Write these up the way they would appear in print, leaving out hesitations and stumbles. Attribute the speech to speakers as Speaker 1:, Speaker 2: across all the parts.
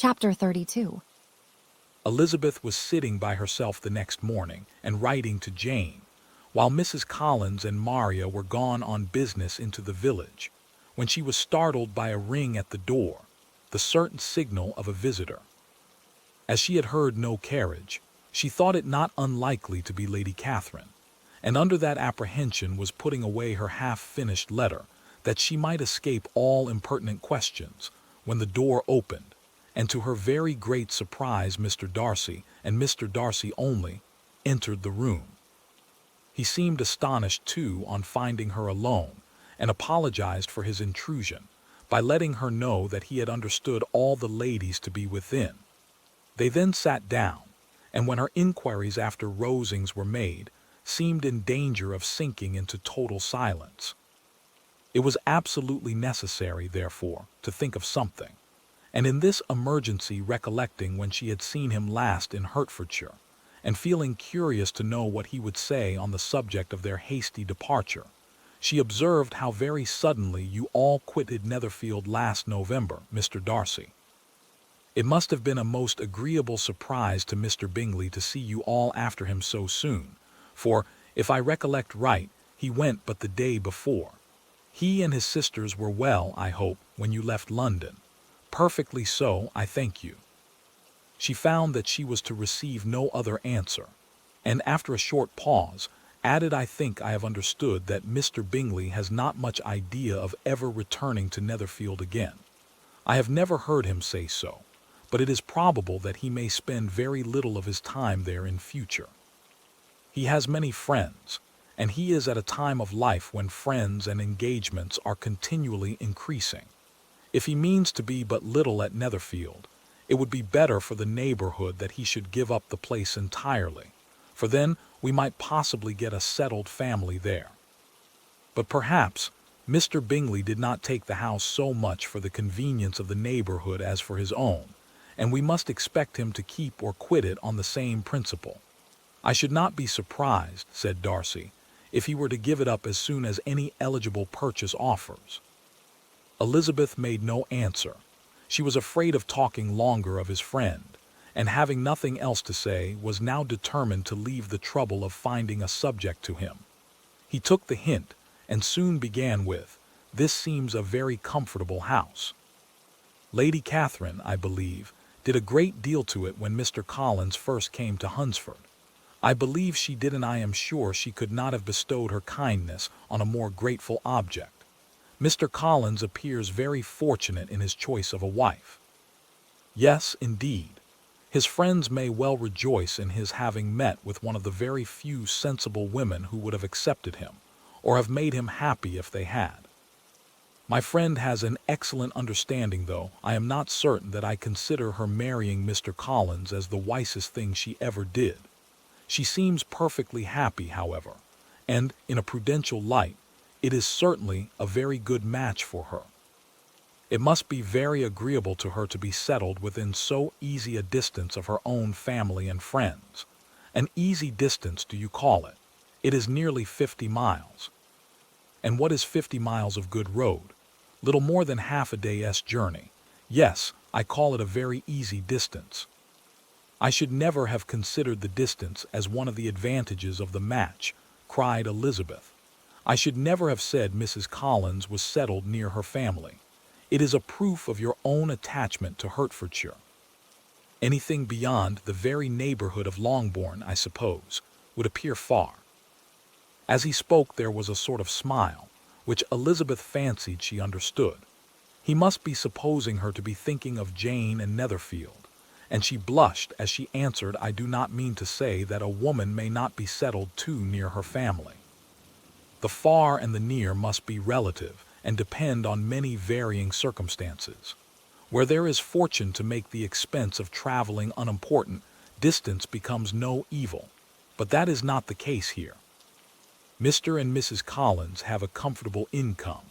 Speaker 1: Chapter 32.
Speaker 2: Elizabeth was sitting by herself the next morning and writing to Jane, while Mrs. Collins and Maria were gone on business into the village, when she was startled by a ring at the door, the certain signal of a visitor. As she had heard no carriage, she thought it not unlikely to be Lady Catherine, and under that apprehension was putting away her half-finished letter, that she might escape all impertinent questions, when the door opened, and to her very great surprise Mr. Darcy, and Mr. Darcy only, entered the room. He seemed astonished, too, on finding her alone, and apologized for his intrusion, by letting her know that he had understood all the ladies to be within. They then sat down, and when her inquiries after Rosings were made, seemed in danger of sinking into total silence. It was absolutely necessary, therefore, to think of something, and in this emergency, recollecting when she had seen him last in Hertfordshire, and feeling curious to know what he would say on the subject of their hasty departure, she observed how very suddenly you all quitted Netherfield last November, Mr. Darcy. It must have been a most agreeable surprise to Mr. Bingley to see you all after him so soon, for, if I recollect right, he went but the day before. He and his sisters were well, I hope, when you left London. Perfectly so, I thank you. She found that she was to receive no other answer, and after a short pause, added, I think I have understood that Mr. Bingley has not much idea of ever returning to Netherfield again. I have never heard him say so, but it is probable that he may spend very little of his time there in future. He has many friends, and he is at a time of life when friends and engagements are continually increasing. If he means to be but little at Netherfield, it would be better for the neighborhood that he should give up the place entirely, for then we might possibly get a settled family there. But perhaps Mr. Bingley did not take the house so much for the convenience of the neighborhood as for his own, and we must expect him to keep or quit it on the same principle. I should not be surprised, said Darcy, if he were to give it up as soon as any eligible purchase offers. Elizabeth made no answer. She was afraid of talking longer of his friend, and having nothing else to say, was now determined to leave the trouble of finding a subject to him. He took the hint, and soon began with, "This seems a very comfortable house. Lady Catherine, I believe, did a great deal to it when Mr. Collins first came to Hunsford. I believe she did, and I am sure she could not have bestowed her kindness on a more grateful object. Mr. Collins appears very fortunate in his choice of a wife." "Yes, indeed. His friends may well rejoice in his having met with one of the very few sensible women who would have accepted him, or have made him happy if they had. My friend has an excellent understanding, though I am not certain that I consider her marrying Mr. Collins as the wisest thing she ever did. She seems perfectly happy, however, and, in a prudential light, it is certainly a very good match for her. It must be very agreeable to her to be settled within so easy a distance of her own family and friends. An easy distance, do you call it? It is nearly 50 miles. And what is 50 miles of good road? Little more than half a day's journey. Yes, I call it a very easy distance. I should never have considered the distance as one of the advantages of the match," cried Elizabeth. "I should never have said Mrs. Collins was settled near her family. It is a proof of your own attachment to Hertfordshire. Anything beyond the very neighborhood of Longbourn, I suppose, would appear far." As he spoke there was a sort of smile, which Elizabeth fancied she understood. He must be supposing her to be thinking of Jane and Netherfield, and she blushed as she answered, "I do not mean to say that a woman may not be settled too near her family. The far and the near must be relative, and depend on many varying circumstances. Where there is fortune to make the expense of traveling unimportant, distance becomes no evil, but that is not the case here. Mr. and Mrs. Collins have a comfortable income,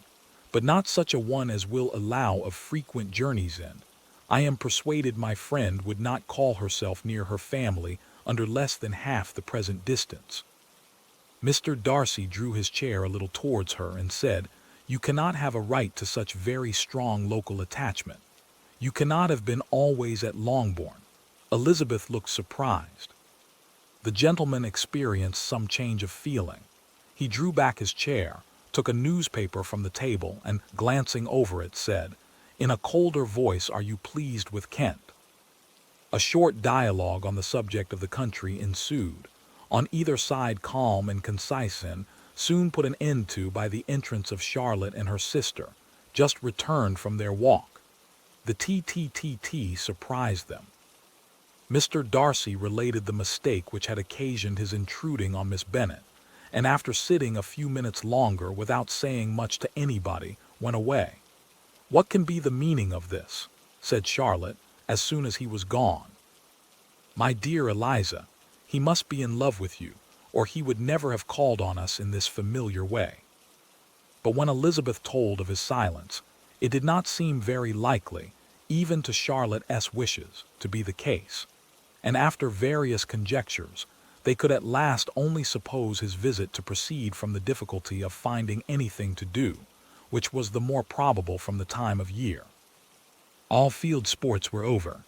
Speaker 2: but not such a one as will allow of frequent journeys in. I am persuaded my friend would not call herself near her family under less than half the present distance." Mr. Darcy drew his chair a little towards her and said, "You cannot have a right to such very strong local attachment. You cannot have been always at Longbourn." Elizabeth looked surprised. The gentleman experienced some change of feeling. He drew back his chair, took a newspaper from the table, and, glancing over it, said, in a colder voice, "Are you pleased with Kent?" A short dialogue on the subject of the country ensued, on either side calm and concise, and soon put an end to by the entrance of Charlotte and her sister, just returned from their walk. The TTTT surprised them. Mr. Darcy related the mistake which had occasioned his intruding on Miss Bennet, and after sitting a few minutes longer without saying much to anybody, went away. "What can be the meaning of this?" said Charlotte, as soon as he was gone. "My dear Eliza, he must be in love with you, or he would never have called on us in this familiar way." But when Elizabeth told of his silence, it did not seem very likely, even to Charlotte's wishes, to be the case, and after various conjectures, they could at last only suppose his visit to proceed from the difficulty of finding anything to do, which was the more probable from the time of year. All field sports were over.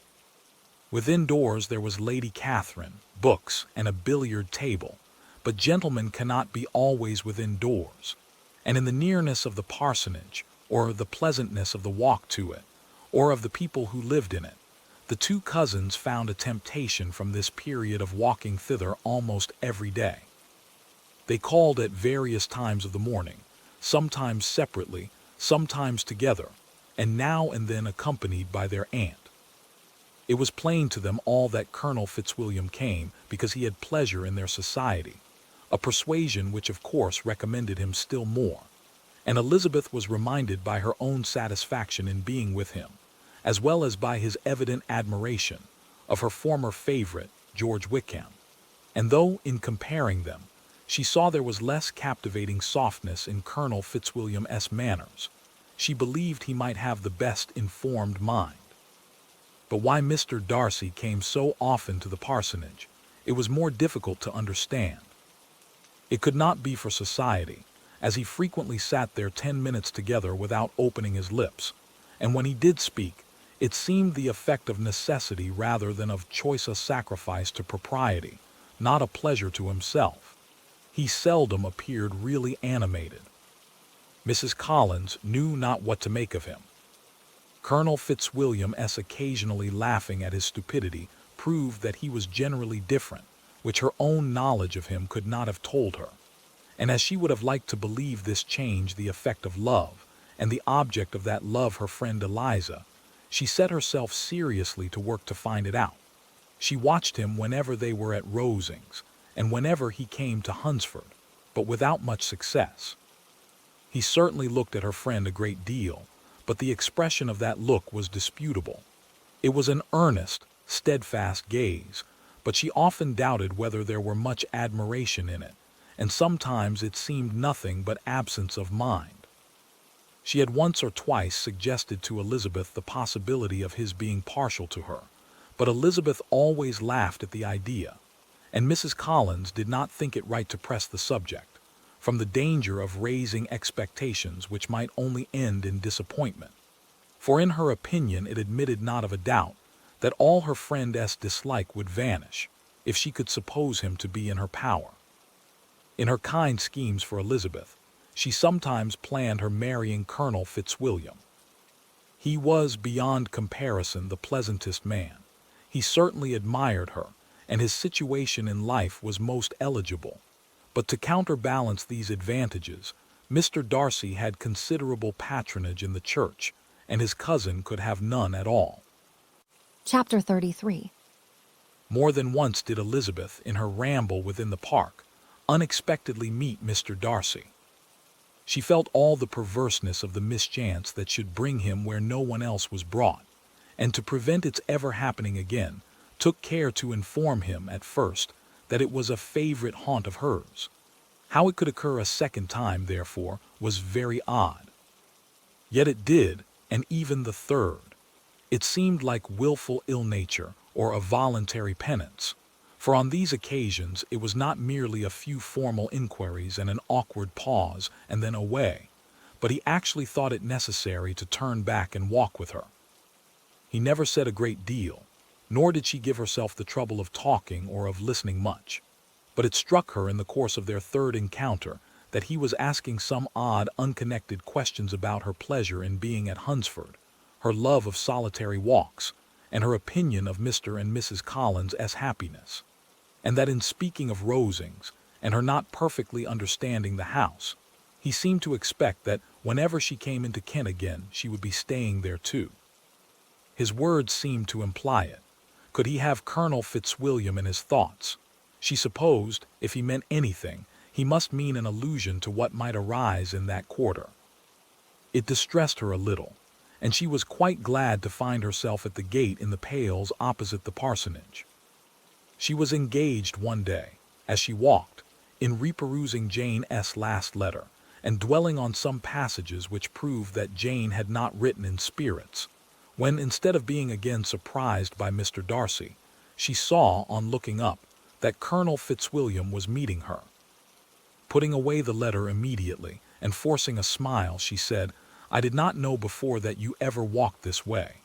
Speaker 2: Within doors there was Lady Catherine, books, and a billiard table, but gentlemen cannot be always within doors, and in the nearness of the parsonage, or the pleasantness of the walk to it, or of the people who lived in it, the two cousins found a temptation from this period of walking thither almost every day. They called at various times of the morning, sometimes separately, sometimes together, and now and then accompanied by their aunt. It was plain to them all that Colonel Fitzwilliam came because he had pleasure in their society, a persuasion which of course recommended him still more, and Elizabeth was reminded by her own satisfaction in being with him, as well as by his evident admiration, of her former favorite, George Wickham, and though, in comparing them, she saw there was less captivating softness in Colonel Fitzwilliam's manners, she believed he might have the best informed mind. But why Mr. Darcy came so often to the parsonage, it was more difficult to understand. It could not be for society, as he frequently sat there 10 minutes together without opening his lips, and when he did speak, it seemed the effect of necessity rather than of choice, a sacrifice to propriety, not a pleasure to himself. He seldom appeared really animated. Mrs. Collins knew not what to make of him. Colonel Fitzwilliam's occasionally laughing at his stupidity proved that he was generally different, which her own knowledge of him could not have told her, and as she would have liked to believe this change the effect of love, and the object of that love her friend Eliza, she set herself seriously to work to find it out. She watched him whenever they were at Rosings, and whenever he came to Hunsford, but without much success. He certainly looked at her friend a great deal, but the expression of that look was disputable. It was an earnest, steadfast gaze, but she often doubted whether there were much admiration in it, and sometimes it seemed nothing but absence of mind. She had once or twice suggested to Elizabeth the possibility of his being partial to her, but Elizabeth always laughed at the idea, and Mrs. Collins did not think it right to press the subject, from the danger of raising expectations which might only end in disappointment. For in her opinion it admitted not of a doubt that all her friend's dislike would vanish, if she could suppose him to be in her power. In her kind schemes for Elizabeth, she sometimes planned her marrying Colonel Fitzwilliam. He was, beyond comparison, the pleasantest man. He certainly admired her, and his situation in life was most eligible. But to counterbalance these advantages, Mr. Darcy had considerable patronage in the church, and his cousin could have none at all.
Speaker 1: Chapter 33.
Speaker 2: More than once did Elizabeth, in her ramble within the park, unexpectedly meet Mr. Darcy. She felt all the perverseness of the mischance that should bring him where no one else was brought, and to prevent its ever happening again, took care to inform him at first that it was a favorite haunt of hers. How it could occur a second time, therefore, was very odd. Yet it did, and even the third. It seemed like willful ill-nature or a voluntary penance, for on these occasions it was not merely a few formal inquiries and an awkward pause and then away, but he actually thought it necessary to turn back and walk with her. He never said a great deal, nor did she give herself the trouble of talking or of listening much. But it struck her in the course of their third encounter that he was asking some odd, unconnected questions about her pleasure in being at Hunsford, her love of solitary walks, and her opinion of Mr. and Mrs. Collins' happiness, and that in speaking of Rosings, and her not perfectly understanding the house, he seemed to expect that whenever she came into Kent again she would be staying there too. His words seemed to imply it. Could he have Colonel Fitzwilliam in his thoughts? She supposed, if he meant anything, he must mean an allusion to what might arise in that quarter. It distressed her a little, and she was quite glad to find herself at the gate in the Pales opposite the parsonage. She was engaged one day, as she walked, in reperusing Jane's last letter, and dwelling on some passages which proved that Jane had not written in spirits, when, instead of being again surprised by Mr. Darcy, she saw, on looking up, that Colonel Fitzwilliam was meeting her. Putting away the letter immediately, and forcing a smile, she said, "I did not know before that you ever walked this way."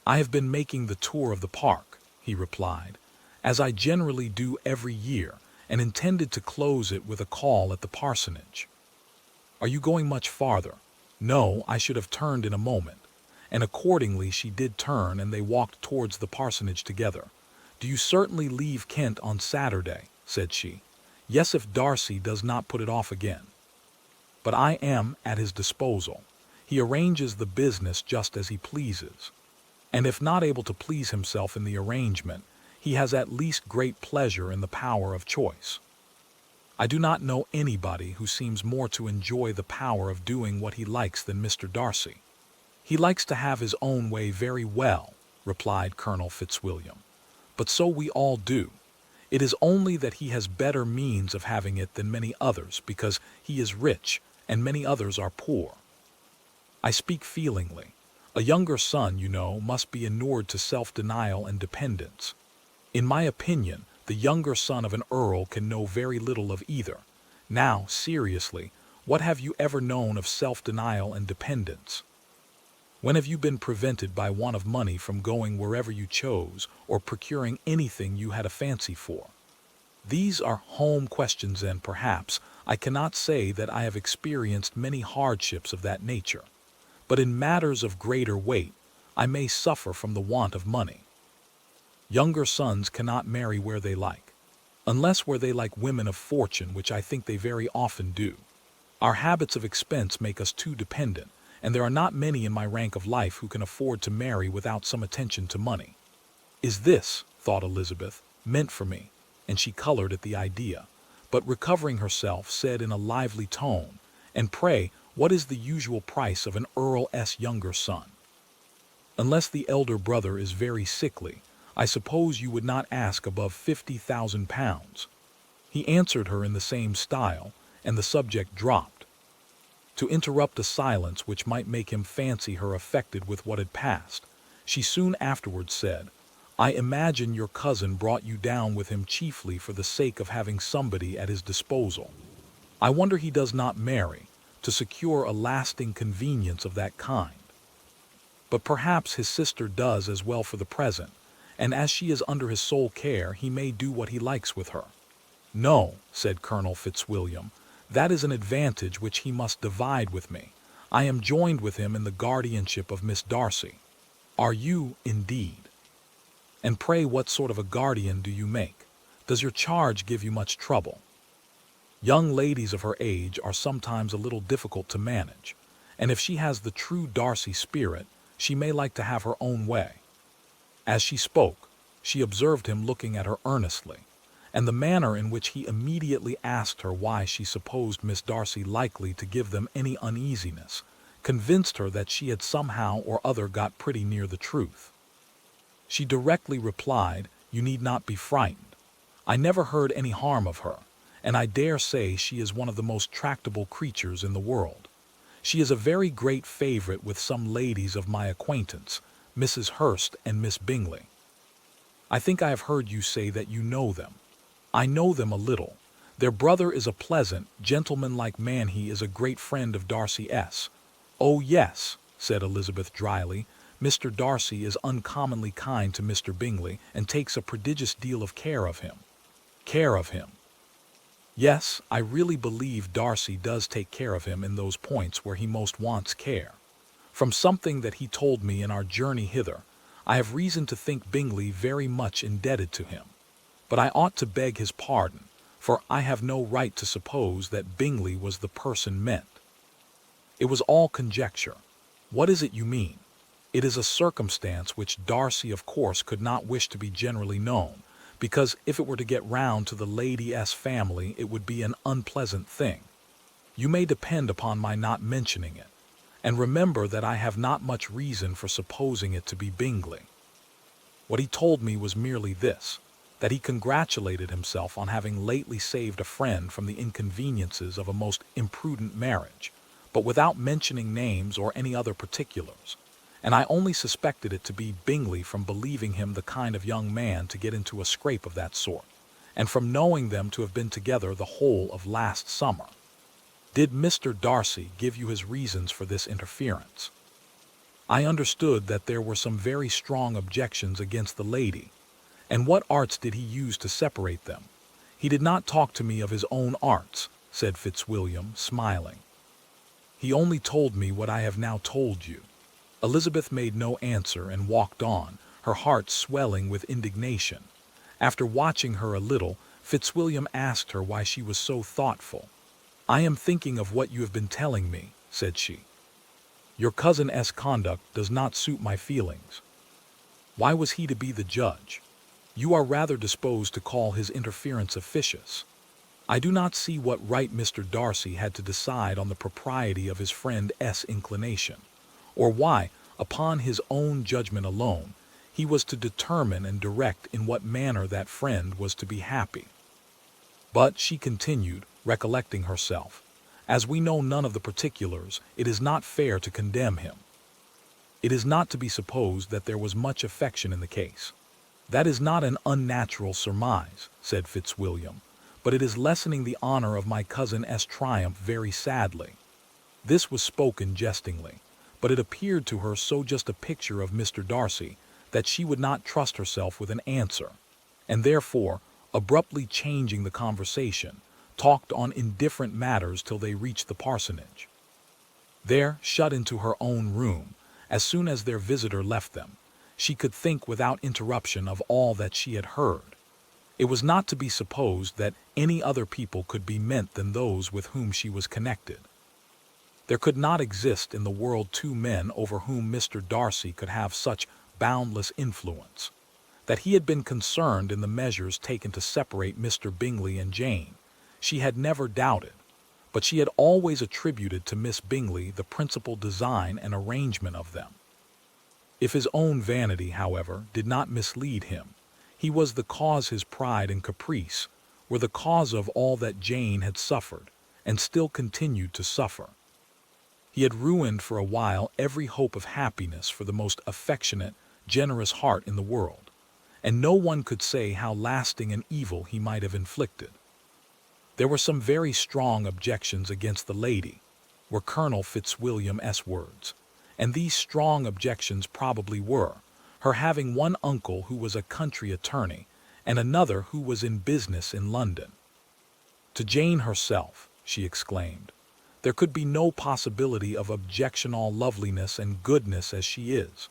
Speaker 2: "I have been making the tour of the park," he replied, "as I generally do every year, and intended to close it with a call at the parsonage." "Are you going much farther?" "No, I should have turned in a moment." And accordingly she did turn, and they walked towards the parsonage together. "Do you certainly leave Kent on Saturday?" said she. "Yes, if Darcy does not put it off again." "But I am at his disposal. He arranges the business just as he pleases. And if not able to please himself in the arrangement, he has at least great pleasure in the power of choice. I do not know anybody who seems more to enjoy the power of doing what he likes than Mr. Darcy." "He likes to have his own way very well," replied Colonel Fitzwilliam. "But so we all do. It is only that he has better means of having it than many others, because he is rich, and many others are poor. I speak feelingly. A younger son, you know, must be inured to self-denial and dependence. In my opinion, the younger son of an earl can know very little of either. Now, seriously, what have you ever known of self-denial and dependence? When have you been prevented by want of money from going wherever you chose, or procuring anything you had a fancy for? These are home questions, and perhaps I cannot say that I have experienced many hardships of that nature. But in matters of greater weight, I may suffer from the want of money. Younger sons cannot marry where they like, unless where they like women of fortune, which I think they very often do. Our habits of expense make us too dependent, and there are not many in my rank of life who can afford to marry without some attention to money. Is this, thought Elizabeth, meant for me? And she colored at the idea, but recovering herself, said in a lively tone, "And pray, what is the usual price of an earl's younger son?" "Unless the elder brother is very sickly, I suppose you would not ask above £50,000. He answered her in the same style, and the subject dropped. To interrupt a silence which might make him fancy her affected with what had passed, she soon afterwards said, "I imagine your cousin brought you down with him chiefly for the sake of having somebody at his disposal. I wonder he does not marry, to secure a lasting convenience of that kind. But perhaps his sister does as well for the present, and as she is under his sole care, he may do what he likes with her." "No," said Colonel Fitzwilliam, "that is an advantage which he must divide with me. I am joined with him in the guardianship of Miss Darcy." "Are you, indeed? And pray what sort of a guardian do you make? Does your charge give you much trouble?" "Young ladies of her age are sometimes a little difficult to manage, and if she has the true Darcy spirit, she may like to have her own way." As she spoke, she observed him looking at her earnestly, and the manner in which he immediately asked her why she supposed Miss Darcy likely to give them any uneasiness convinced her that she had somehow or other got pretty near the truth. She directly replied, "You need not be frightened. I never heard any harm of her, and I dare say she is one of the most tractable creatures in the world. She is a very great favorite with some ladies of my acquaintance, Mrs. Hurst and Miss Bingley. I think I have heard you say that you know them. I know them a little. Their brother is a pleasant, gentlemanlike man. He is a great friend of Darcy's." "Oh, yes," said Elizabeth dryly, Mr. Darcy is uncommonly kind to Mr. Bingley and takes a prodigious deal of care of him. Care of him. Yes, I really believe Darcy does take care of him in those points where he most wants care. From something that he told me in our journey hither, I have reason to think Bingley very much indebted to him. But I ought to beg his pardon, for I have no right to suppose that Bingley was the person meant. It was all conjecture. What is it you mean? It is a circumstance which Darcy of course could not wish to be generally known, because if it were to get round to the Lady S. family it would be an unpleasant thing. You may depend upon my not mentioning it, and remember that I have not much reason for supposing it to be Bingley. What he told me was merely this, that he congratulated himself on having lately saved a friend from the inconveniences of a most imprudent marriage, but without mentioning names or any other particulars, and I only suspected it to be Bingley from believing him the kind of young man to get into a scrape of that sort, and from knowing them to have been together the whole of last summer. Did Mr. Darcy give you his reasons for this interference? I understood that there were some very strong objections against the lady. And what arts did he use to separate them? He did not talk to me of his own arts, said Fitzwilliam, smiling. He only told me what I have now told you. Elizabeth made no answer and walked on, her heart swelling with indignation. After watching her a little, Fitzwilliam asked her why she was so thoughtful. I am thinking of what you have been telling me, said she. Your cousin S. conduct does not suit my feelings. Why was he to be the judge? You are rather disposed to call his interference officious. I do not see what right Mr. Darcy had to decide on the propriety of his friend S. inclination, or why, upon his own judgment alone, he was to determine and direct in what manner that friend was to be happy. But, she continued, recollecting herself, as we know none of the particulars, it is not fair to condemn him. It is not to be supposed that there was much affection in the case. That is not an unnatural surmise, said Fitzwilliam, but it is lessening the honor of my cousin S. triumph very sadly. This was spoken jestingly, but it appeared to her so just a picture of Mr. Darcy that she would not trust herself with an answer, and therefore, abruptly changing the conversation, talked on indifferent matters till they reached the parsonage. There, shut into her own room, as soon as their visitor left them, she could think without interruption of all that she had heard. It was not to be supposed that any other people could be meant than those with whom she was connected. There could not exist in the world two men over whom Mr. Darcy could have such boundless influence. That he had been concerned in the measures taken to separate Mr. Bingley and Jane, she had never doubted, but she had always attributed to Miss Bingley the principal design and arrangement of them. If his own vanity, however, did not mislead him, he was the cause his pride and caprice were the cause of all that Jane had suffered, and still continued to suffer. He had ruined for a while every hope of happiness for the most affectionate, generous heart in the world, and no one could say how lasting an evil he might have inflicted. There were some very strong objections against the lady, were Colonel Fitzwilliam's words, and these strong objections probably were, her having one uncle who was a country attorney, and another who was in business in London. To Jane herself, she exclaimed, there could be no possibility of objectionable loveliness and goodness as she is,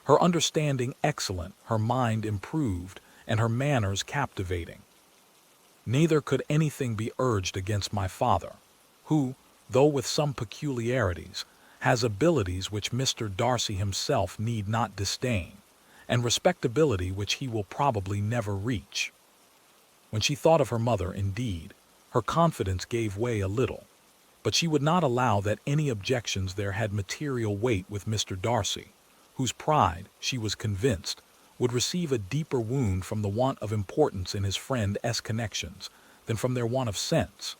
Speaker 2: her understanding excellent, her mind improved, and her manners captivating. Neither could anything be urged against my father, who, though with some peculiarities, has abilities which Mr. Darcy himself need not disdain, and respectability which he will probably never reach. When she thought of her mother, indeed, her confidence gave way a little, but she would not allow that any objections there had material weight with Mr. Darcy, whose pride, she was convinced, would receive a deeper wound from the want of importance in his friend S. connections than from their want of sense,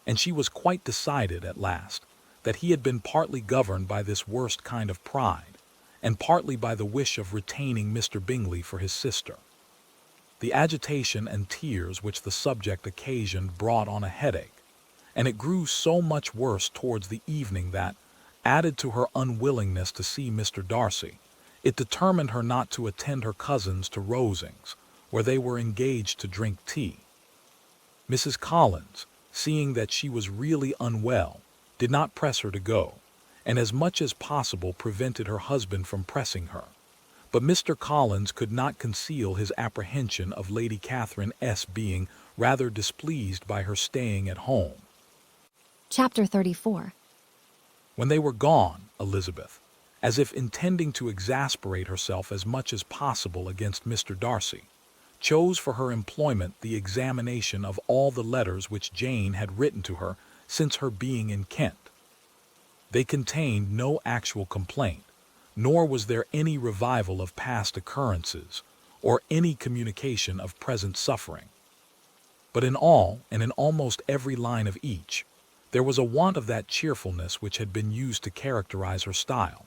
Speaker 2: and she was quite decided at last that he had been partly governed by this worst kind of pride, and partly by the wish of retaining Mr. Bingley for his sister. The agitation and tears which the subject occasioned brought on a headache, and it grew so much worse towards the evening that, added to her unwillingness to see Mr. Darcy, It determined her not to attend her cousins to Rosings, where they were engaged to drink tea. Mrs. Collins, seeing that she was really unwell, did not press her to go, and as much as possible prevented her husband from pressing her. But Mr. Collins could not conceal his apprehension of Lady Catherine S. being rather displeased by her staying at home.
Speaker 1: Chapter 34.
Speaker 2: When they were gone, Elizabeth, as if intending to exasperate herself as much as possible against Mr. Darcy, chose for her employment the examination of all the letters which Jane had written to her since her being in Kent. They contained no actual complaint, nor was there any revival of past occurrences, or any communication of present suffering. But in all, and in almost every line of each, there was a want of that cheerfulness which had been used to characterize her style,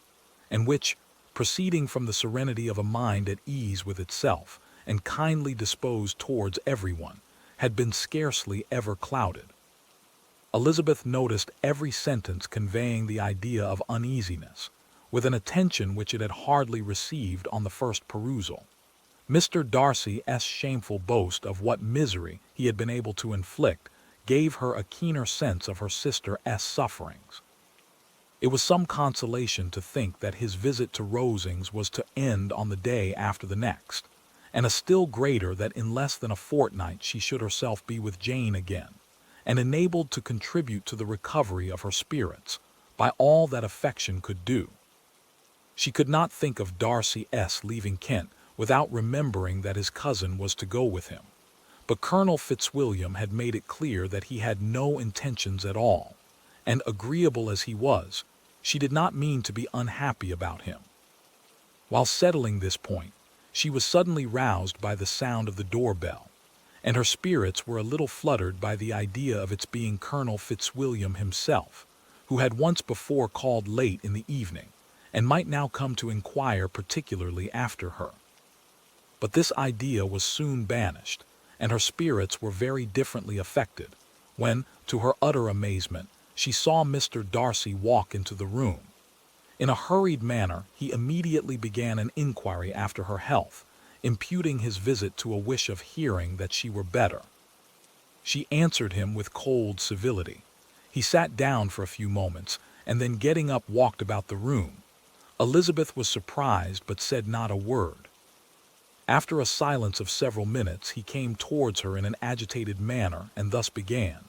Speaker 2: and which, proceeding from the serenity of a mind at ease with itself, and kindly disposed towards everyone, had been scarcely ever clouded. Elizabeth noticed every sentence conveying the idea of uneasiness, with an attention which it had hardly received on the first perusal. Mr. Darcy's shameful boast of what misery he had been able to inflict gave her a keener sense of her sister's sufferings. It was some consolation to think that his visit to Rosings was to end on the day after the next, and a still greater that in less than a fortnight she should herself be with Jane again, and enabled to contribute to the recovery of her spirits by all that affection could do. She could not think of Darcy's leaving Kent without remembering that his cousin was to go with him, but Colonel Fitzwilliam had made it clear that he had no intentions at all, and agreeable as he was, she did not mean to be unhappy about him. While settling this point, she was suddenly roused by the sound of the doorbell, and her spirits were a little fluttered by the idea of its being Colonel Fitzwilliam himself, who had once before called late in the evening, and might now come to inquire particularly after her. But this idea was soon banished, and her spirits were very differently affected, when, to her utter amazement, she saw Mr. Darcy walk into the room. In a hurried manner, he immediately began an inquiry after her health, imputing his visit to a wish of hearing that she were better. She answered him with cold civility. He sat down for a few moments, and then getting up walked about the room. Elizabeth was surprised, but said not a word. After a silence of several minutes, he came towards her in an agitated manner, and thus began.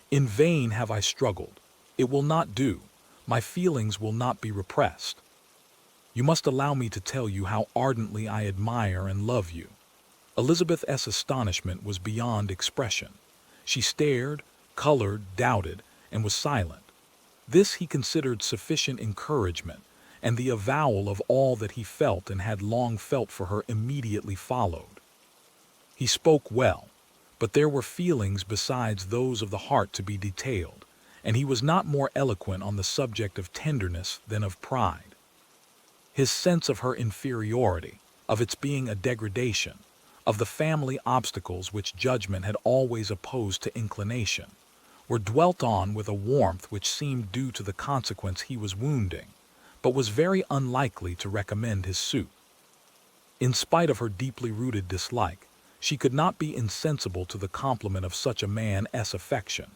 Speaker 2: "In vain have I struggled. It will not do. My feelings will not be repressed. You must allow me to tell you how ardently I admire and love you." Elizabeth's astonishment was beyond expression. She stared, colored, doubted, and was silent. This he considered sufficient encouragement, and the avowal of all that he felt and had long felt for her immediately followed. He spoke well, but there were feelings besides those of the heart to be detailed, and he was not more eloquent on the subject of tenderness than of pride. His sense of her inferiority, of its being a degradation, of the family obstacles which judgment had always opposed to inclination, were dwelt on with a warmth which seemed due to the consequence he was wounding, but was very unlikely to recommend his suit. In spite of her deeply rooted dislike, she could not be insensible to the compliment of such a man's affection,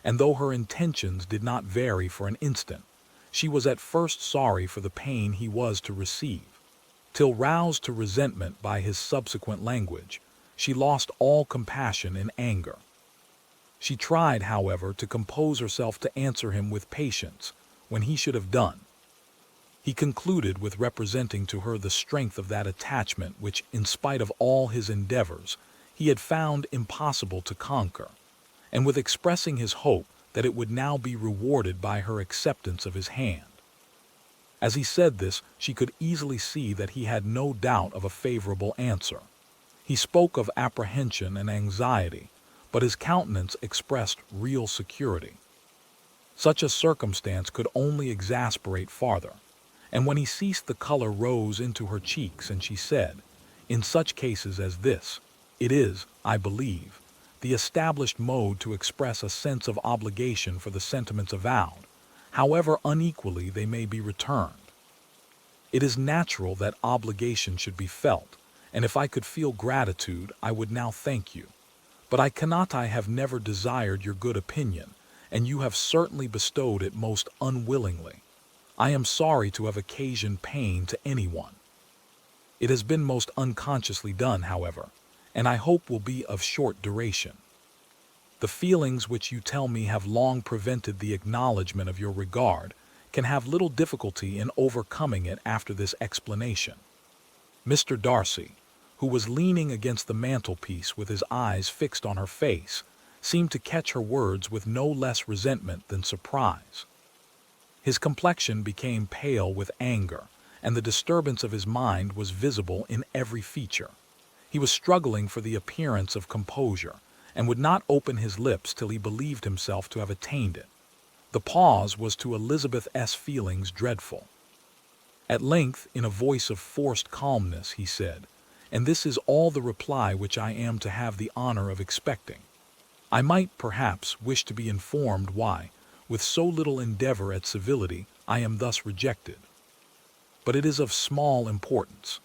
Speaker 2: and though her intentions did not vary for an instant, she was at first sorry for the pain he was to receive, till roused to resentment by his subsequent language, she lost all compassion in anger. She tried, however, to compose herself to answer him with patience, when he should have done. He concluded with representing to her the strength of that attachment which, in spite of all his endeavors, he had found impossible to conquer, and with expressing his hope that it would now be rewarded by her acceptance of his hand. As he said this, she could easily see that he had no doubt of a favorable answer. He spoke of apprehension and anxiety, but his countenance expressed real security. Such a circumstance could only exasperate farther, and when he ceased the color rose into her cheeks, and she said, "In such cases as this, it is, I believe, the established mode to express a sense of obligation for the sentiments avowed, however unequally they may be returned." It is natural that obligation should be felt, and if I could feel gratitude, I would now thank you. But I have never desired your good opinion, and you have certainly bestowed it most unwillingly. I am sorry to have occasioned pain to anyone. It has been most unconsciously done, however, and I hope will be of short duration. The feelings which you tell me have long prevented the acknowledgment of your regard can have little difficulty in overcoming it after this explanation. Mr. Darcy, who was leaning against the mantelpiece with his eyes fixed on her face, seemed to catch her words with no less resentment than surprise. His complexion became pale with anger, and the disturbance of his mind was visible in every feature. He was struggling for the appearance of composure, and would not open his lips till he believed himself to have attained it. The pause was to Elizabeth's feelings dreadful. At length, in a voice of forced calmness, he said, "And this is all the reply which I am to have the honor of expecting. I might, perhaps, wish to be informed why, with so little endeavor at civility, I am thus rejected. But it is of small importance."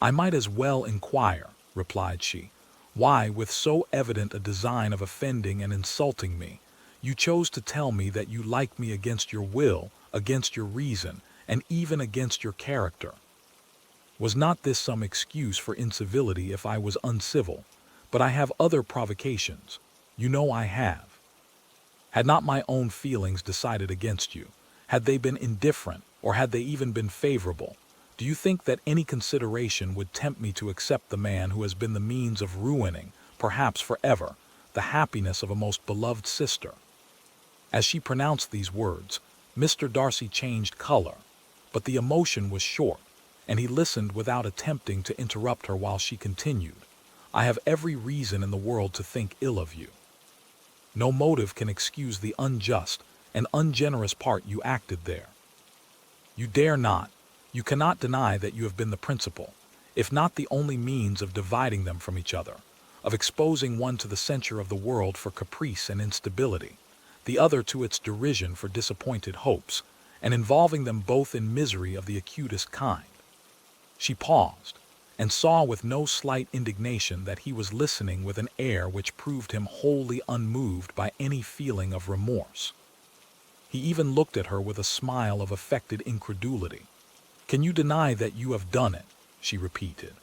Speaker 2: "I might as well inquire," replied she, "why, with so evident a design of offending and insulting me, you chose to tell me that you like me against your will, against your reason, and even against your character. Was not this some excuse for incivility if I was uncivil? But I have other provocations. You know I have. Had not my own feelings decided against you, had they been indifferent, or had they even been favorable, do you think that any consideration would tempt me to accept the man who has been the means of ruining, perhaps forever, the happiness of a most beloved sister?" As she pronounced these words, Mr. Darcy changed color, but the emotion was short, and he listened without attempting to interrupt her while she continued, "I have every reason in the world to think ill of you. No motive can excuse the unjust and ungenerous part you acted there. You dare not, you cannot deny that you have been the principal, if not the only means of dividing them from each other, of exposing one to the censure of the world for caprice and instability, the other to its derision for disappointed hopes, and involving them both in misery of the acutest kind." She paused, and saw with no slight indignation that he was listening with an air which proved him wholly unmoved by any feeling of remorse. He even looked at her with a smile of affected incredulity. "Can you deny that you have done it?" she repeated.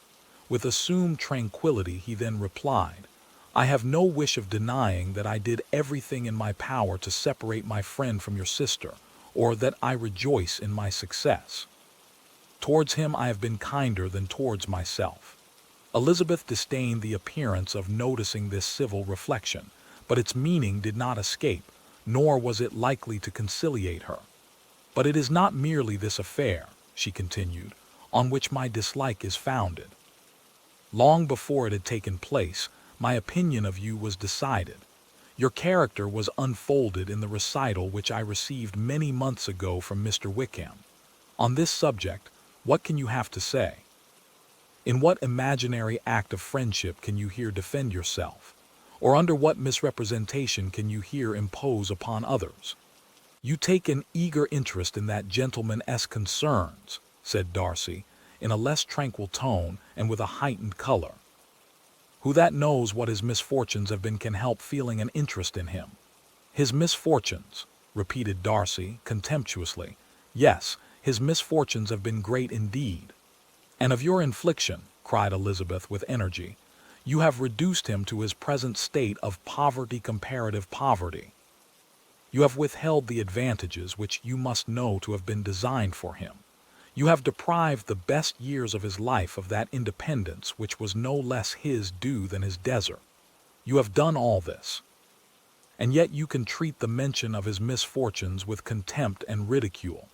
Speaker 2: With assumed tranquility he then replied, "I have no wish of denying that I did everything in my power to separate my friend from your sister, or that I rejoice in my success. Towards him I have been kinder than towards myself." Elizabeth disdained the appearance of noticing this civil reflection, but its meaning did not escape, nor was it likely to conciliate her. "But it is not merely this affair," she continued, "on which my dislike is founded. Long before it had taken place, my opinion of you was decided. Your character was unfolded in the recital which I received many months ago from Mr. Wickham. On this subject, what can you have to say? In what imaginary act of friendship can you here defend yourself? Or under what misrepresentation can you here impose upon others? You take an eager interest in that gentleman's concerns," said Darcy, in a less tranquil tone and with a heightened color. "Who that knows what his misfortunes have been can help feeling an interest in him?" "His misfortunes," repeated Darcy contemptuously. "Yes, his misfortunes have been great indeed." "And of your infliction," cried Elizabeth with energy, "you have reduced him to his present state of poverty, comparative poverty. You have withheld the advantages which you must know to have been designed for him. You have deprived the best years of his life of that independence which was no less his due than his desert. You have done all this. And yet you can treat the mention of his misfortunes with contempt and ridicule.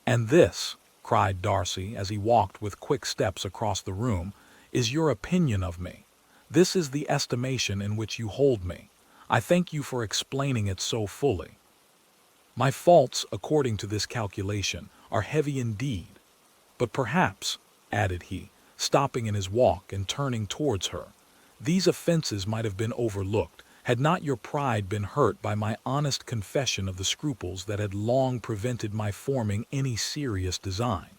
Speaker 2: And this," cried Darcy as he walked with quick steps across the room, "is your opinion of me. This is the estimation in which you hold me. I thank you for explaining it so fully. My faults, according to this calculation, are heavy indeed. But perhaps," added he, stopping in his walk and turning towards her, "these offenses might have been overlooked, had not your pride been hurt by my honest confession of the scruples that had long prevented my forming any serious design."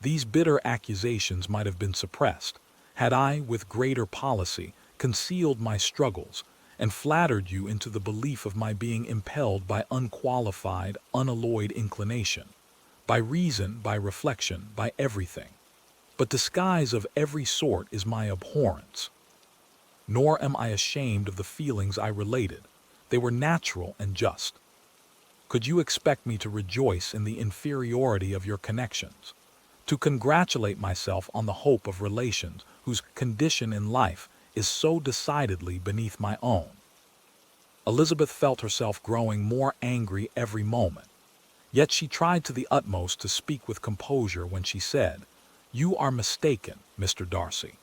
Speaker 2: These bitter accusations might have been suppressed, had I, with greater policy, concealed my struggles, and flattered you into the belief of my being impelled by unqualified, unalloyed inclination, by reason, by reflection, by everything. But disguise of every sort is my abhorrence. Nor am I ashamed of the feelings I related. They were natural and just. Could you expect me to rejoice in the inferiority of your connections, to congratulate myself on the hope of relations whose condition in life is so decidedly beneath my own? Elizabeth felt herself growing more angry every moment, yet she tried to the utmost to speak with composure when she said, "You are mistaken, Mr. Darcy,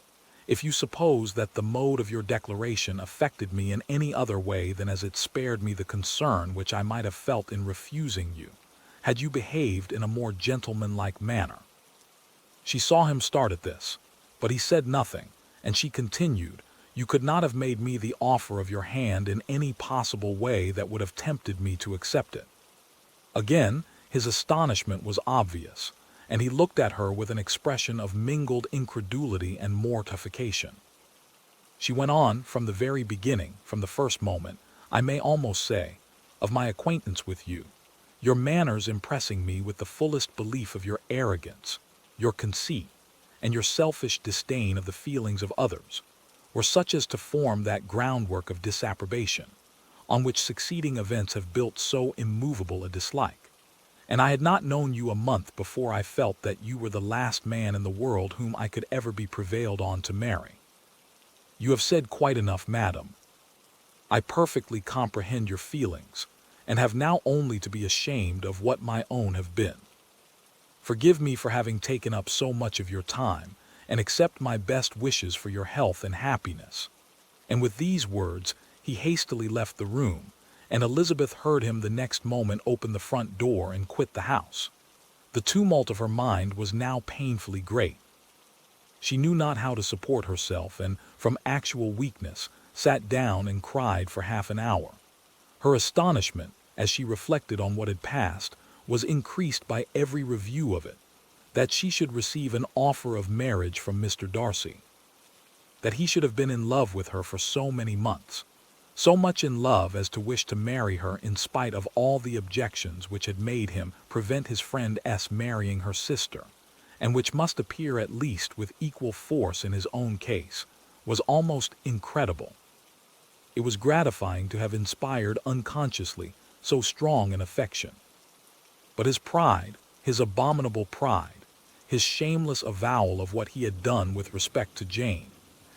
Speaker 2: if you suppose that the mode of your declaration affected me in any other way than as it spared me the concern which I might have felt in refusing you, had you behaved in a more gentlemanlike manner." She saw him start at this, but he said nothing, and she continued, "You could not have made me the offer of your hand in any possible way that would have tempted me to accept it." Again, his astonishment was obvious, and he looked at her with an expression of mingled incredulity and mortification. She went on from the very beginning, from the first moment, I may almost say, of my acquaintance with you, your manners impressing me with the fullest belief of your arrogance, your conceit, and your selfish disdain of the feelings of others, were such as to form that groundwork of disapprobation, on which succeeding events have built so immovable a dislike. And I had not known you a month before I felt that you were the last man in the world whom I could ever be prevailed on to marry. You have said quite enough, madam. I perfectly comprehend your feelings, and have now only to be ashamed of what my own have been. Forgive me for having taken up so much of your time, and accept my best wishes for your health and happiness." And with these words, he hastily left the room, and Elizabeth heard him the next moment open the front door and quit the house. The tumult of her mind was now painfully great. She knew not how to support herself, and, from actual weakness, sat down and cried for half an hour. Her astonishment, as she reflected on what had passed, was increased by every review of it, that she should receive an offer of marriage from Mr. Darcy, that he should have been in love with her for so many months, so much in love as to wish to marry her in spite of all the objections which had made him prevent his friend S marrying her sister, and which must appear at least with equal force in his own case, was almost incredible. It was gratifying to have inspired unconsciously so strong an affection. But his pride, his abominable pride, his shameless avowal of what he had done with respect to Jane,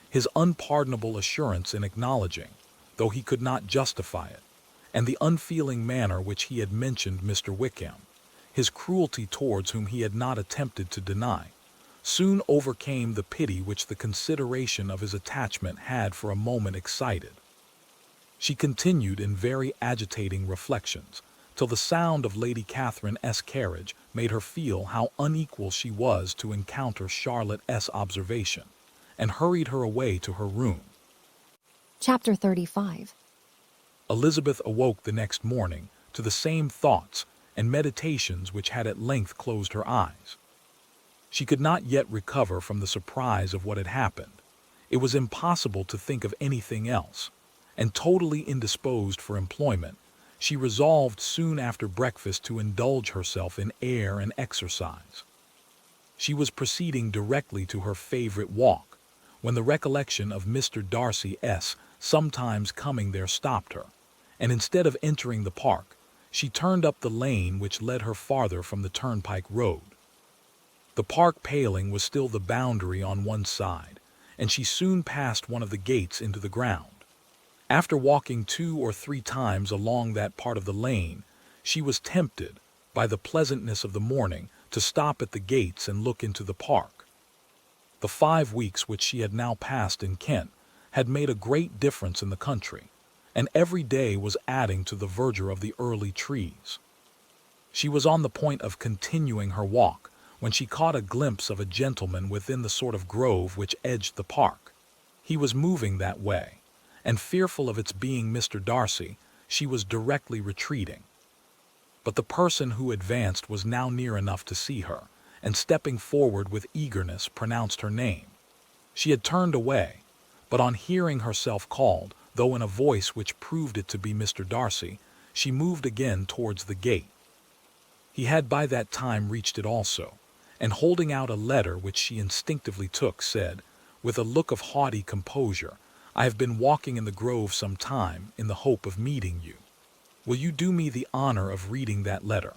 Speaker 2: his unpardonable assurance in acknowledging, though he could not justify it, and the unfeeling manner which he had mentioned Mr. Wickham, his cruelty towards whom he had not attempted to deny, soon overcame the pity which the consideration of his attachment had for a moment excited. She continued in very agitating reflections, till the sound of Lady Catherine's carriage made her feel how unequal she was to encounter Charlotte's observation, and hurried her away to her room.
Speaker 1: Chapter 35.
Speaker 2: Elizabeth awoke the next morning to the same thoughts and meditations which had at length closed her eyes. She could not yet recover from the surprise of what had happened. It was impossible to think of anything else, and totally indisposed for employment, she resolved soon after breakfast to indulge herself in air and exercise. She was proceeding directly to her favorite walk, when the recollection of Mr. Darcy's sometimes coming there stopped her, and instead of entering the park, she turned up the lane which led her farther from the turnpike road. The park paling was still the boundary on one side, and she soon passed one of the gates into the ground. After walking 2 or 3 times along that part of the lane, she was tempted, by the pleasantness of the morning, to stop at the gates and look into the park. The 5 weeks which she had now passed in Kent had made a great difference in the country, and every day was adding to the verdure of the early trees. She was on the point of continuing her walk, when she caught a glimpse of a gentleman within the sort of grove which edged the park. He was moving that way, and fearful of its being Mr. Darcy, she was directly retreating. But the person who advanced was now near enough to see her, and stepping forward with eagerness pronounced her name. She had turned away, but on hearing herself called, though in a voice which proved it to be Mr. Darcy, she moved again towards the gate. He had by that time reached it also, and holding out a letter which she instinctively took, said, with a look of haughty composure, "I have been walking in the grove some time in the hope of meeting you. Will you do me the honor of reading that letter?"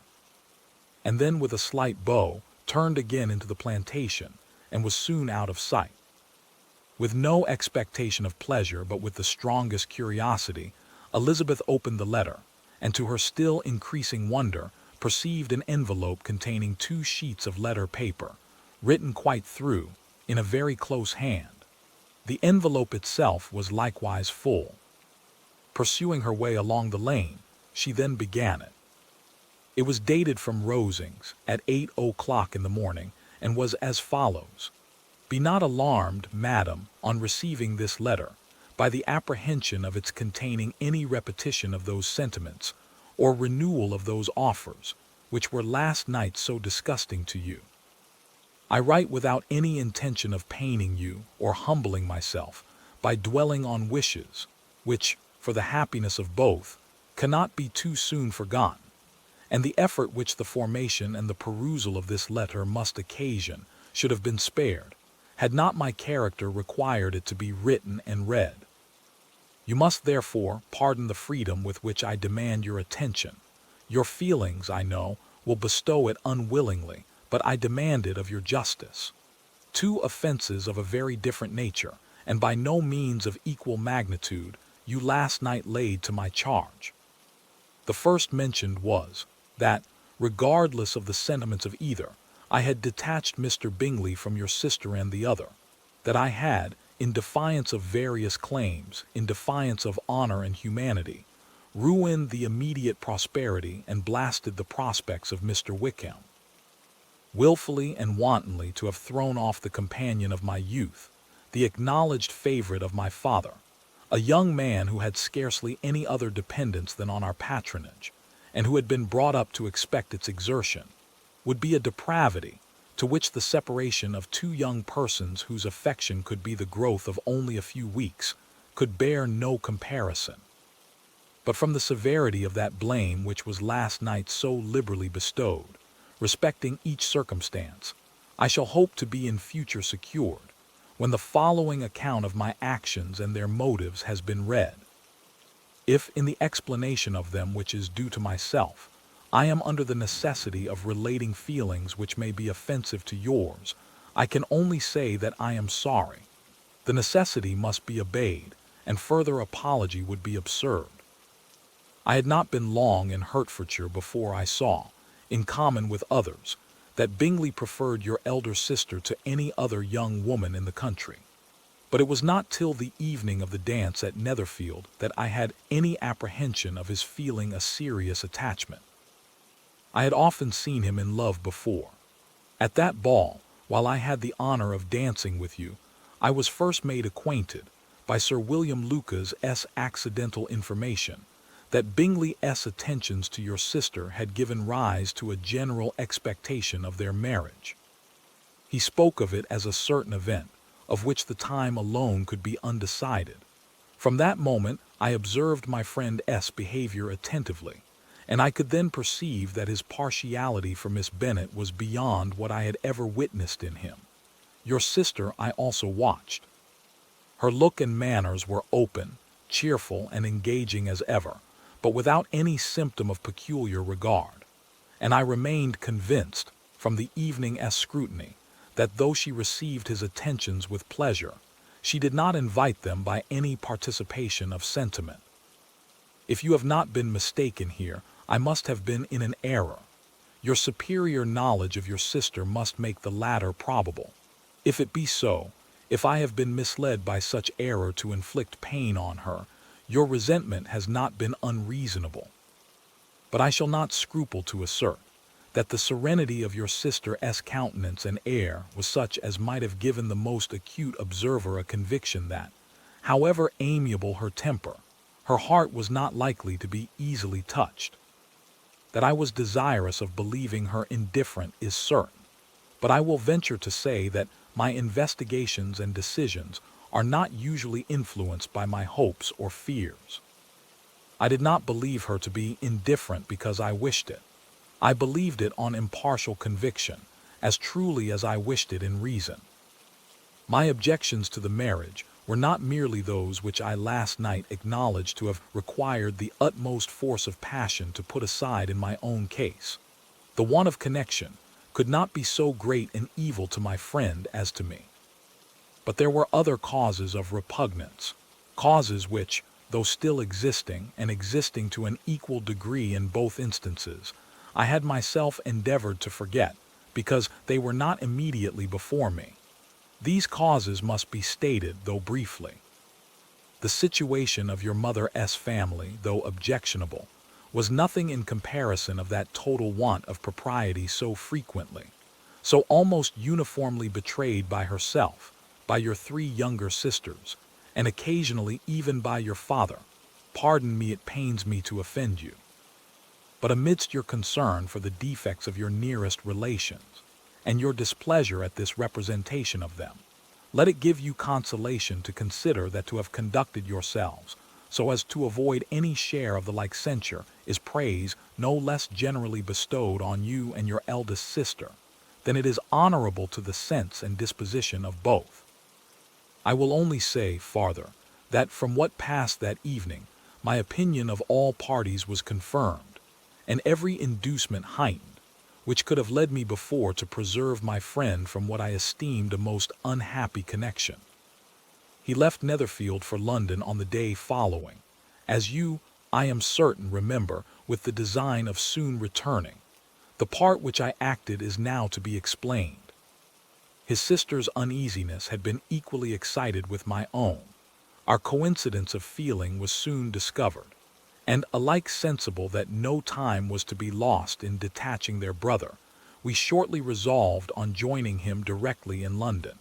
Speaker 2: And then with a slight bow, turned again into the plantation, and was soon out of sight. With no expectation of pleasure, but with the strongest curiosity, Elizabeth opened the letter, and to her still increasing wonder, perceived an envelope containing 2 sheets of letter paper, written quite through, in a very close hand. The envelope itself was likewise full. Pursuing her way along the lane, she then began it. It was dated from Rosings at 8 o'clock in the morning, and was as follows: "Be not alarmed, madam, on receiving this letter, by the apprehension of its containing any repetition of those sentiments, or renewal of those offers, which were last night so disgusting to you. I write without any intention of paining you or humbling myself by dwelling on wishes, which, for the happiness of both, cannot be too soon forgotten, and the effort which the formation and the perusal of this letter must occasion should have been spared, had not my character required it to be written and read. You must therefore pardon the freedom with which I demand your attention. Your feelings, I know, will bestow it unwillingly, but I demand it of your justice. 2 offenses of a very different nature, and by no means of equal magnitude, you last night laid to my charge. The first mentioned was, that, regardless of the sentiments of either, I had detached Mr. Bingley from your sister, and the other, that I had, in defiance of various claims, in defiance of honor and humanity, ruined the immediate prosperity and blasted the prospects of Mr. Wickham. Willfully and wantonly to have thrown off the companion of my youth, the acknowledged favorite of my father, a young man who had scarcely any other dependence than on our patronage, and who had been brought up to expect its exertion, would be a depravity to which the separation of 2 young persons whose affection could be the growth of only a few weeks could bear no comparison. But from the severity of that blame which was last night so liberally bestowed, respecting each circumstance, I shall hope to be in future secured, when the following account of my actions and their motives has been read. If, in the explanation of them which is due to myself, I am under the necessity of relating feelings which may be offensive to yours, I can only say that I am sorry. The necessity must be obeyed, and further apology would be absurd. I had not been long in Hertfordshire before I saw, in common with others, that Bingley preferred your elder sister to any other young woman in the country. But it was not till the evening of the dance at Netherfield that I had any apprehension of his feeling a serious attachment. I had often seen him in love before. At that ball, while I had the honor of dancing with you, I was first made acquainted, by Sir William Lucas's accidental information, that Bingley's attentions to your sister had given rise to a general expectation of their marriage. He spoke of it as a certain event, of which the time alone could be undecided. From that moment I observed my friend S. behavior attentively, and I could then perceive that his partiality for Miss Bennet was beyond what I had ever witnessed in him. Your sister I also watched. Her look and manners were open, cheerful, and engaging as ever, but without any symptom of peculiar regard, and I remained convinced, from the evening's scrutiny, that though she received his attentions with pleasure, she did not invite them by any participation of sentiment. If you have not been mistaken here, I must have been in an error. Your superior knowledge of your sister must make the latter probable. If it be so, if I have been misled by such error to inflict pain on her, your resentment has not been unreasonable. But I shall not scruple to assert that the serenity of your sister's countenance and air was such as might have given the most acute observer a conviction that, however amiable her temper, her heart was not likely to be easily touched. That I was desirous of believing her indifferent is certain, but I will venture to say that my investigations and decisions are not usually influenced by my hopes or fears. I did not believe her to be indifferent because I wished it. I believed it on impartial conviction, as truly as I wished it in reason. My objections to the marriage were not merely those which I last night acknowledged to have required the utmost force of passion to put aside in my own case. The want of connection could not be so great an evil to my friend as to me. But there were other causes of repugnance, causes which, though still existing, and existing to an equal degree in both instances, I had myself endeavored to forget, because they were not immediately before me. These causes must be stated, though briefly. The situation of your mother's family, though objectionable, was nothing in comparison of that total want of propriety so frequently, so almost uniformly betrayed by herself, by your 3 younger sisters, and occasionally even by your father. Pardon me, it pains me to offend you. But amidst your concern for the defects of your nearest relations, and your displeasure at this representation of them, let it give you consolation to consider that to have conducted yourselves so as to avoid any share of the like censure is praise no less generally bestowed on you and your eldest sister than it is honorable to the sense and disposition of both. I will only say, farther, that from what passed that evening, my opinion of all parties was confirmed, and every inducement heightened, which could have led me before to preserve my friend from what I esteemed a most unhappy connection. He left Netherfield for London on the day following, as you, I am certain, remember, with the design of soon returning. The part which I acted is now to be explained. His sister's uneasiness had been equally excited with my own. Our coincidence of feeling was soon discovered, and alike sensible that no time was to be lost in detaching their brother, we shortly resolved on joining him directly in London.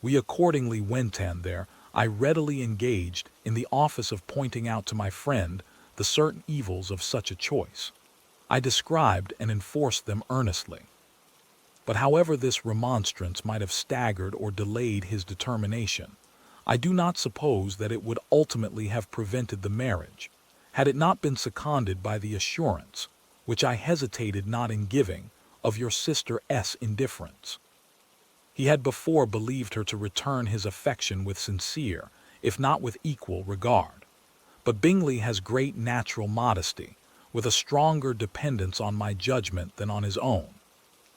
Speaker 2: We accordingly went, and there I readily engaged in the office of pointing out to my friend the certain evils of such a choice. I described and enforced them earnestly. But however this remonstrance might have staggered or delayed his determination, I do not suppose that it would ultimately have prevented the marriage, had it not been seconded by the assurance, which I hesitated not in giving, of your sister's indifference. He had before believed her to return his affection with sincere, if not with equal, regard. But Bingley has great natural modesty, with a stronger dependence on my judgment than on his own.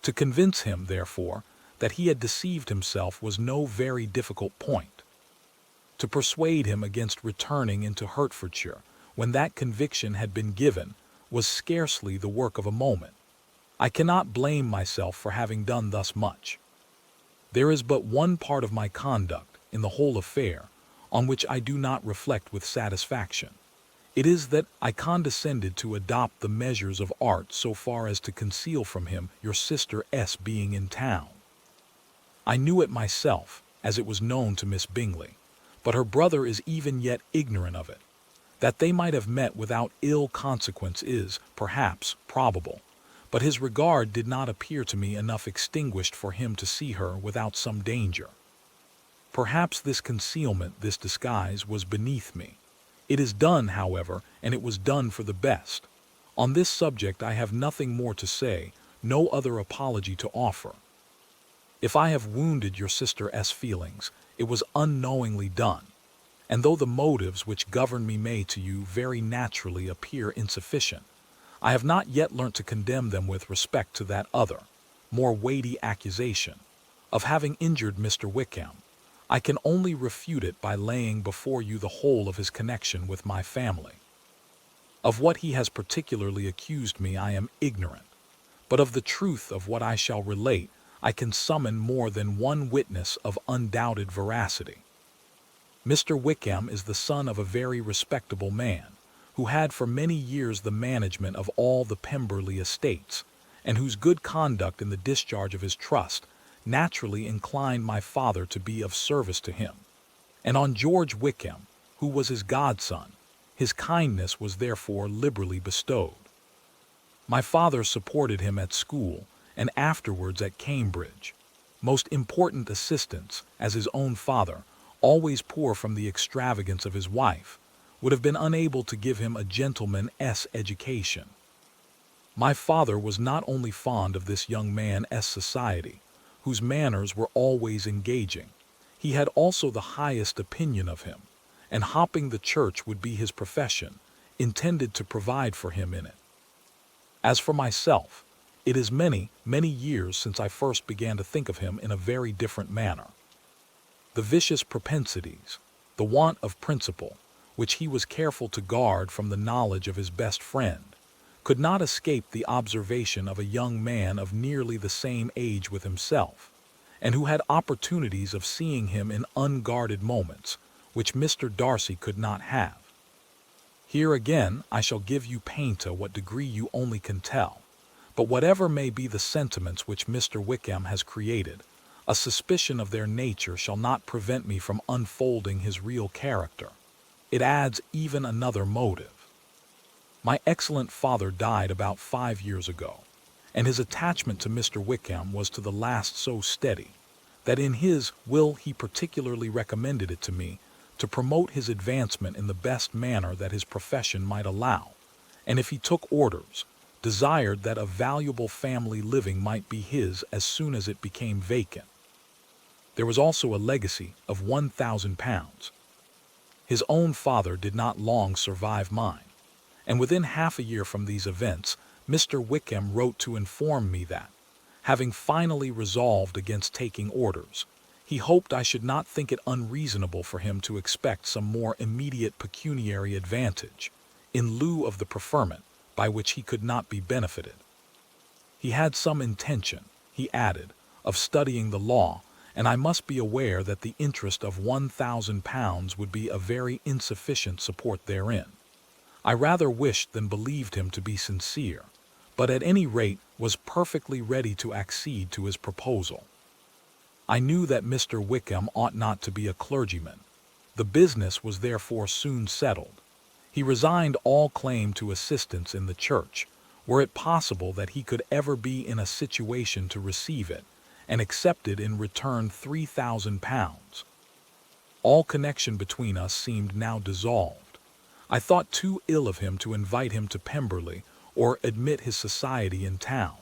Speaker 2: To convince him, therefore, that he had deceived himself was no very difficult point. To persuade him against returning into Hertfordshire, when that conviction had been given, was scarcely the work of a moment. I cannot blame myself for having done thus much. There is but one part of my conduct, in the whole affair, on which I do not reflect with satisfaction. It is that I condescended to adopt the measures of art so far as to conceal from him your sister's being in town. I knew it myself, as it was known to Miss Bingley, but her brother is even yet ignorant of it. That they might have met without ill consequence is, perhaps, probable, but his regard did not appear to me enough extinguished for him to see her without some danger. Perhaps this concealment, this disguise, was beneath me. It is done, however, and it was done for the best. On this subject I have nothing more to say, no other apology to offer. If I have wounded your sister's feelings, it was unknowingly done, and though the motives which govern me may to you very naturally appear insufficient, I have not yet learnt to condemn them with respect to that other, more weighty accusation, of having injured Mr. Wickham. I can only refute it by laying before you the whole of his connection with my family. Of what he has particularly accused me I am ignorant, but of the truth of what I shall relate I can summon more than one witness of undoubted veracity. Mr. Wickham is the son of a very respectable man, who had for many years the management of all the Pemberley estates, and whose good conduct in the discharge of his trust naturally inclined my father to be of service to him. And on George Wickham, who was his godson, his kindness was therefore liberally bestowed. My father supported him at school, and afterwards at Cambridge. Most important assistants, as his own father, always poor from the extravagance of his wife, would have been unable to give him a gentleman's education. My father was not only fond of this young man's society, whose manners were always engaging, he had also the highest opinion of him, and hopping the church would be his profession, intended to provide for him in it. As for myself, it is many, many years since I first began to think of him in a very different manner. The vicious propensities, the want of principle, which he was careful to guard from the knowledge of his best friend, could not escape the observation of a young man of nearly the same age with himself, and who had opportunities of seeing him in unguarded moments, which Mr. Darcy could not have. Here again I shall give you pain to what degree you only can tell, but whatever may be the sentiments which Mr. Wickham has created, a suspicion of their nature shall not prevent me from unfolding his real character. It adds even another motive. My excellent father died about 5 years ago, and his attachment to Mr. Wickham was to the last so steady, that in his will he particularly recommended it to me to promote his advancement in the best manner that his profession might allow, and if he took orders, desired that a valuable family living might be his as soon as it became vacant. There was also a legacy of £1,000. His own father did not long survive mine, and within half a year from these events, Mr. Wickham wrote to inform me that, having finally resolved against taking orders, he hoped I should not think it unreasonable for him to expect some more immediate pecuniary advantage, in lieu of the preferment, by which he could not be benefited. He had some intention, he added, of studying the law, and I must be aware that the interest of £1,000 would be a very insufficient support therein. I rather wished than believed him to be sincere, but at any rate was perfectly ready to accede to his proposal. I knew that Mr. Wickham ought not to be a clergyman. The business was therefore soon settled. He resigned all claim to assistance in the church, were it possible that he could ever be in a situation to receive it, and accepted in return £3,000. All connection between us seemed now dissolved. I thought too ill of him to invite him to Pemberley or admit his society in town.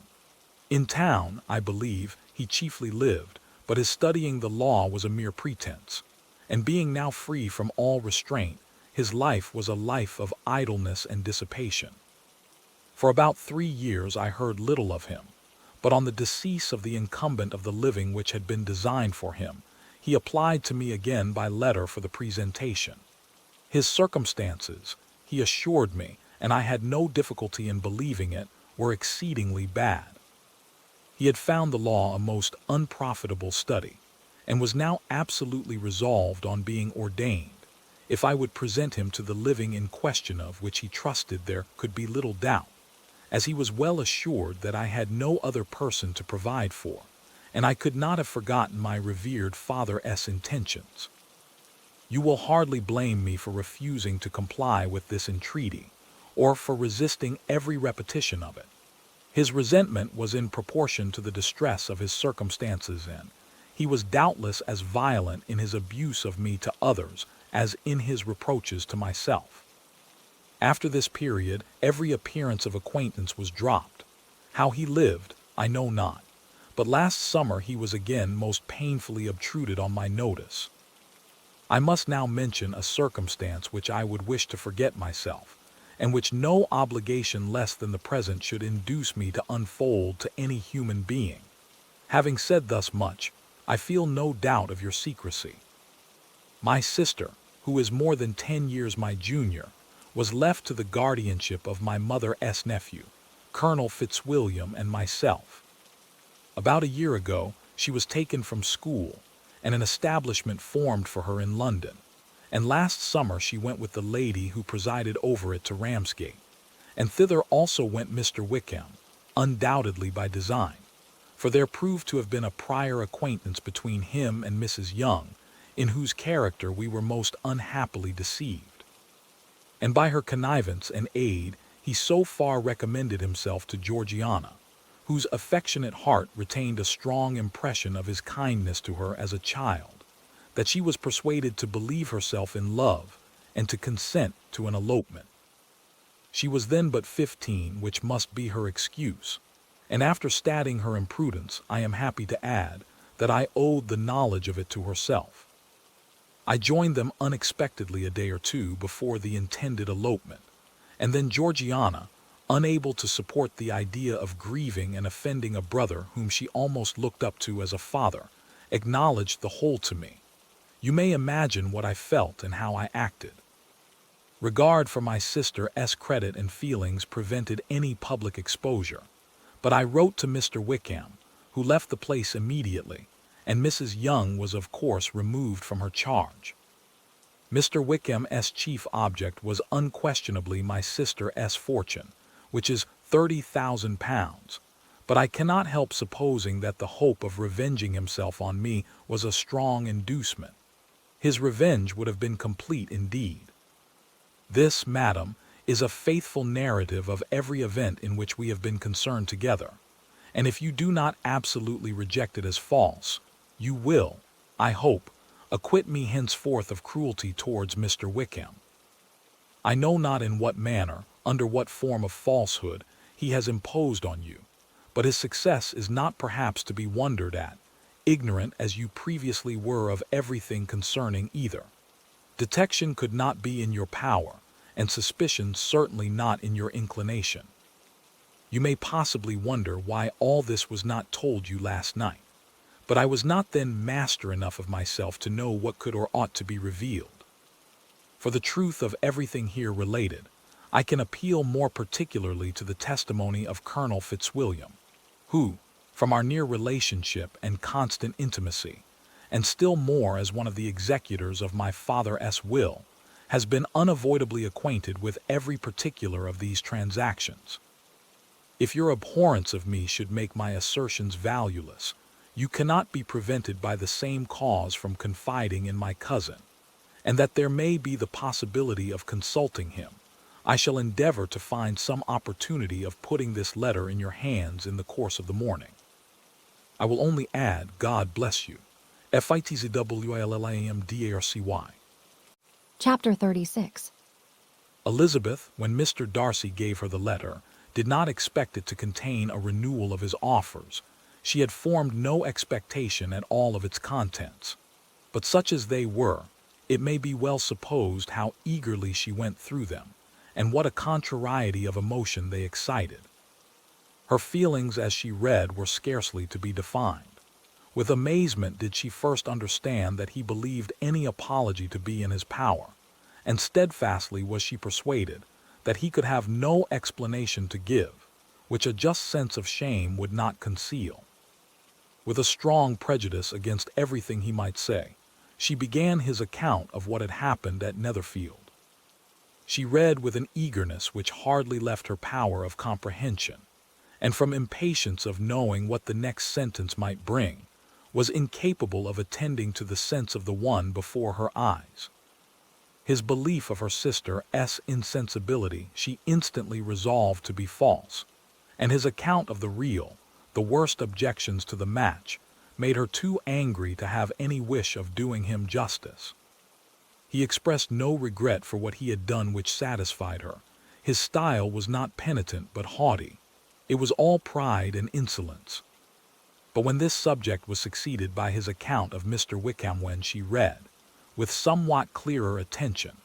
Speaker 2: In town, I believe, he chiefly lived, but his studying the law was a mere pretense, and being now free from all restraint, his life was a life of idleness and dissipation. For about 3 years I heard little of him, but on the decease of the incumbent of the living which had been designed for him, he applied to me again by letter for the presentation. His circumstances, he assured me, and I had no difficulty in believing it, were exceedingly bad. He had found the law a most unprofitable study, and was now absolutely resolved on being ordained, if I would present him to the living in question, of which he trusted there could be little doubt, as he was well assured that I had no other person to provide for, and I could not have forgotten my revered father's intentions. You will hardly blame me for refusing to comply with this entreaty, or for resisting every repetition of it. His resentment was in proportion to the distress of his circumstances, and he was doubtless as violent in his abuse of me to others as in his reproaches to myself. After this period, every appearance of acquaintance was dropped. How he lived, I know not, but last summer he was again most painfully obtruded on my notice. I must now mention a circumstance which I would wish to forget myself, and which no obligation less than the present should induce me to unfold to any human being. Having said thus much, I feel no doubt of your secrecy. My sister, who is more than 10 years my junior, was left to the guardianship of my mother's nephew, Colonel Fitzwilliam, and myself. About a year ago, she was taken from school, and an establishment formed for her in London, and last summer she went with the lady who presided over it to Ramsgate, and thither also went Mr. Wickham, undoubtedly by design, for there proved to have been a prior acquaintance between him and Mrs. Young, in whose character we were most unhappily deceived. And by her connivance and aid he so far recommended himself to Georgiana, whose affectionate heart retained a strong impression of his kindness to her as a child, that she was persuaded to believe herself in love and to consent to an elopement. She was then but 15, which must be her excuse, and after stating her imprudence, I am happy to add that I owed the knowledge of it to herself. I joined them unexpectedly a day or two before the intended elopement, and then Georgiana, unable to support the idea of grieving and offending a brother whom she almost looked up to as a father, acknowledged the whole to me. You may imagine what I felt and how I acted. Regard for my sister's credit and feelings prevented any public exposure, but I wrote to Mr. Wickham, who left the place immediately, and Mrs. Young was of course removed from her charge. Mr. Wickham's chief object was unquestionably my sister's fortune, which is £30,000, but I cannot help supposing that the hope of revenging himself on me was a strong inducement. His revenge would have been complete indeed. This, madam, is a faithful narrative of every event in which we have been concerned together, and if you do not absolutely reject it as false, you will, I hope, acquit me henceforth of cruelty towards Mr. Wickham. I know not in what manner, under what form of falsehood, he has imposed on you, but his success is not perhaps to be wondered at, ignorant as you previously were of everything concerning either. Detection could not be in your power, and suspicion certainly not in your inclination. You may possibly wonder why all this was not told you last night, but I was not then master enough of myself to know what could or ought to be revealed. For the truth of everything here related, I can appeal more particularly to the testimony of Colonel Fitzwilliam, who, from our near relationship and constant intimacy, and still more as one of the executors of my father's will, has been unavoidably acquainted with every particular of these transactions. If your abhorrence of me should make my assertions valueless, you cannot be prevented by the same cause from confiding in my cousin, and that there may be the possibility of consulting him, I shall endeavor to find some opportunity of putting this letter in your hands in the course of the morning. I will only add, God bless you. FITZWILLIAMDARCY.
Speaker 1: Chapter 36.
Speaker 2: Elizabeth, when Mr. Darcy gave her the letter, did not expect it to contain a renewal of his offers. She had formed no expectation at all of its contents. But such as they were, it may be well supposed how eagerly she went through them, and what a contrariety of emotion they excited. Her feelings as she read were scarcely to be defined. With amazement did she first understand that he believed any apology to be in his power, and steadfastly was she persuaded that he could have no explanation to give, which a just sense of shame would not conceal. With a strong prejudice against everything he might say, she began his account of what had happened at Netherfield. She read with an eagerness which hardly left her power of comprehension, and from impatience of knowing what the next sentence might bring, was incapable of attending to the sense of the one before her eyes. His belief of her sister's insensibility she instantly resolved to be false, and his account of the real, the worst objections to the match, made her too angry to have any wish of doing him justice. He expressed no regret for what he had done which satisfied her. His style was not penitent but haughty. It was all pride and insolence. But when this subject was succeeded by his account of Mr. Wickham, when she read, with somewhat clearer attention,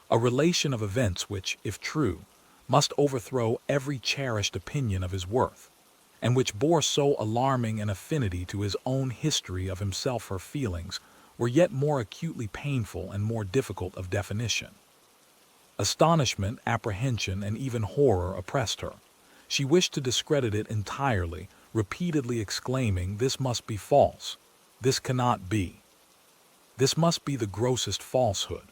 Speaker 2: a relation of events which, if true, must overthrow every cherished opinion of his worth, and which bore so alarming an affinity to his own history of himself, her feelings were yet more acutely painful and more difficult of definition. Astonishment, apprehension, and even horror oppressed her. She wished to discredit it entirely, repeatedly exclaiming, "This must be false. This cannot be. This must be the grossest falsehood."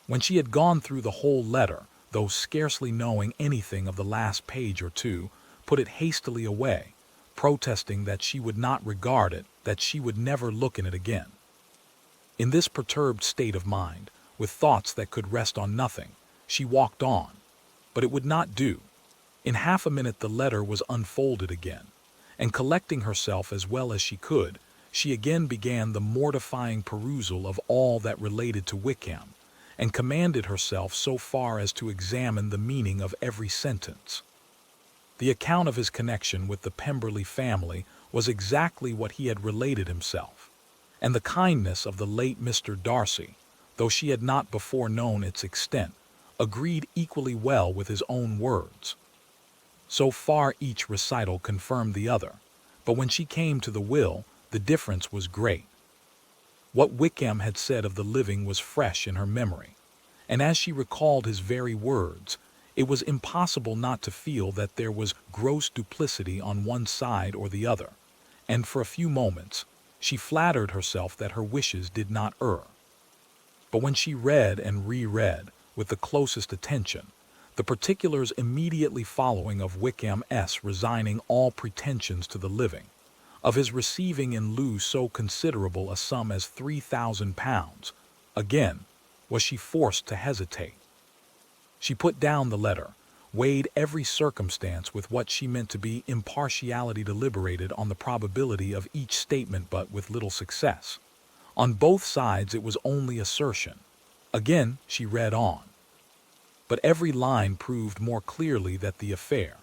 Speaker 2: When she had gone through the whole letter, though scarcely knowing anything of the last page or two, put it hastily away, protesting that she would not regard it, that she would never look in it again. In this perturbed state of mind, with thoughts that could rest on nothing, she walked on, but it would not do. In half a minute the letter was unfolded again, and collecting herself as well as she could, she again began the mortifying perusal of all that related to Wickham, and commanded herself so far as to examine the meaning of every sentence. The account of his connection with the Pemberley family was exactly what he had related himself, and the kindness of the late Mr. Darcy, though she had not before known its extent, agreed equally well with his own words. So far each recital confirmed the other, but when she came to the will, the difference was great. What Wickham had said of the living was fresh in her memory, and as she recalled his very words, it was impossible not to feel that there was gross duplicity on one side or the other, and for a few moments she flattered herself that her wishes did not err. But when she read and reread, with the closest attention, the particulars immediately following of Wickham's resigning all pretensions to the living, of his receiving in lieu so considerable a sum as £3,000, again was she forced to hesitate. She put down the letter, weighed every circumstance with what she meant to be impartiality, deliberated on the probability of each statement, but with little success. On both sides it was only assertion. Again she read on. But every line proved more clearly that the affair,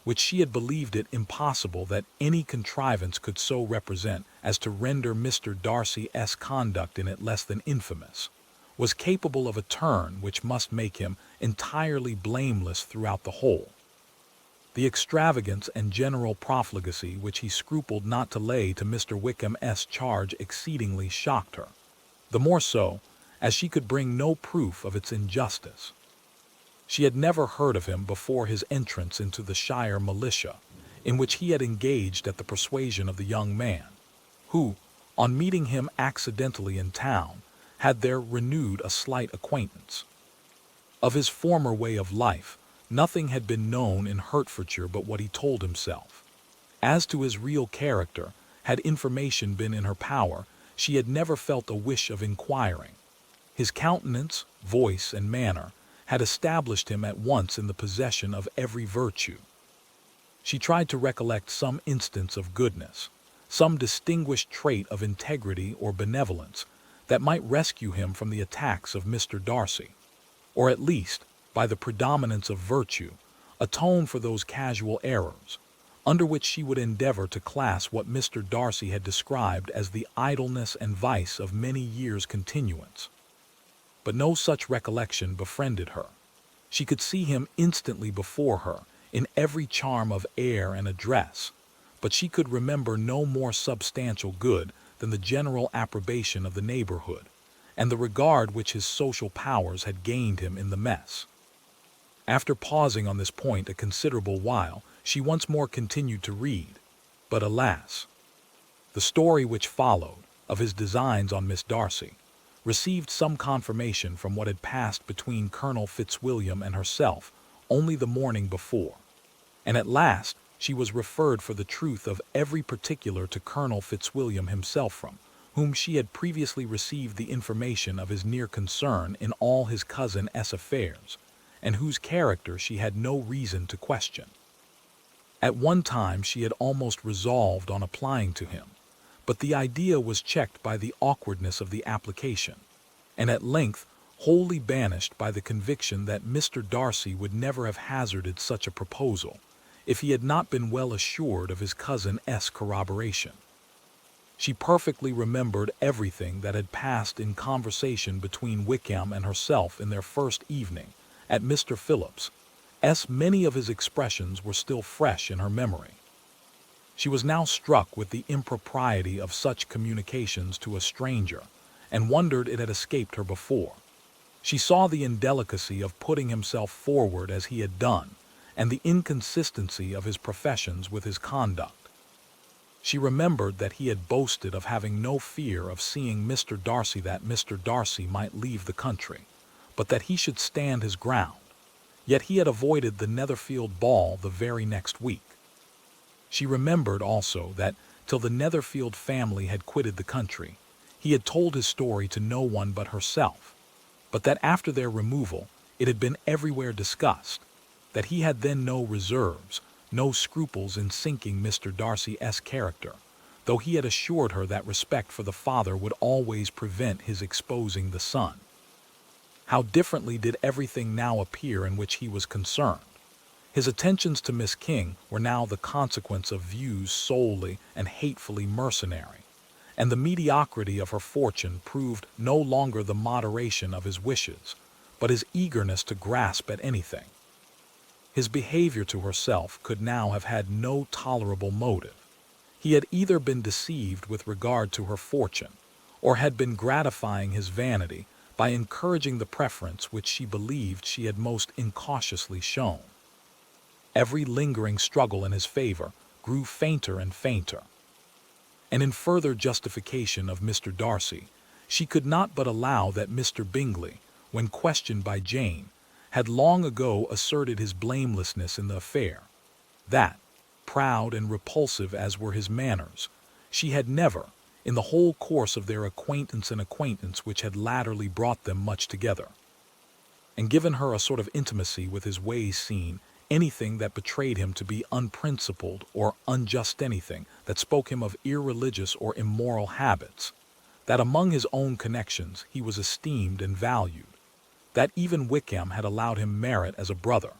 Speaker 2: which she had believed it impossible that any contrivance could so represent as to render Mr. Darcy's conduct in it less than infamous, was capable of a turn which must make him entirely blameless throughout the whole. The extravagance and general profligacy which he scrupled not to lay to Mr. Wickham's charge exceedingly shocked her, the more so as she could bring no proof of its injustice. She had never heard of him before his entrance into the Shire militia, in which he had engaged at the persuasion of the young man, who, on meeting him accidentally in town, had there renewed a slight acquaintance. Of his former way of life, nothing had been known in Hertfordshire but what he told himself. As to his real character, had information been in her power, she had never felt a wish of inquiring. His countenance, voice, and manner had established him at once in the possession of every virtue. She tried to recollect some instance of goodness, some distinguished trait of integrity or benevolence that might rescue him from the attacks of Mr. Darcy, or at least, by the predominance of virtue, atone for those casual errors, under which she would endeavor to class what Mr. Darcy had described as the idleness and vice of many years' continuance. But no such recollection befriended her. She could see him instantly before her, in every charm of air and address, but she could remember no more substantial good than the general approbation of the neighborhood, and the regard which his social powers had gained him in the mess. After pausing on this point a considerable while, she once more continued to read, but alas! The story which followed, of his designs on Miss Darcy, received some confirmation from what had passed between Colonel Fitzwilliam and herself only the morning before, and at last she was referred for the truth of every particular to Colonel Fitzwilliam himself, from whom she had previously received the information of his near concern in all his cousin's affairs, and whose character she had no reason to question. At one time she had almost resolved on applying to him, but the idea was checked by the awkwardness of the application, and at length wholly banished by the conviction that Mr. Darcy would never have hazarded such a proposal if he had not been well assured of his cousin's corroboration. She perfectly remembered everything that had passed in conversation between Wickham and herself in their first evening at Mr. Phillips's. Many of his expressions were still fresh in her memory. She was now struck with the impropriety of such communications to a stranger, and wondered it had escaped her before. She saw the indelicacy of putting himself forward as he had done, and the inconsistency of his professions with his conduct. She remembered that he had boasted of having no fear of seeing Mr. Darcy, that Mr. Darcy might leave the country, but that he should stand his ground. Yet he had avoided the Netherfield ball the very next week. She remembered also that, till the Netherfield family had quitted the country, he had told his story to no one but herself, but that after their removal it had been everywhere discussed, that he had then no reserves, no scruples in sinking Mr. Darcy's character, though he had assured her that respect for the father would always prevent his exposing the son. How differently did everything now appear in which he was concerned. His attentions to Miss King were now the consequence of views solely and hatefully mercenary, and the mediocrity of her fortune proved no longer the moderation of his wishes, but his eagerness to grasp at anything. His behavior to herself could now have had no tolerable motive. He had either been deceived with regard to her fortune, or had been gratifying his vanity by encouraging the preference which she believed she had most incautiously shown. Every lingering struggle in his favor grew fainter and fainter. And in further justification of Mr. Darcy, she could not but allow that Mr. Bingley, when questioned by Jane, had long ago asserted his blamelessness in the affair, that, proud and repulsive as were his manners, she had never, in the whole course of their acquaintance which had latterly brought them much together, and given her a sort of intimacy with his ways, seen anything that betrayed him to be unprincipled or unjust, anything that spoke him of irreligious or immoral habits, that among his own connections he was esteemed and valued, that even Wickham had allowed him merit as a brother,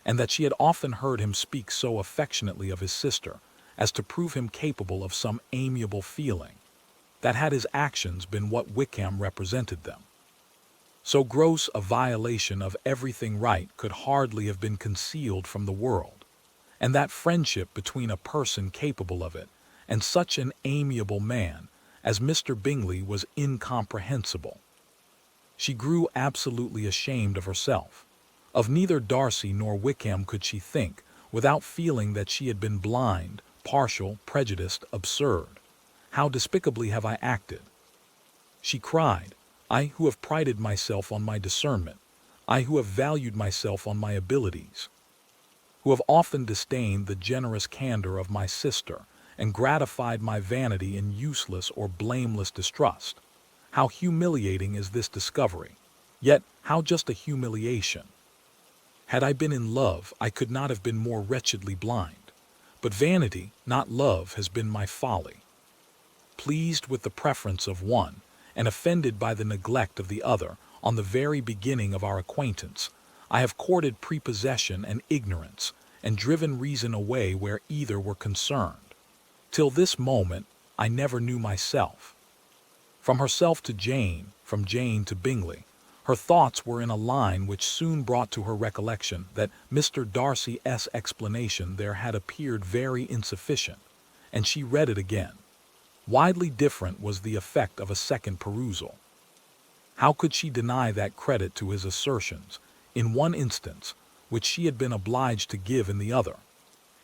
Speaker 2: and that she had often heard him speak so affectionately of his sister as to prove him capable of some amiable feeling, that had his actions been what Wickham represented them, so gross a violation of everything right could hardly have been concealed from the world, and that friendship between a person capable of it and such an amiable man as Mr. Bingley was incomprehensible. She grew absolutely ashamed of herself. Of neither Darcy nor Wickham could she think without feeling that she had been blind, partial, prejudiced, absurd. How despicably have I acted! She cried, I who have prided myself on my discernment, I who have valued myself on my abilities, who have often disdained the generous candor of my sister, and gratified my vanity in useless or blameless distrust. How humiliating is this discovery! Yet how just a humiliation! Had I been in love, I could not have been more wretchedly blind. But vanity, not love, has been my folly. Pleased with the preference of one, and offended by the neglect of the other, on the very beginning of our acquaintance, I have courted prepossession and ignorance, and driven reason away where either were concerned. Till this moment, I never knew myself. From herself to Jane, from Jane to Bingley, her thoughts were in a line which soon brought to her recollection that Mr. Darcy's explanation there had appeared very insufficient, and she read it again. Widely different was the effect of a second perusal. How could she deny that credit to his assertions, in one instance, which she had been obliged to give in the other?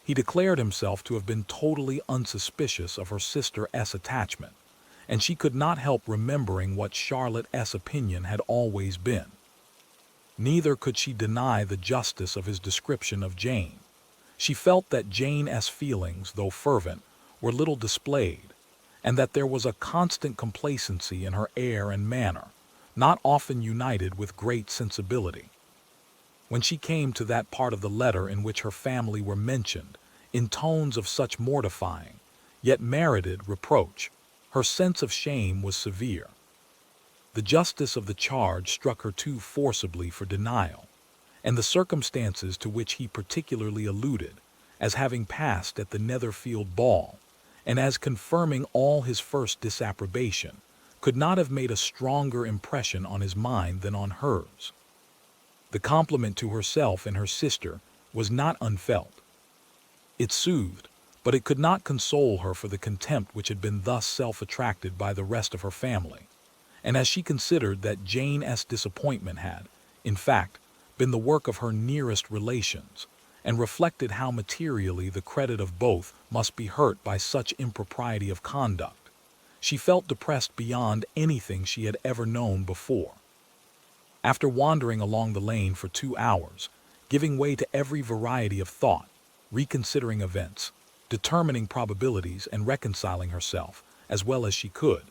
Speaker 2: He declared himself to have been totally unsuspicious of her sister's attachment, and she could not help remembering what Charlotte's opinion had always been. Neither could she deny the justice of his description of Jane. She felt that Jane's feelings, though fervent, were little displayed, and that there was a constant complacency in her air and manner, not often united with great sensibility. When she came to that part of the letter in which her family were mentioned, in tones of such mortifying, yet merited reproach, her sense of shame was severe. The justice of the charge struck her too forcibly for denial, and the circumstances to which he particularly alluded, as having passed at the Netherfield ball, and as confirming all his first disapprobation, could not have made a stronger impression on his mind than on hers. The compliment to herself and her sister was not unfelt. It soothed, but it could not console her for the contempt which had been thus self-attracted by the rest of her family, and as she considered that Jane's disappointment had, in fact, been the work of her nearest relations, and reflected how materially the credit of both must be hurt by such impropriety of conduct, she felt depressed beyond anything she had ever known before. After wandering along the lane for 2 hours, giving way to every variety of thought, reconsidering events, determining probabilities, and reconciling herself, as well as she could,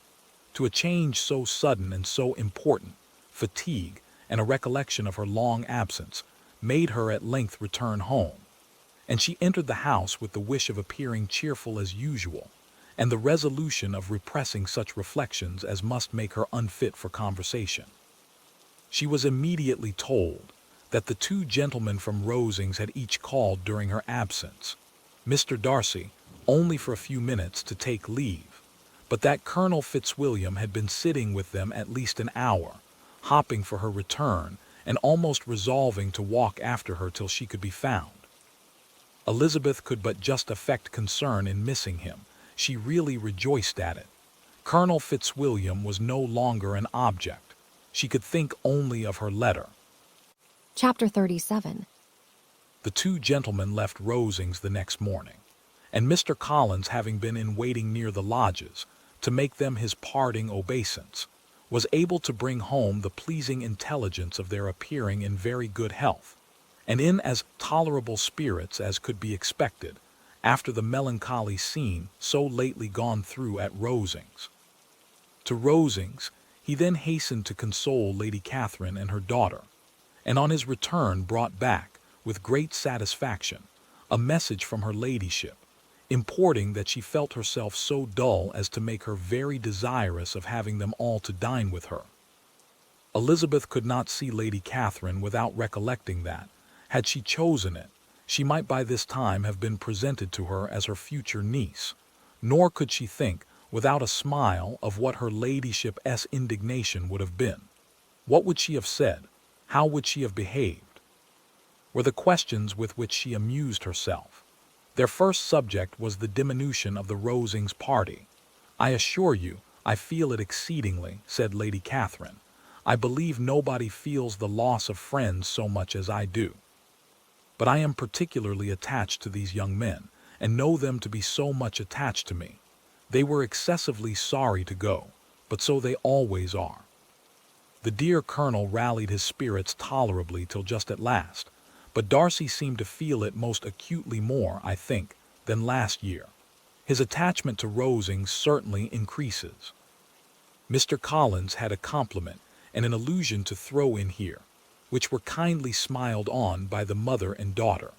Speaker 2: to a change so sudden and so important, fatigue and a recollection of her long absence made her at length return home, and she entered the house with the wish of appearing cheerful as usual, and the resolution of repressing such reflections as must make her unfit for conversation. She was immediately told that the two gentlemen from Rosings had each called during her absence, Mr. Darcy only for a few minutes to take leave, but that Colonel Fitzwilliam had been sitting with them at least an hour, hopping for her return and almost resolving to walk after her till she could be found. Elizabeth could but just affect concern in missing him. She really rejoiced at it. Colonel Fitzwilliam was no longer an object. She could think only of her letter.
Speaker 1: Chapter 37.
Speaker 2: The two gentlemen left Rosings the next morning, and Mr. Collins, having been in waiting near the lodges to make them his parting obeisance, was able to bring home the pleasing intelligence of their appearing in very good health, and in as tolerable spirits as could be expected after the melancholy scene so lately gone through at Rosings. To Rosings he then hastened to console Lady Catherine and her daughter, and on his return brought back, with great satisfaction, a message from her ladyship, importing that she felt herself so dull as to make her very desirous of having them all to dine with her. Elizabeth could not see Lady Catherine without recollecting that, had she chosen it, she might by this time have been presented to her as her future niece, nor could she think, without a smile, of what her ladyship's indignation would have been. What would she have said? How would she have behaved? Were the questions with which she amused herself. Their first subject was the diminution of the Rosings party. "I assure you, I feel it exceedingly," said Lady Catherine. "I believe nobody feels the loss of friends so much as I do. But I am particularly attached to these young men, and know them to be so much attached to me. They were excessively sorry to go, but so they always are." The dear Colonel rallied his spirits tolerably till just at last, but Darcy seemed to feel it most acutely more, I think, than last year. His attachment to Rosings certainly increases. Mr. Collins had a compliment and an allusion to throw in here, which were kindly smiled on by the mother and daughter.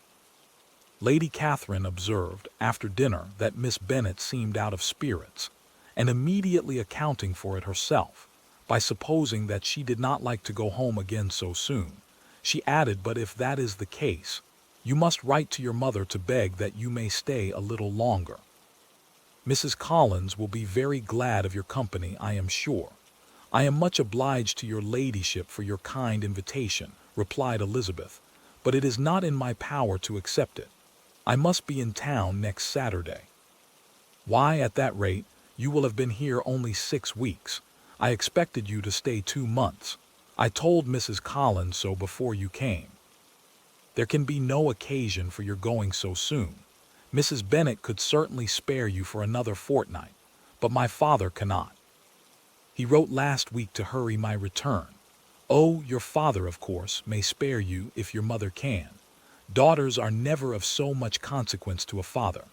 Speaker 2: Lady Catherine observed after dinner that Miss Bennet seemed out of spirits, and immediately accounting for it herself, by supposing that she did not like to go home again so soon, she added, "But if that is the case, you must write to your mother to beg that you may stay a little longer. Mrs. Collins will be very glad of your company, I am sure." "I am much obliged to your ladyship for your kind invitation," replied Elizabeth, "but it is not in my power to accept it. I must be in town next Saturday." "Why, at that rate, you will have been here only 6 weeks. I expected you to stay 2 months. I told Mrs. Collins so before you came. There can be no occasion for your going so soon. Mrs. Bennet could certainly spare you for another fortnight, but my father cannot. He wrote last week to hurry my return. Oh, your father, of course, may spare you if your mother can. Daughters are never of so much consequence to a father.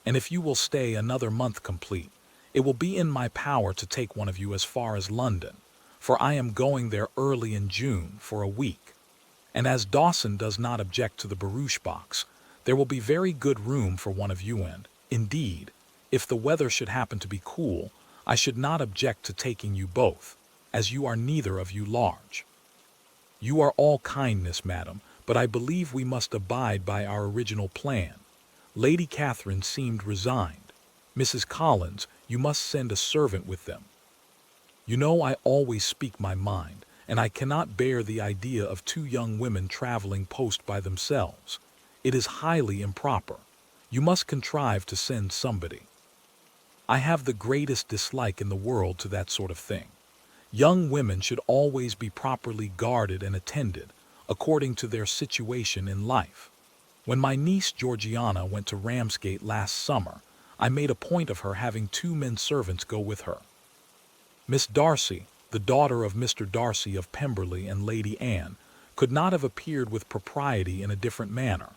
Speaker 2: And if you will stay another month complete, it will be in my power to take one of you as far as London, for I am going there early in June for a week. And as Dawson does not object to the barouche box, there will be very good room for one of you, and, indeed, if the weather should happen to be cool, I should not object to taking you both, as you are neither of you large. You are all kindness, madam, but I believe we must abide by our original plan." Lady Catherine seemed resigned. "Mrs. Collins, you must send a servant with them. You know I always speak my mind, and I cannot bear the idea of 2 young women traveling post by themselves. It is highly improper. You must contrive to send somebody. I have the greatest dislike in the world to that sort of thing. Young women should always be properly guarded and attended, according to their situation in life. When my niece Georgiana went to Ramsgate last summer, I made a point of her having 2 men servants go with her. Miss Darcy, the daughter of Mr. Darcy of Pemberley and Lady Anne, could not have appeared with propriety in a different manner.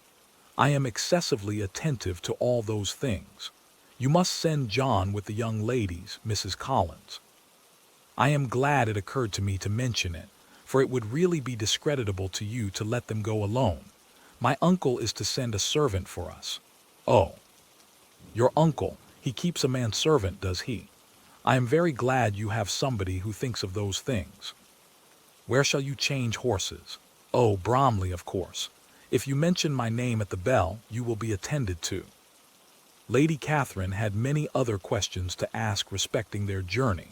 Speaker 2: I am excessively attentive to all those things. You must send John with the young ladies, Mrs. Collins. I am glad it occurred to me to mention it, for it would really be discreditable to you to let them go alone. My uncle is to send a servant for us. Oh, your uncle, he keeps a manservant, does he? I am very glad you have somebody who thinks of those things. Where shall you change horses? Oh, Bromley, of course. If you mention my name at the bell, you will be attended to. Lady Catherine had many other questions to ask respecting their journey,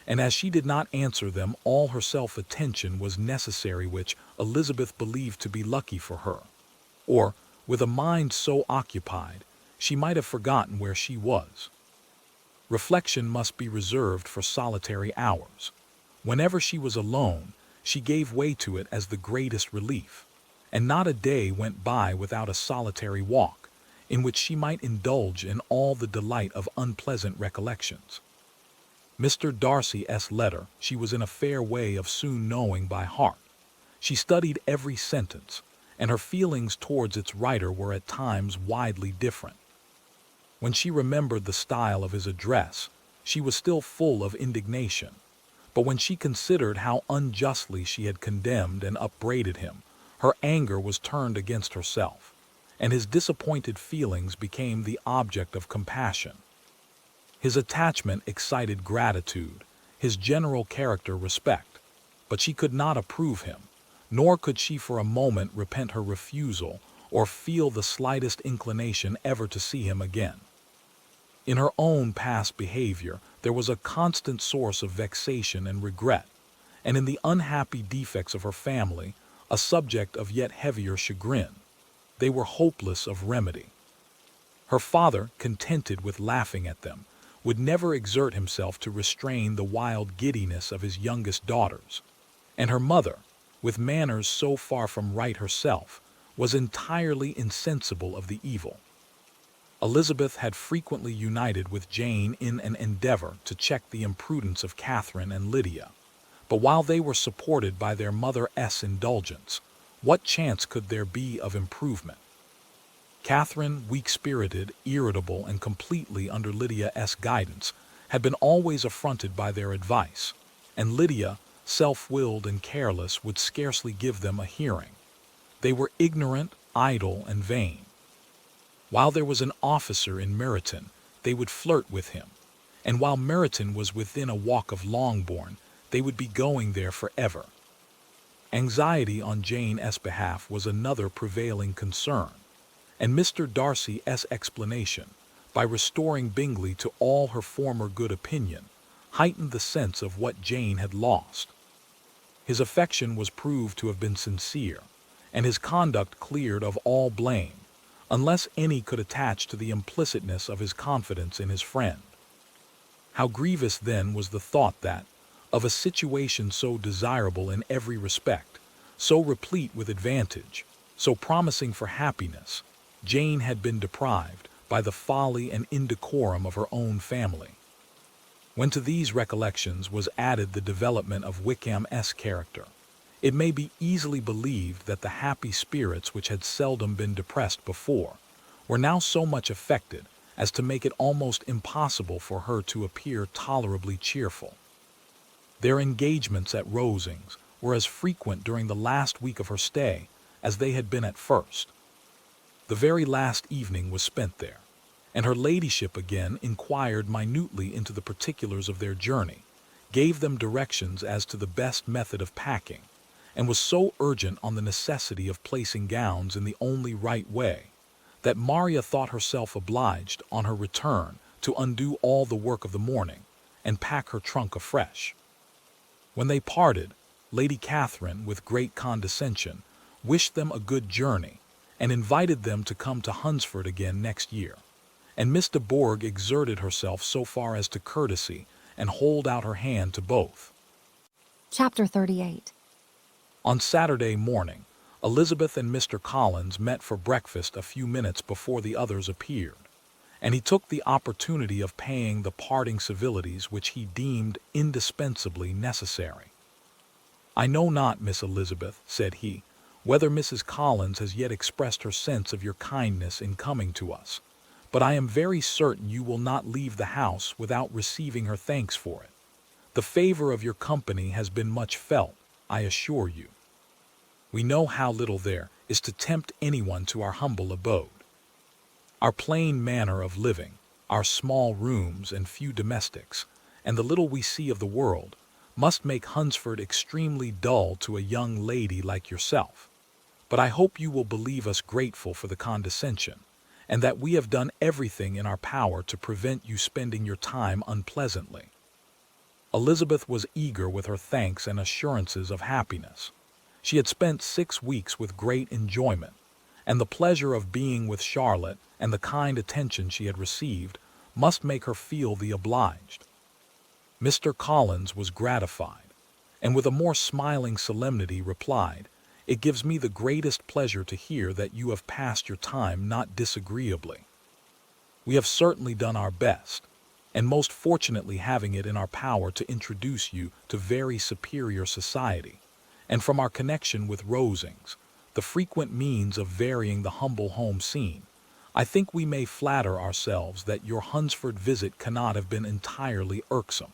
Speaker 2: and as she did not answer them, all her self-attention was necessary, which Elizabeth believed to be lucky for her. Or, with a mind so occupied, she might have forgotten where she was. Reflection must be reserved for solitary hours. Whenever she was alone, she gave way to it as the greatest relief, and not a day went by without a solitary walk, in which she might indulge in all the delight of unpleasant recollections. Mr. Darcy's letter she was in a fair way of soon knowing by heart. She studied every sentence, and her feelings towards its writer were at times widely different. When she remembered the style of his address, she was still full of indignation, but when she considered how unjustly she had condemned and upbraided him, her anger was turned against herself, and his disappointed feelings became the object of compassion. His attachment excited gratitude, his general character respect, but she could not approve him, nor could she for a moment repent her refusal or feel the slightest inclination ever to see him again. In her own past behavior there was a constant source of vexation and regret, and in the unhappy defects of her family, a subject of yet heavier chagrin. They were hopeless of remedy. Her father, contented with laughing at them, would never exert himself to restrain the wild giddiness of his youngest daughters, and her mother, with manners so far from right herself, was entirely insensible of the evil. Elizabeth had frequently united with Jane in an endeavor to check the imprudence of Catherine and Lydia, but while they were supported by their mother's indulgence, what chance could there be of improvement? Catherine, weak-spirited, irritable, and completely under Lydia's guidance, had been always affronted by their advice, and Lydia, self-willed and careless, would scarcely give them a hearing. They were ignorant, idle, and vain. While there was an officer in Meryton, they would flirt with him, and while Meryton was within a walk of Longbourn, they would be going there forever. Anxiety on Jane's behalf was another prevailing concern, and Mr. Darcy's explanation, by restoring Bingley to all her former good opinion, heightened the sense of what Jane had lost. His affection was proved to have been sincere, and his conduct cleared of all blame, unless any could attach to the implicitness of his confidence in his friend. How grievous then was the thought that, of a situation so desirable in every respect, so replete with advantage, so promising for happiness, Jane had been deprived by the folly and indecorum of her own family. When to these recollections was added the development of Wickham's character, it may be easily believed that the happy spirits which had seldom been depressed before were now so much affected as to make it almost impossible for her to appear tolerably cheerful. Their engagements at Rosings were as frequent during the last week of her stay as they had been at first. The very last evening was spent there, and her ladyship again inquired minutely into the particulars of their journey, gave them directions as to the best method of packing, and was so urgent on the necessity of placing gowns in the only right way, that Maria thought herself obliged, on her return, to undo all the work of the morning, and pack her trunk afresh. When they parted, Lady Catherine, with great condescension, wished them a good journey, and invited them to come to Hunsford again next year, and Miss de Bourgh exerted herself so far as to courtesy and hold out her hand to both.
Speaker 1: Chapter 38.
Speaker 2: On Saturday morning, Elizabeth and Mr. Collins met for breakfast a few minutes before the others appeared, and he took the opportunity of paying the parting civilities which he deemed indispensably necessary. "I know not, Miss Elizabeth," said he, "whether Mrs. Collins has yet expressed her sense of your kindness in coming to us, but I am very certain you will not leave the house without receiving her thanks for it. The favor of your company has been much felt, I assure you. We know how little there is to tempt anyone to our humble abode. Our plain manner of living, our small rooms and few domestics, and the little we see of the world, must make Hunsford extremely dull to a young lady like yourself. But I hope you will believe us grateful for the condescension, and that we have done everything in our power to prevent you spending your time unpleasantly." Elizabeth was eager with her thanks and assurances of happiness. She had spent 6 weeks with great enjoyment, and the pleasure of being with Charlotte and the kind attention she had received must make her feel the obliged. Mr. Collins was gratified, and with a more smiling solemnity replied, "It gives me the greatest pleasure to hear that you have passed your time not disagreeably. We have certainly done our best, and most fortunately having it in our power to introduce you to very superior society, and from our connection with Rosings, the frequent means of varying the humble home scene, I think we may flatter ourselves that your Hunsford visit cannot have been entirely irksome.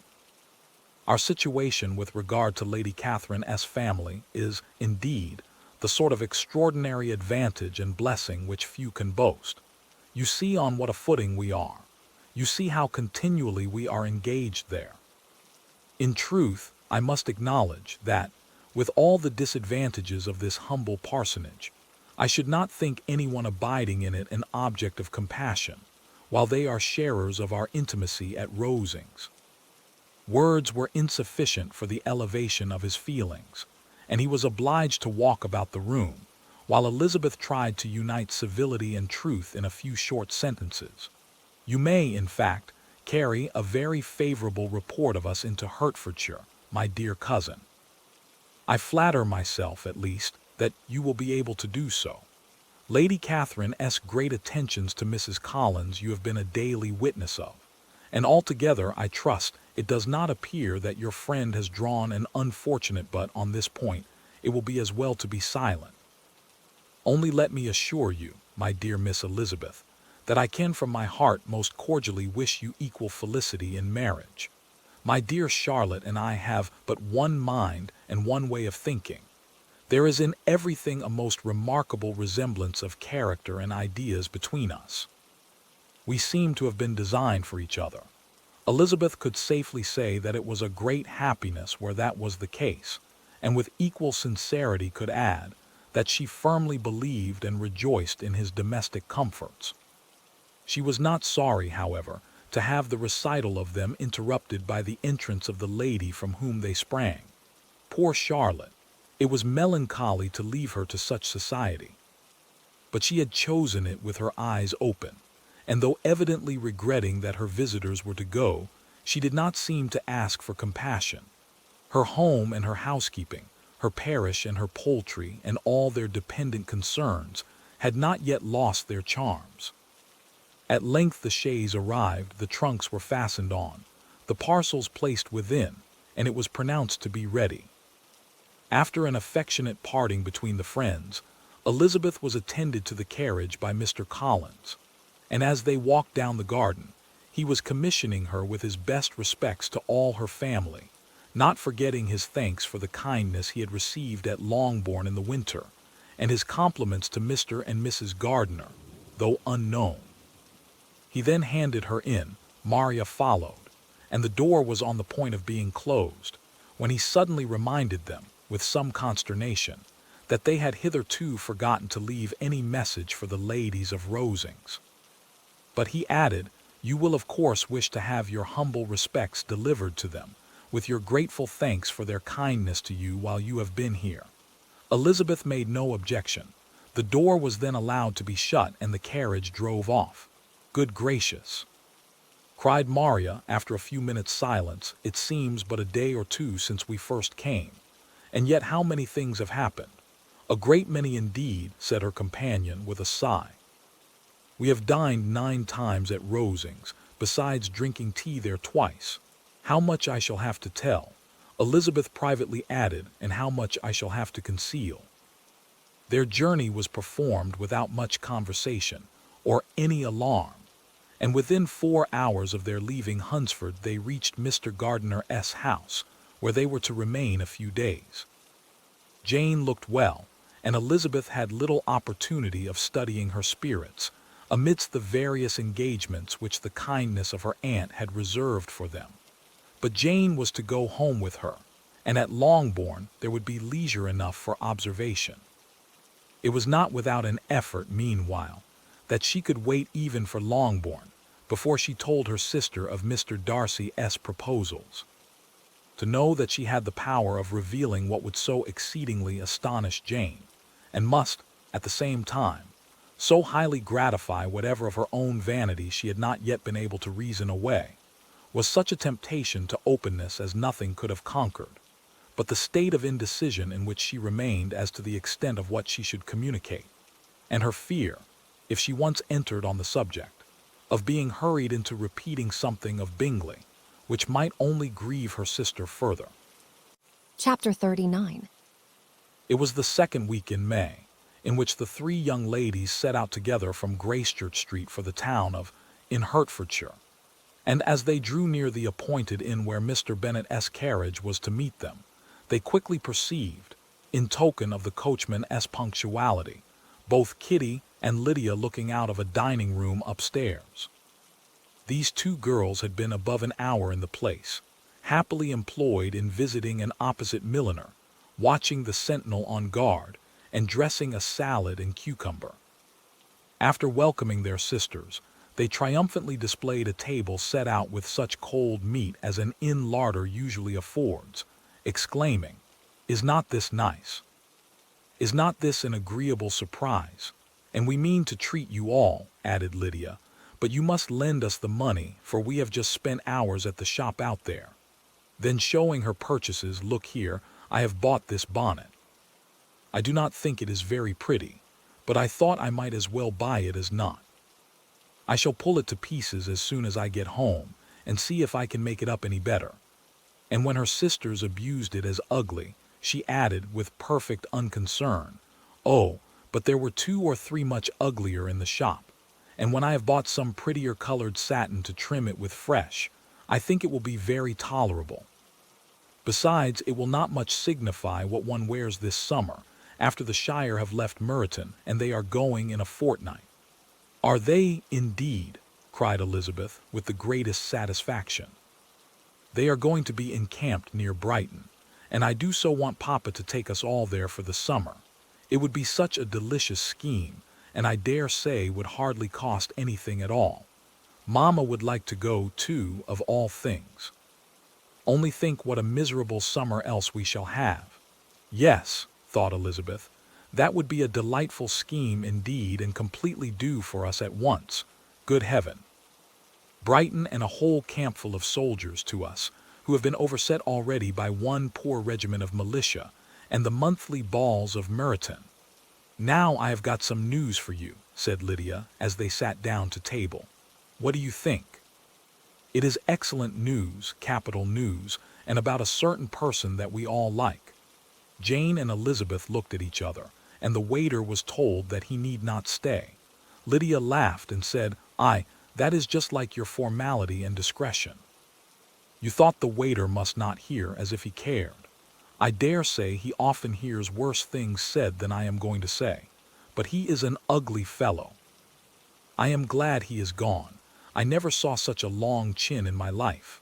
Speaker 2: Our situation with regard to Lady Catherine S. family is, indeed, the sort of extraordinary advantage and blessing which few can boast. You see on what a footing we are. You see how continually we are engaged there. In truth, I must acknowledge that, with all the disadvantages of this humble parsonage, I should not think anyone abiding in it an object of compassion, while they are sharers of our intimacy at Rosings." Words were insufficient for the elevation of his feelings, and he was obliged to walk about the room, while Elizabeth tried to unite civility and truth in a few short sentences. "You may, in fact, carry a very favorable report of us into Hertfordshire, my dear cousin. I flatter myself, at least, that you will be able to do so. Lady Catherine's great attentions to Mrs. Collins you have been a daily witness of, and altogether, I trust, it does not appear that your friend has drawn an unfortunate, but on this point it will be as well to be silent. Only let me assure you, my dear Miss Elizabeth, that I can from my heart most cordially wish you equal felicity in marriage. My dear Charlotte and I have but one mind and one way of thinking. There is in everything a most remarkable resemblance of character and ideas between us. We seem to have been designed for each other. Elizabeth could safely say that it was a great happiness where that was the case, and with equal sincerity could add that she firmly believed and rejoiced in his domestic comforts. She was not sorry, however, to have the recital of them interrupted by the entrance of the lady from whom they sprang. Poor Charlotte! It was melancholy to leave her to such society. But she had chosen it with her eyes open, and though evidently regretting that her visitors were to go, she did not seem to ask for compassion. Her home and her housekeeping, her parish and her poultry, and all their dependent concerns had not yet lost their charms. At length the chaise arrived, the trunks were fastened on, the parcels placed within, and it was pronounced to be ready. After an affectionate parting between the friends, Elizabeth was attended to the carriage by Mr. Collins, and as they walked down the garden, he was commissioning her with his best respects to all her family, not forgetting his thanks for the kindness he had received at Longbourn in the winter, and his compliments to Mr. and Mrs. Gardiner, though unknown. He then handed her in, Maria followed, and the door was on the point of being closed, when he suddenly reminded them, with some consternation, that they had hitherto forgotten to leave any message for the ladies of Rosings. But he added, "You will of course wish to have your humble respects delivered to them, with your grateful thanks for their kindness to you while you have been here." Elizabeth made no objection. The door was then allowed to be shut and the carriage drove off. "Good gracious!" cried Maria after a few minutes' silence, "it seems but a day or two since we first came, and yet how many things have happened." "A great many indeed," said her companion with a sigh. "We have dined 9 times at Rosings, besides drinking tea there twice. How much I shall have to tell," Elizabeth privately added, "and how much I shall have to conceal." Their journey was performed without much conversation, or any alarm, and within 4 hours of their leaving Hunsford they reached Mr. Gardiner's house, where they were to remain a few days. Jane looked well, and Elizabeth had little opportunity of studying her spirits, amidst the various engagements which the kindness of her aunt had reserved for them. But Jane was to go home with her, and at Longbourn there would be leisure enough for observation. It was not without an effort, meanwhile, that she could wait even for Longbourn before she told her sister of Mr. Darcy's proposals. To know that she had the power of revealing what would so exceedingly astonish Jane, and must, at the same time, so highly gratify whatever of her own vanity she had not yet been able to reason away, was such a temptation to openness as nothing could have conquered. But the state of indecision in which she remained as to the extent of what she should communicate, and her fear, if she once entered on the subject, of being hurried into repeating something of Bingley, which might only grieve her sister further.
Speaker 1: Chapter 39.
Speaker 2: It was the second week in May, in which the three young ladies set out together from Gracechurch Street for the town of in Hertfordshire, and as they drew near the appointed inn where Mr. Bennet's carriage was to meet them, they quickly perceived, in token of the coachman's punctuality, both Kitty and Lydia looking out of a dining-room upstairs. These two girls had been above an hour in the place, happily employed in visiting an opposite milliner, watching the sentinel on guard, and dressing a salad and cucumber. After welcoming their sisters, they triumphantly displayed a table set out with such cold meat as an inn larder usually affords, exclaiming, "Is not this nice? Is not this an agreeable surprise? And we mean to treat you all," added Lydia, "but you must lend us the money, for we have just spent hours at the shop out there." Then showing her purchases, "Look here, I have bought this bonnet. I do not think it is very pretty, but I thought I might as well buy it as not. I shall pull it to pieces as soon as I get home, and see if I can make it up any better." And when her sisters abused it as ugly, she added, with perfect unconcern, "Oh, but there were 2 or 3 much uglier in the shop, and when I have bought some prettier colored satin to trim it with fresh, I think it will be very tolerable. Besides, it will not much signify what one wears this summer, after the Shire have left Meryton, and they are going in a fortnight." "Are they, indeed?" cried Elizabeth, with the greatest satisfaction. "They are going to be encamped near Brighton, and I do so want Papa to take us all there for the summer. It would be such a delicious scheme, and I dare say would hardly cost anything at all. Mamma would like to go, too, of all things. Only think what a miserable summer else we shall have." "Yes," thought Elizabeth, "that would be a delightful scheme indeed, and completely due for us at once. Good heaven! Brighton and a whole campful of soldiers to us, who have been overset already by one poor regiment of militia, and the monthly balls of Meryton. Now I have got some news for you," said Lydia, as they sat down to table. "What do you think?" "It is excellent news, capital news, and about a certain person that we all like." Jane and Elizabeth looked at each other, and the waiter was told that he need not stay. Lydia laughed and said, "Aye, that is just like your formality and discretion. You thought the waiter must not hear, as if he cared. I dare say he often hears worse things said than I am going to say, but he is an ugly fellow. I am glad he is gone. I never saw such a long chin in my life.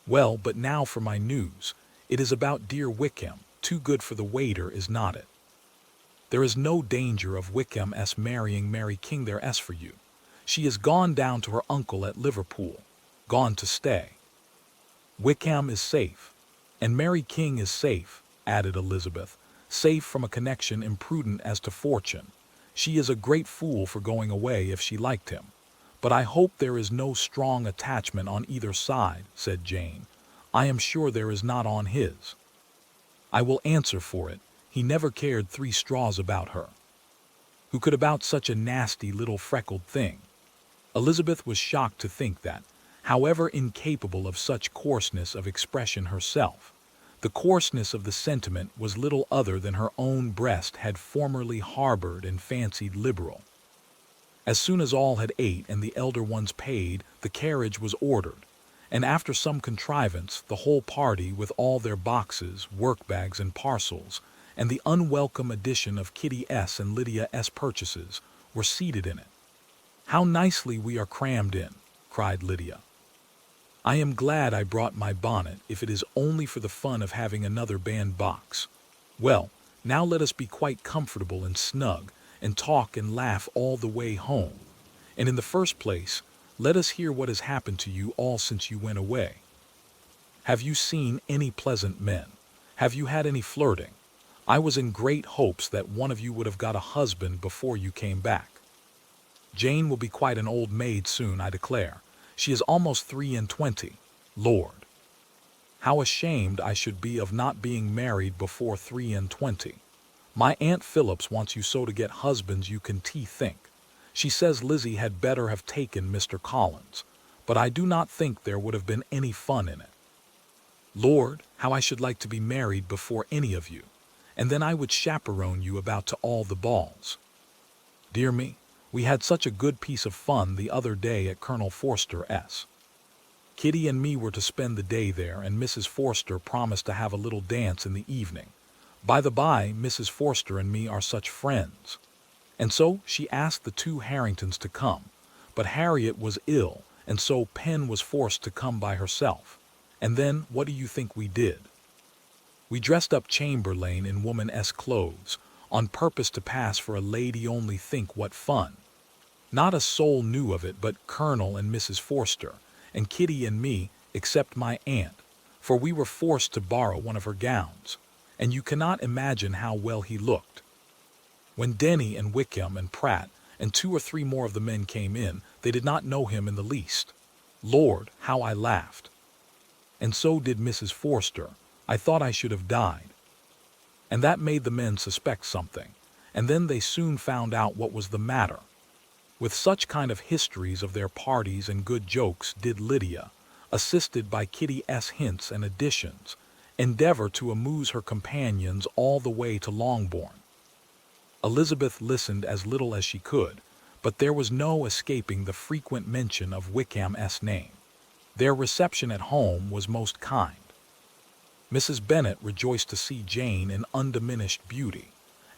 Speaker 2: Well, but now for my news. It is about dear Wickham. Too good for the waiter, is not it? There is no danger of Wickham's marrying Mary King there s for you. She is gone down to her uncle at Liverpool, gone to stay. Wickham is safe, and Mary King is safe," added Elizabeth, "safe from a connection imprudent as to fortune. She is a great fool for going away if she liked him. But I hope there is no strong attachment on either side," said Jane. "I am sure there is not on his. I will answer for it, he never cared 3 straws about her. Who could about such a nasty little freckled thing?" Elizabeth was shocked to think that, however incapable of such coarseness of expression herself, the coarseness of the sentiment was little other than her own breast had formerly harbored and fancied liberal. As soon as all had ate and the elder ones paid, the carriage was ordered, and after some contrivance, the whole party, with all their boxes, work-bags, and parcels, and the unwelcome addition of Kitty S. and Lydia S. purchases, were seated in it. "How nicely we are crammed in," cried Lydia. "I am glad I brought my bonnet, if it is only for the fun of having another bandbox. Well, now let us be quite comfortable and snug, and talk and laugh all the way home. And in the first place, let us hear what has happened to you all since you went away. Have you seen any pleasant men? Have you had any flirting? I was in great hopes that one of you would have got a husband before you came back. Jane will be quite an old maid soon, I declare. She is almost 23. Lord, how ashamed I should be of not being married before 23. My Aunt Phillips wants you so to get husbands you can think. She says Lizzie had better have taken Mr. Collins, but I do not think there would have been any fun in it. Lord, how I should like to be married before any of you, and then I would chaperone you about to all the balls. Dear me, we had such a good piece of fun the other day at Colonel Forster's. Kitty and me were to spend the day there, and Mrs. Forster promised to have a little dance in the evening. By the by, Mrs. Forster and me are such friends. And so she asked the two Harringtons to come, but Harriet was ill, and so Pen was forced to come by herself. And then, what do you think we did? We dressed up Chamberlain in woman's clothes, on purpose to pass for a lady. Only think what fun. Not a soul knew of it but Colonel and Mrs. Forster, and Kitty and me, except my aunt, for we were forced to borrow one of her gowns, and you cannot imagine how well he looked. When Denny and Wickham and Pratt and 2 or 3 more of the men came in, they did not know him in the least. Lord, how I laughed! And so did Mrs. Forster. I thought I should have died. And that made the men suspect something, and then they soon found out what was the matter. With such kind of histories of their parties and good jokes did Lydia, assisted by Kitty S. hints and additions, endeavor to amuse her companions all the way to Longbourn. Elizabeth listened as little as she could, but there was no escaping the frequent mention of Wickham's name. Their reception at home was most kind. Mrs. Bennet rejoiced to see Jane in undiminished beauty,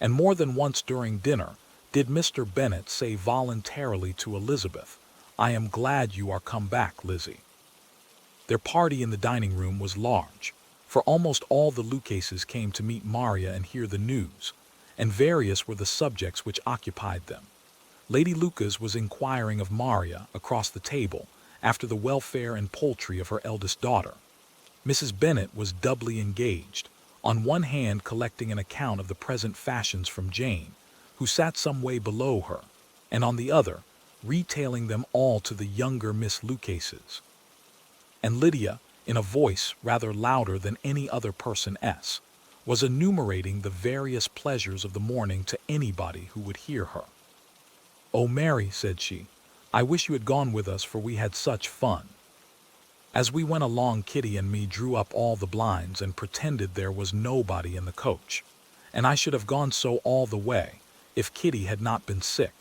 Speaker 2: and more than once during dinner did Mr. Bennet say voluntarily to Elizabeth, "I am glad you are come back, Lizzie." Their party in the dining room was large, for almost all the Lucases came to meet Maria and hear the news, and various were the subjects which occupied them. Lady Lucas was inquiring of Maria across the table after the welfare and poultry of her eldest daughter. Mrs. Bennet was doubly engaged, on one hand collecting an account of the present fashions from Jane, who sat some way below her, and on the other, retailing them all to the younger Miss Lucases. And Lydia, in a voice rather louder than any other person's, was enumerating the various pleasures of the morning to anybody who would hear her. "Oh, Mary," said she, "I wish you had gone with us, for we had such fun." As we went along, Kitty and me drew up all the blinds and pretended there was nobody in the coach, and I should have gone so all the way if Kitty had not been sick.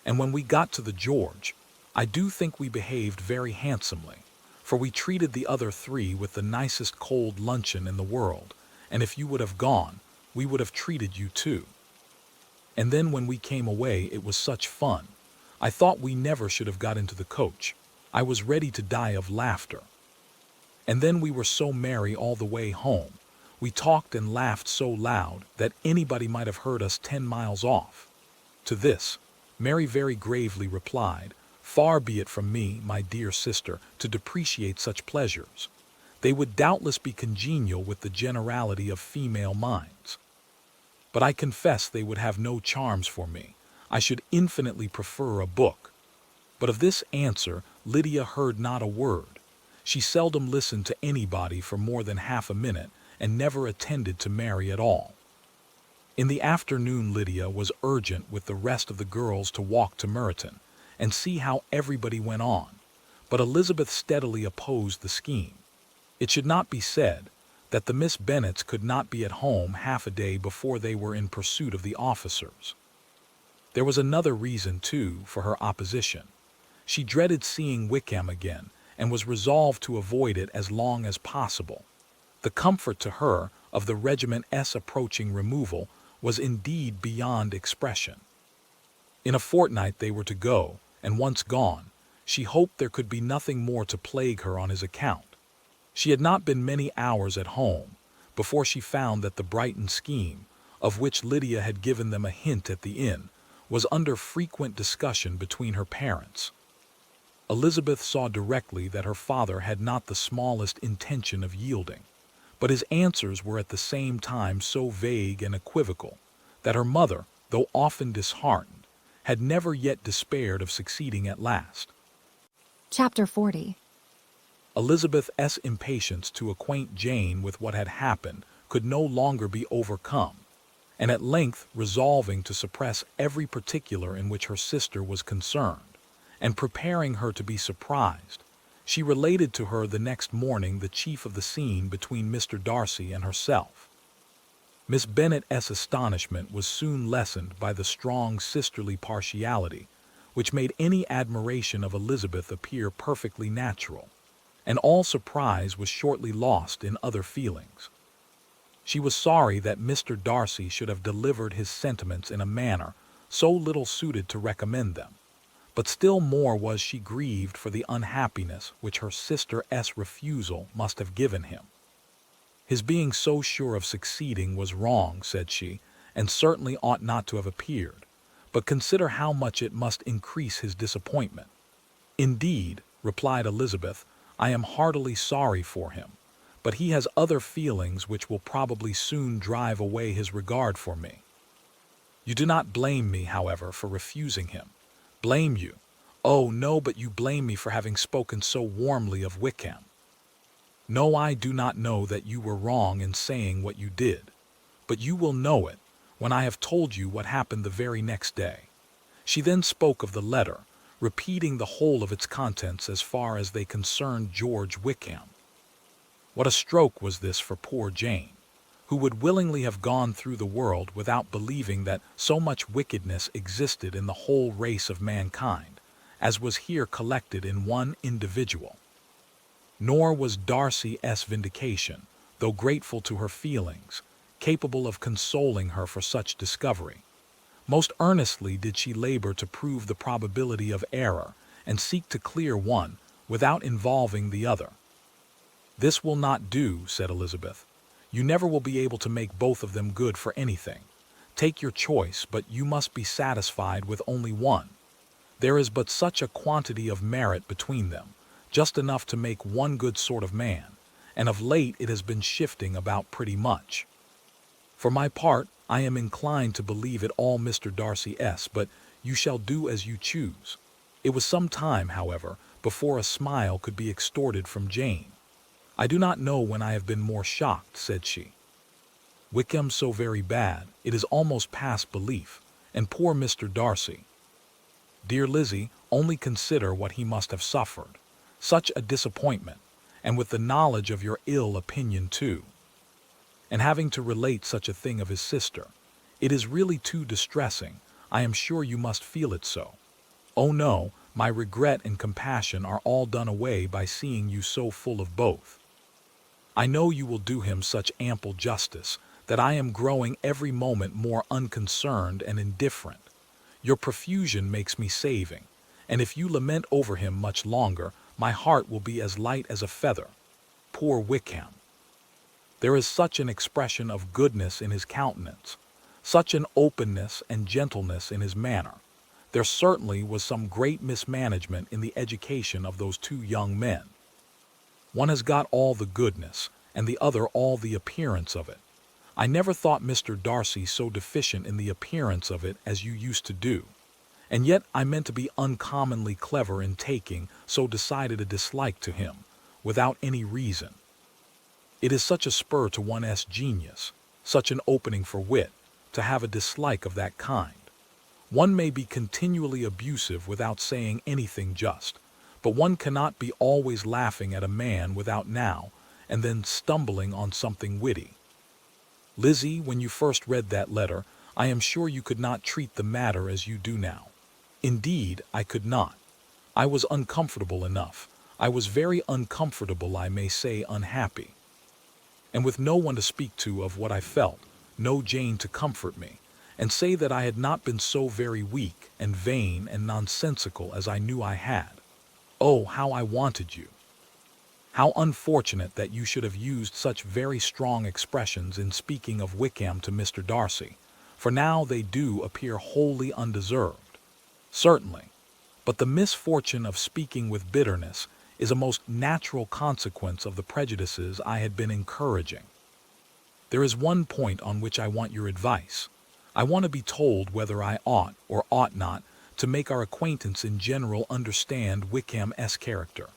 Speaker 2: And when we got to the George, I do think we behaved very handsomely, for we treated the other 3 with the nicest cold luncheon in the world, and if you would have gone, we would have treated you too. And then when we came away, it was such fun. I thought we never should have got into the coach. I was ready to die of laughter. And then we were so merry all the way home. We talked and laughed so loud that anybody might have heard us 10 miles off. To this, Mary very gravely replied, "Far be it from me, my dear sister, to depreciate such pleasures. They would doubtless be congenial with the generality of female minds. But I confess they would have no charms for me. I should infinitely prefer a book." But of this answer Lydia heard not a word. She seldom listened to anybody for more than half a minute, and never attended to Mary at all. In the afternoon Lydia was urgent with the rest of the girls to walk to Meryton, and see how everybody went on, but Elizabeth steadily opposed the scheme. It should not be said that the Miss Bennets could not be at home half a day before they were in pursuit of the officers. There was another reason, too, for her opposition. She dreaded seeing Wickham again, and was resolved to avoid it as long as possible. The comfort to her of the Regiment S approaching removal was indeed beyond expression. In a fortnight they were to go, and once gone, she hoped there could be nothing more to plague her on his account. She had not been many hours at home before she found that the Brighton scheme, of which Lydia had given them a hint at the inn, was under frequent discussion between her parents. Elizabeth saw directly that her father had not the smallest intention of yielding, but his answers were at the same time so vague and equivocal that her mother, though often disheartened, had never yet despaired of succeeding at last.
Speaker 1: Chapter 40.
Speaker 2: Elizabeth's impatience to acquaint Jane with what had happened could no longer be overcome, and at length resolving to suppress every particular in which her sister was concerned, and preparing her to be surprised, she related to her the next morning the chief of the scene between Mr. Darcy and herself. Miss Bennet's astonishment was soon lessened by the strong sisterly partiality which made any admiration of Elizabeth appear perfectly natural, and all surprise was shortly lost in other feelings. She was sorry that Mr. Darcy should have delivered his sentiments in a manner so little suited to recommend them, but still more was she grieved for the unhappiness which her sister's refusal must have given him. His being so sure of succeeding was wrong, said she, and certainly ought not to have appeared, but consider how much it must increase his disappointment. Indeed, replied Elizabeth, I am heartily sorry for him, but he has other feelings which will probably soon drive away his regard for me. You do not blame me, however, for refusing him. Blame you? Oh, no, but you blame me for having spoken so warmly of Wickham. No, I do not know that you were wrong in saying what you did, but you will know it when I have told you what happened the very next day. She then spoke of the letter, repeating the whole of its contents as far as they concerned George Wickham. What a stroke was this for poor Jane, who would willingly have gone through the world without believing that so much wickedness existed in the whole race of mankind, as was here collected in one individual. Nor was Darcy's vindication, though grateful to her feelings, capable of consoling her for such discovery. Most earnestly did she labor to prove the probability of error and seek to clear one without involving the other. This will not do, said Elizabeth. You never will be able to make both of them good for anything. Take your choice, but you must be satisfied with only one. There is but such a quantity of merit between them, just enough to make one good sort of man, and of late it has been shifting about pretty much. For my part, I am inclined to believe it all Mr. Darcy's, but you shall do as you choose. It was some time, however, before a smile could be extorted from Jane. I do not know when I have been more shocked, said she. Wickham so very bad, it is almost past belief, and poor Mr. Darcy. Dear Lizzie, only consider what he must have suffered. Such a disappointment, and with the knowledge of your ill opinion too. And having to relate such a thing of his sister. It is really too distressing. I am sure you must feel it so. Oh no, my regret and compassion are all done away by seeing you so full of both. I know you will do him such ample justice that I am growing every moment more unconcerned and indifferent. Your profusion makes me saving, and if you lament over him much longer, my heart will be as light as a feather. Poor Wickham! There is such an expression of goodness in his countenance, such an openness and gentleness in his manner. There certainly was some great mismanagement in the education of those two young men. One has got all the goodness, and the other all the appearance of it. I never thought Mr. Darcy so deficient in the appearance of it as you used to do, and yet I meant to be uncommonly clever in taking so decided a dislike to him, without any reason. It is such a spur to one's genius, such an opening for wit, to have a dislike of that kind. One may be continually abusive without saying anything just, but one cannot be always laughing at a man without now and then stumbling on something witty. Lizzie, when you first read that letter, I am sure you could not treat the matter as you do now. Indeed, I could not. I was uncomfortable enough. I was very uncomfortable, I may say unhappy. and with no one to speak to of what I felt, no Jane to comfort me, and say that I had not been so very weak and vain and nonsensical as I knew I had. Oh, how I wanted you! How unfortunate that you should have used such very strong expressions in speaking of Wickham to Mr. Darcy, for now they do appear wholly undeserved. Certainly. But the misfortune of speaking with bitterness is a most natural consequence of the prejudices I had been encouraging. There is one point on which I want your advice. I want to be told whether I ought or ought not to make our acquaintance in general understand Wickham's character.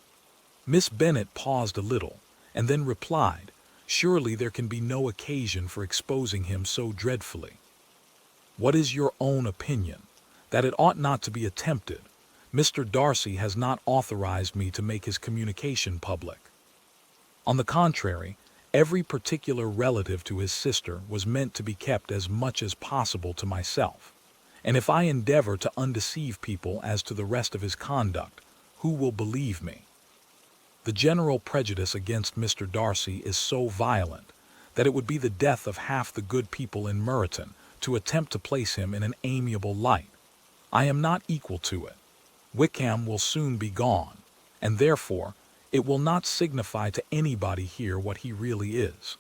Speaker 2: Miss Bennet paused a little, and then replied, "Surely there can be no occasion for exposing him so dreadfully." "What is your own opinion?" "That it ought not to be attempted. Mr. Darcy has not authorized me to make his communication public. On the contrary, every particular relative to his sister was meant to be kept as much as possible to myself, and if I endeavor to undeceive people as to the rest of his conduct, who will believe me? The general prejudice against Mr. Darcy is so violent that it would be the death of half the good people in Meryton to attempt to place him in an amiable light. I am not equal to it. Wickham will soon be gone, and therefore it will not signify to anybody here what he really is.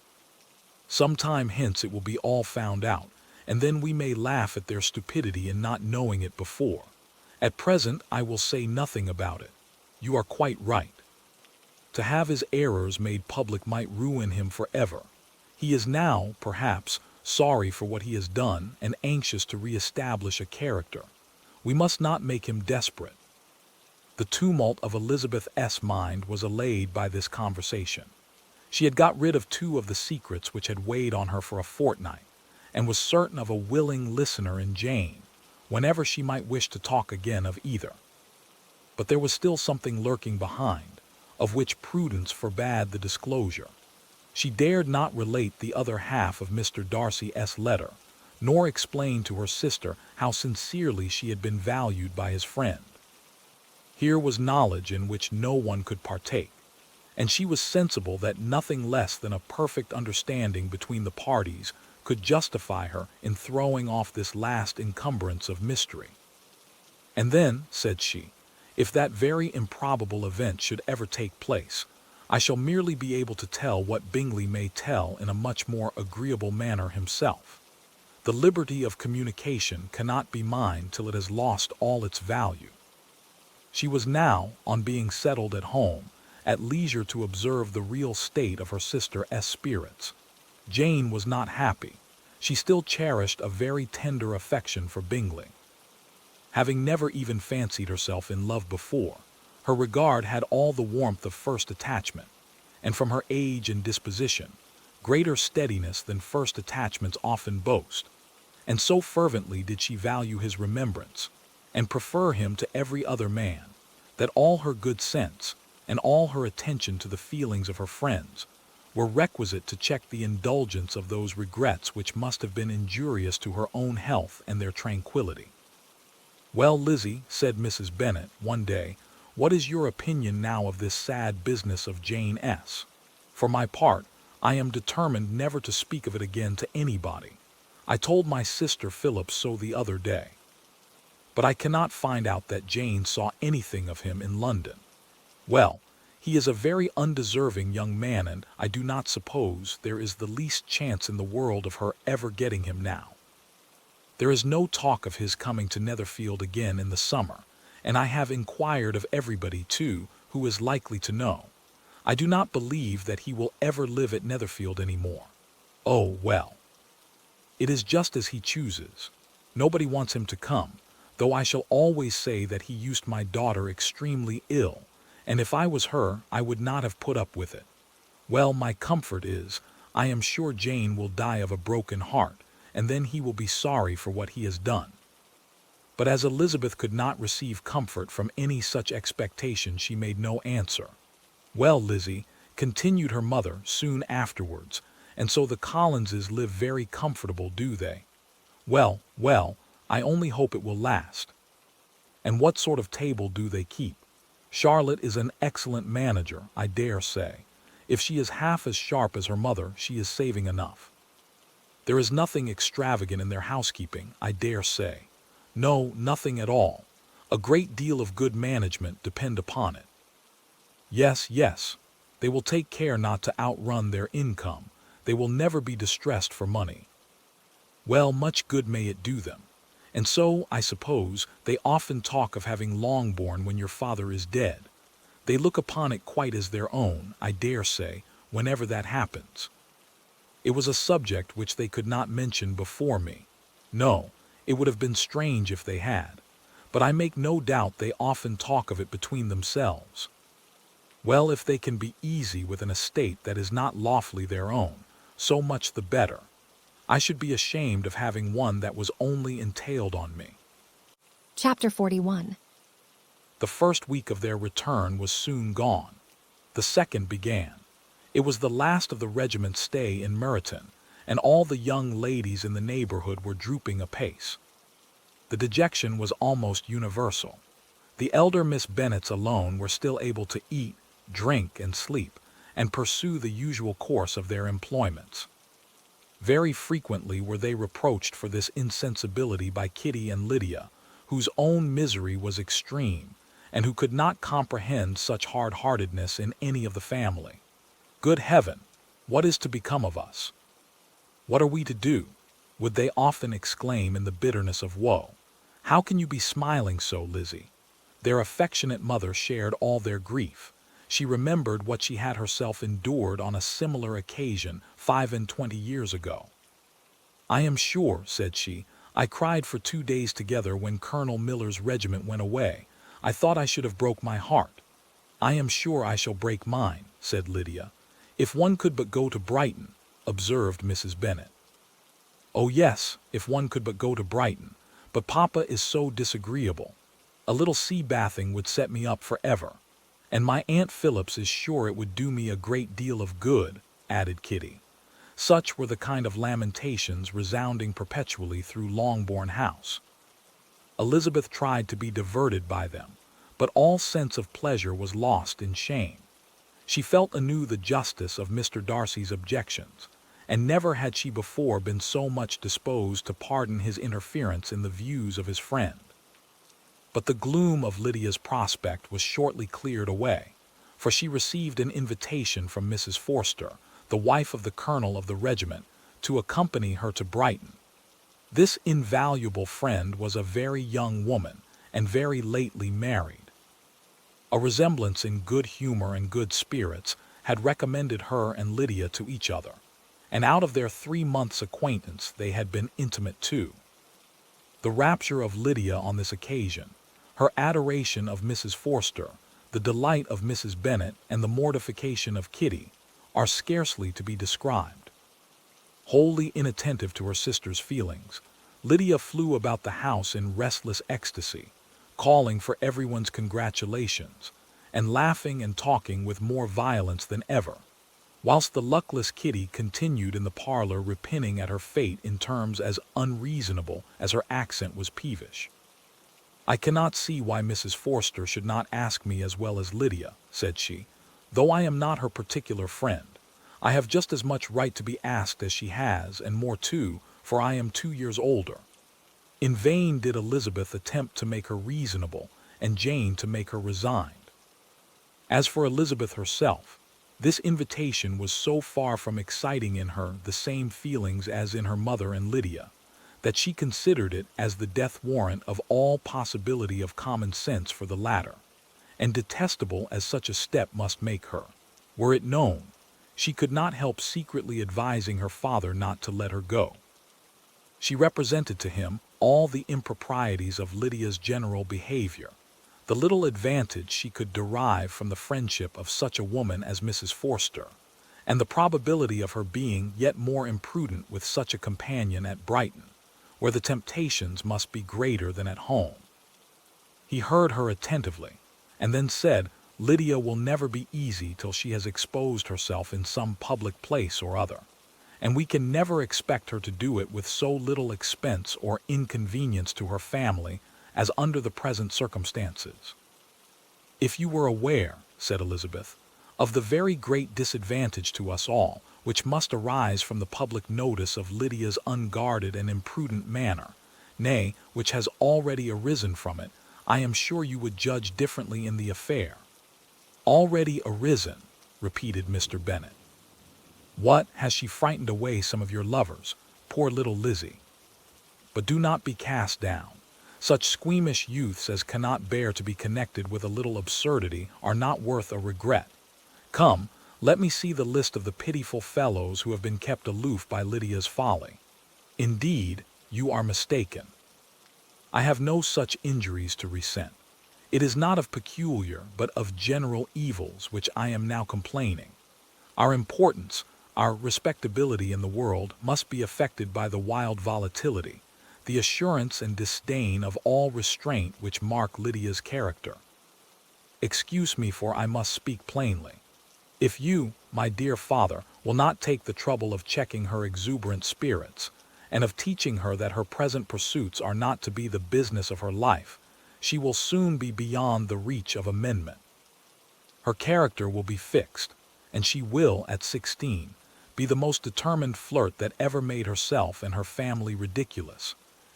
Speaker 2: Some time hence it will be all found out, and then we may laugh at their stupidity in not knowing it before. At present I will say nothing about it. You are quite right. To have his errors made public might ruin him forever. He is now, perhaps, sorry for what he has done and anxious to re-establish a character. We must not make him desperate." The tumult of Elizabeth's mind was allayed by this conversation. She had got rid of two of the secrets which had weighed on her for a fortnight, and was certain of a willing listener in Jane, whenever she might wish to talk again of either. But there was still something lurking behind, of which prudence forbade the disclosure. She dared not relate the other half of Mr. Darcy's letter, nor explain to her sister how sincerely she had been valued by his friend. Here was knowledge in which no one could partake, and she was sensible that nothing less than a perfect understanding between the parties could justify her in throwing off this last encumbrance of mystery. "And then," said she, "if that very improbable event should ever take place, I shall merely be able to tell what Bingley may tell in a much more agreeable manner himself. The liberty of communication cannot be mine till it has lost all its value." She was now, on being settled at home, at leisure to observe the real state of her sister's spirits. Jane was not happy. She still cherished a very tender affection for Bingley. Having never even fancied herself in love before, her regard had all the warmth of first attachment, and from her age and disposition, greater steadiness than first attachments often boast, and so fervently did she value his remembrance, and prefer him to every other man, that all her good sense, and all her attention to the feelings of her friends, were requisite to check the indulgence of those regrets which must have been injurious to her own health and their tranquillity. "Well, Lizzie," said Mrs. Bennet one day, "what is your opinion now of this sad business of Jane S.? For my part, I am determined never to speak of it again to anybody. I told my sister Phillips so the other day. But I cannot find out that Jane saw anything of him in London. Well, he is a very undeserving young man, and I do not suppose there is the least chance in the world of her ever getting him now. There is no talk of his coming to Netherfield again in the summer, and I have inquired of everybody, too, who is likely to know. I do not believe that he will ever live at Netherfield any more. Oh, well. It is just as he chooses. Nobody wants him to come, though I shall always say that he used my daughter extremely ill, and if I was her, I would not have put up with it. Well, my comfort is, I am sure Jane will die of a broken heart, and then he will be sorry for what he has done." But as Elizabeth could not receive comfort from any such expectation, she made no answer. "Well, Lizzie," continued her mother soon afterwards, "and so the Collinses live very comfortable, do they? Well, well, I only hope it will last. And what sort of table do they keep? Charlotte is an excellent manager, I dare say. If she is half as sharp as her mother, she is saving enough. There is nothing extravagant in their housekeeping, I dare say. No, nothing at all. A great deal of good management, depend upon it. Yes, yes. They will take care not to outrun their income. They will never be distressed for money. Well, much good may it do them. And so, I suppose, they often talk of having Longbourn when your father is dead. They look upon it quite as their own, I dare say, whenever that happens. It was a subject which they could not mention before me. No, it would have been strange if they had. But I make no doubt they often talk of it between themselves. Well, if they can be easy with an estate that is not lawfully their own, so much the better. I should be ashamed of having one that was only entailed on me.
Speaker 1: Chapter 41.
Speaker 2: The first week of their return was soon gone. The second began. It was the last of the regiment's stay in Meryton, and all the young ladies in the neighborhood were drooping apace. The dejection was almost universal. The elder Miss Bennets alone were still able to eat, drink, and sleep, and pursue the usual course of their employments. Very frequently were they reproached for this insensibility by Kitty and Lydia, whose own misery was extreme, and who could not comprehend such hard-heartedness in any of the family. Good heaven, what is to become of us? What are we to do? Would they often exclaim in the bitterness of woe. How can you be smiling so, Lizzie? Their affectionate mother shared all their grief. She remembered what she had herself endured on a similar occasion 25 years ago. I am sure, said she, I cried for 2 days together when Colonel Miller's regiment went away. I thought I should have broke my heart. I am sure I shall break mine, said Lydia. If one could but go to Brighton, observed Mrs. Bennet. Oh yes, if one could but go to Brighton, but Papa is so disagreeable. A little sea bathing would set me up for ever. And my Aunt Phillips is sure it would do me a great deal of good, added Kitty. Such were the kind of lamentations resounding perpetually through Longbourn House. Elizabeth tried to be diverted by them, but all sense of pleasure was lost in shame. She felt anew the justice of Mr. Darcy's objections, and never had she before been so much disposed to pardon his interference in the views of his friend. But the gloom of Lydia's prospect was shortly cleared away, for she received an invitation from Mrs. Forster, the wife of the colonel of the regiment, to accompany her to Brighton. This invaluable friend was a very young woman, and very lately married. A resemblance in good humor and good spirits had recommended her and Lydia to each other, and out of their 3 months' acquaintance they had been intimate too. The rapture of Lydia on this occasion, her adoration of Mrs. Forster, the delight of Mrs. Bennet, and the mortification of Kitty, are scarcely to be described. Wholly inattentive to her sister's feelings, Lydia flew about the house in restless ecstasy, calling for everyone's congratulations, and laughing and talking with more violence than ever, whilst the luckless Kitty continued in the parlor repining at her fate in terms as unreasonable as her accent was peevish. I cannot see why Mrs. Forster should not ask me as well as Lydia, said she. Though I am not her particular friend, I have just as much right to be asked as she has, and more too, for I am 2 years older. In vain did Elizabeth attempt to make her reasonable, and Jane to make her resigned. As for Elizabeth herself, this invitation was so far from exciting in her the same feelings as in her mother and Lydia, that she considered it as the death warrant of all possibility of common sense for the latter, and detestable as such a step must make her, were it known, she could not help secretly advising her father not to let her go. She represented to him all the improprieties of Lydia's general behavior, the little advantage she could derive from the friendship of such a woman as Mrs. Forster, and the probability of her being yet more imprudent with such a companion at Brighton, where the temptations must be greater than at home. He heard her attentively, and then said, Lydia will never be easy till she has exposed herself in some public place or other, and we can never expect her to do it with so little expense or inconvenience to her family as under the present circumstances. If you were aware, said Elizabeth, of the very great disadvantage to us all, which must arise from the public notice of Lydia's unguarded and imprudent manner, nay, which has already arisen from it, I am sure you would judge differently in the affair." "Already arisen," repeated Mr. Bennet. "What, has she frightened away some of your lovers? Poor little Lizzie! But do not be cast down. Such squeamish youths as cannot bear to be connected with a little absurdity are not worth a regret. Come, let me see the list of the pitiful fellows who have been kept aloof by Lydia's folly. Indeed, you are mistaken. I have no such injuries to resent. It is not of peculiar, but of general evils which I am now complaining. Our importance, our respectability in the world must be affected by the wild volatility, the assurance and disdain of all restraint which mark Lydia's character. Excuse me, for I must speak plainly. If you, my dear father, will not take the trouble of checking her exuberant spirits, and of teaching her that her present pursuits are not to be the business of her life, she will soon be beyond the reach of amendment. Her character will be fixed, and she will, at 16, be the most determined flirt that ever made herself and her family ridiculous.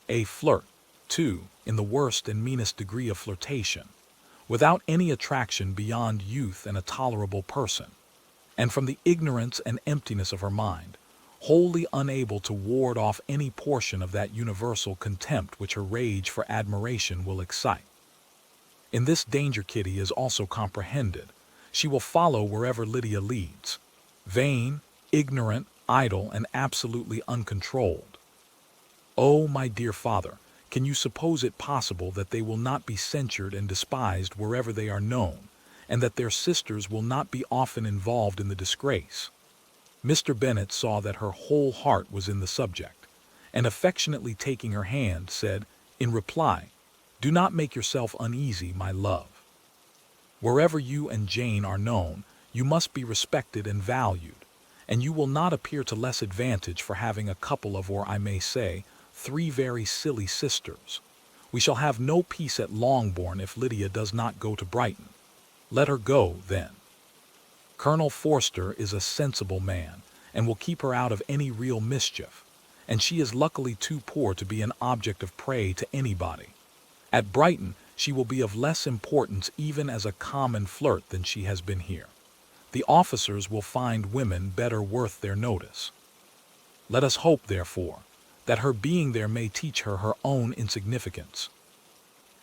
Speaker 2: A flirt, too, in the worst and meanest degree of flirtation, without any attraction beyond youth and a tolerable person, and from the ignorance and emptiness of her mind, wholly unable to ward off any portion of that universal contempt which her rage for admiration will excite. In this danger Kitty is also comprehended. She will follow wherever Lydia leads, vain, ignorant, idle, and absolutely uncontrolled. Oh, my dear father, can you suppose it possible that they will not be censured and despised wherever they are known, and that their sisters will not be often involved in the disgrace? Mr. Bennet saw that her whole heart was in the subject, and affectionately taking her hand, said, in reply, "Do not make yourself uneasy, my love. Wherever you and Jane are known, you must be respected and valued, and you will not appear to less advantage for having a couple of, or I may say, 3 very silly sisters. We shall have no peace at Longbourn if Lydia does not go to Brighton. Let her go, then. Colonel Forster is a sensible man, and will keep her out of any real mischief, and she is luckily too poor to be an object of prey to anybody. At Brighton she will be of less importance even as a common flirt than she has been here. The officers will find women better worth their notice. Let us hope, therefore, that her being there may teach her her own insignificance.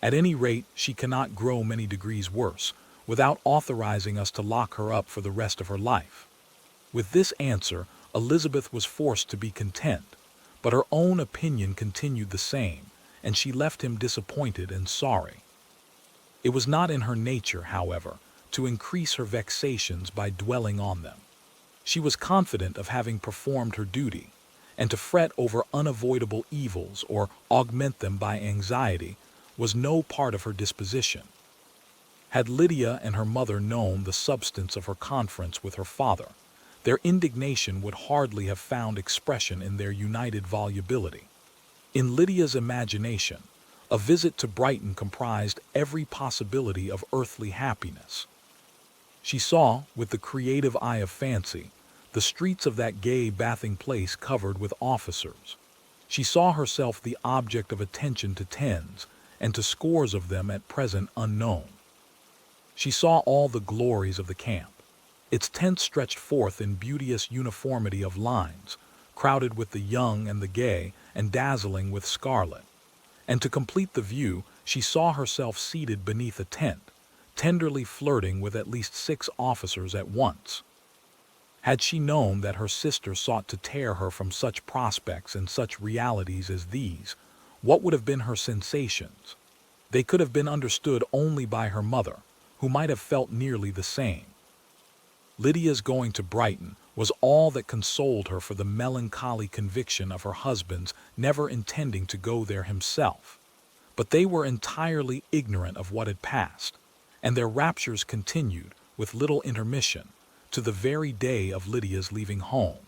Speaker 2: At any rate, she cannot grow many degrees worse, without authorizing us to lock her up for the rest of her life." With this answer, Elizabeth was forced to be content, but her own opinion continued the same, and she left him disappointed and sorry. It was not in her nature, however, to increase her vexations by dwelling on them. She was confident of having performed her duty, and to fret over unavoidable evils or augment them by anxiety was no part of her disposition. Had Lydia and her mother known the substance of her conference with her father, their indignation would hardly have found expression in their united volubility. In Lydia's imagination, a visit to Brighton comprised every possibility of earthly happiness. She saw, with the creative eye of fancy, the streets of that gay bathing place covered with officers. She saw herself the object of attention to tens, and to scores of them at present unknown. She saw all the glories of the camp. Its tents stretched forth in beauteous uniformity of lines, crowded with the young and the gay, and dazzling with scarlet. And to complete the view, she saw herself seated beneath a tent, tenderly flirting with at least 6 officers at once. Had she known that her sister sought to tear her from such prospects and such realities as these, what would have been her sensations? They could have been understood only by her mother, who might have felt nearly the same. Lydia's going to Brighton was all that consoled her for the melancholy conviction of her husband's never intending to go there himself. But they were entirely ignorant of what had passed, and their raptures continued, with little intermission, to the very day of Lydia's leaving home.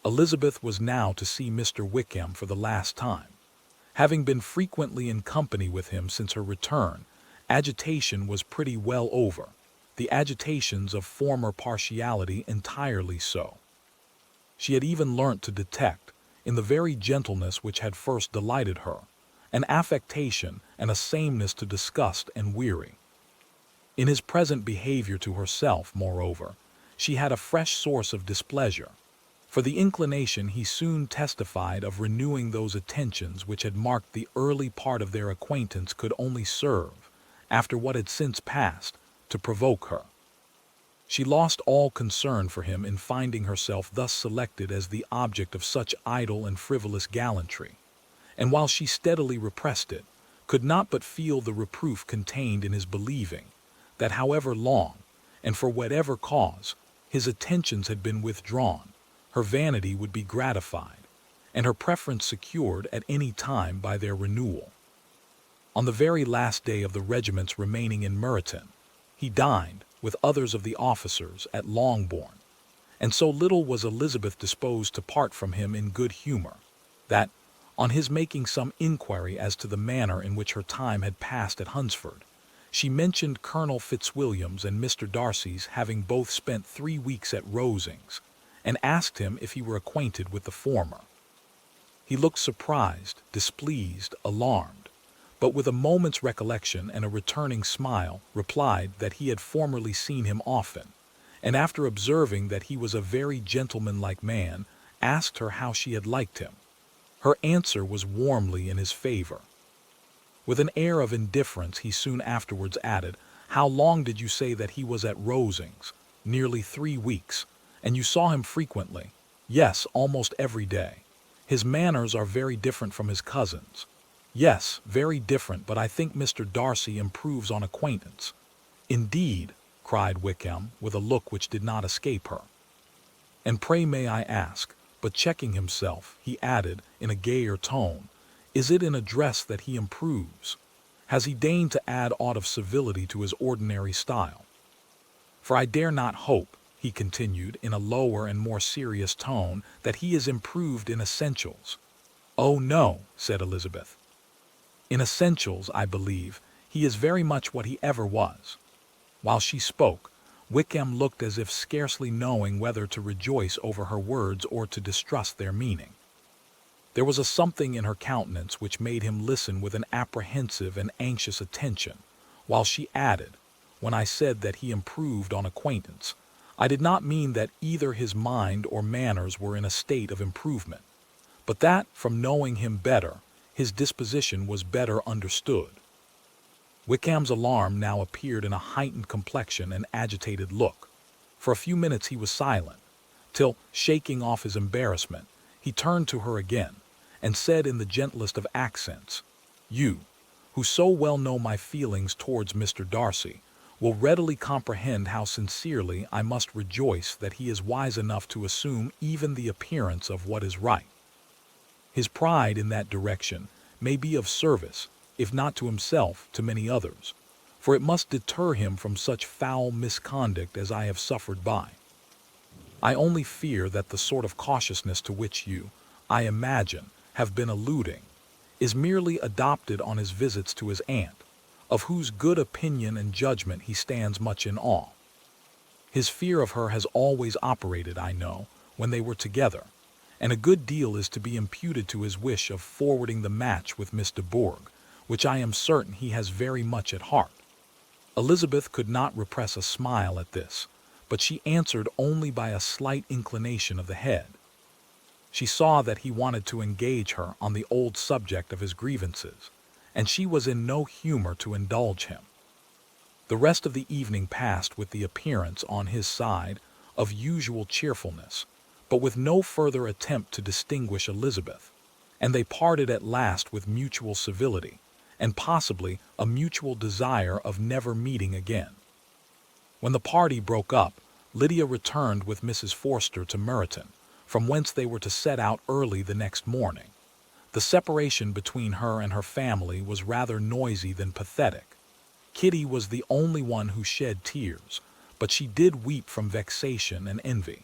Speaker 2: Elizabeth was now to see Mr. Wickham for the last time. Having been frequently in company with him since her return, agitation was pretty well over, the agitations of former partiality entirely so. She had even learnt to detect, in the very gentleness which had first delighted her, an affectation and a sameness to disgust and weary. In his present behavior to herself, moreover, she had a fresh source of displeasure, for the inclination he soon testified of renewing those attentions which had marked the early part of their acquaintance could only serve, after what had since passed, to provoke her. She lost all concern for him in finding herself thus selected as the object of such idle and frivolous gallantry, and while she steadily repressed it, could not but feel the reproof contained in his believing that however long, and for whatever cause, his attentions had been withdrawn, her vanity would be gratified, and her preference secured at any time by their renewal. On the very last day of the regiment's remaining in Meryton, he dined, with others of the officers, at Longbourn, and so little was Elizabeth disposed to part from him in good humor, that, on his making some inquiry as to the manner in which her time had passed at Hunsford, she mentioned Colonel Fitzwilliam's and Mr. Darcy's having both spent 3 weeks at Rosings, and asked him if he were acquainted with the former. He looked surprised, displeased, alarmed, but with a moment's recollection and a returning smile, replied that he had formerly seen him often, and after observing that he was a very gentlemanlike man, asked her how she had liked him. Her answer was warmly in his favor. With an air of indifference he soon afterwards added, "How long did you say that he was at Rosings?" "Nearly 3 weeks. And you saw him frequently?" "Yes, almost every day." "His manners are very different from his cousin's." "Yes, very different, but I think Mr. Darcy improves on acquaintance." "Indeed," cried Wickham, with a look which did not escape her. "And pray may I ask," but checking himself, he added, in a gayer tone, "is it in address that he improves? Has he deigned to add aught of civility to his ordinary style? For I dare not hope," he continued, in a lower and more serious tone, "that he is improved in essentials." "Oh, no," said Elizabeth. "In essentials, I believe, he is very much what he ever was." While she spoke, Wickham looked as if scarcely knowing whether to rejoice over her words or to distrust their meaning. There was a something in her countenance which made him listen with an apprehensive and anxious attention, while she added, "When I said that he improved on acquaintance, I did not mean that either his mind or manners were in a state of improvement, but that, from knowing him better, his disposition was better understood." Wickham's alarm now appeared in a heightened complexion and agitated look. For a few minutes he was silent, till, shaking off his embarrassment, he turned to her again, and said in the gentlest of accents, "You, who so well know my feelings towards Mr. Darcy, will readily comprehend how sincerely I must rejoice that he is wise enough to assume even the appearance of what is right. His pride in that direction may be of service, if not to himself, to many others, for it must deter him from such foul misconduct as I have suffered by. I only fear that the sort of cautiousness to which you, I imagine, have been alluding, is merely adopted on his visits to his aunt, of whose good opinion and judgment he stands much in awe. His fear of her has always operated, I know, when they were together, and a good deal is to be imputed to his wish of forwarding the match with Miss de Bourgh, which I am certain he has very much at heart." Elizabeth could not repress a smile at this, but she answered only by a slight inclination of the head. She saw that he wanted to engage her on the old subject of his grievances, and she was in no humor to indulge him. The rest of the evening passed with the appearance, on his side, of usual cheerfulness, but with no further attempt to distinguish Elizabeth, and they parted at last with mutual civility, and possibly a mutual desire of never meeting again. When the party broke up, Lydia returned with Mrs. Forster to Meryton, from whence they were to set out early the next morning. The separation between her and her family was rather noisy than pathetic. Kitty was the only one who shed tears, but she did weep from vexation and envy.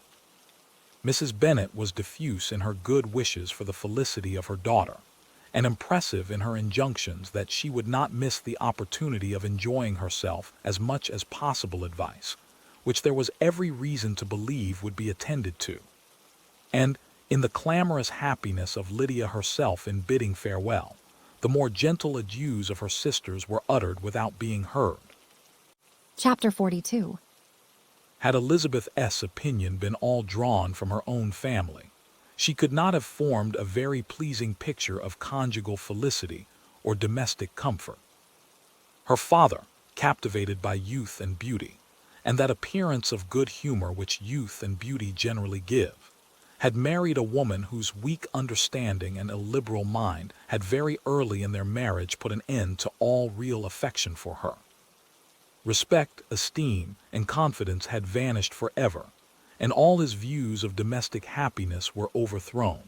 Speaker 2: Mrs. Bennet was diffuse in her good wishes for the felicity of her daughter, and impressive in her injunctions that she would not miss the opportunity of enjoying herself as much as possible advice, which there was every reason to believe would be attended to. And, in the clamorous happiness of Lydia herself in bidding farewell, the more gentle adieus of her sisters were uttered without being heard.
Speaker 1: Chapter 42.
Speaker 2: Had Elizabeth's opinion been all drawn from her own family, she could not have formed a very pleasing picture of conjugal felicity or domestic comfort. Her father, captivated by youth and beauty, and that appearance of good humor which youth and beauty generally give, had married a woman whose weak understanding and illiberal mind had very early in their marriage put an end to all real affection for her. Respect, esteem, and confidence had vanished forever, and all his views of domestic happiness were overthrown.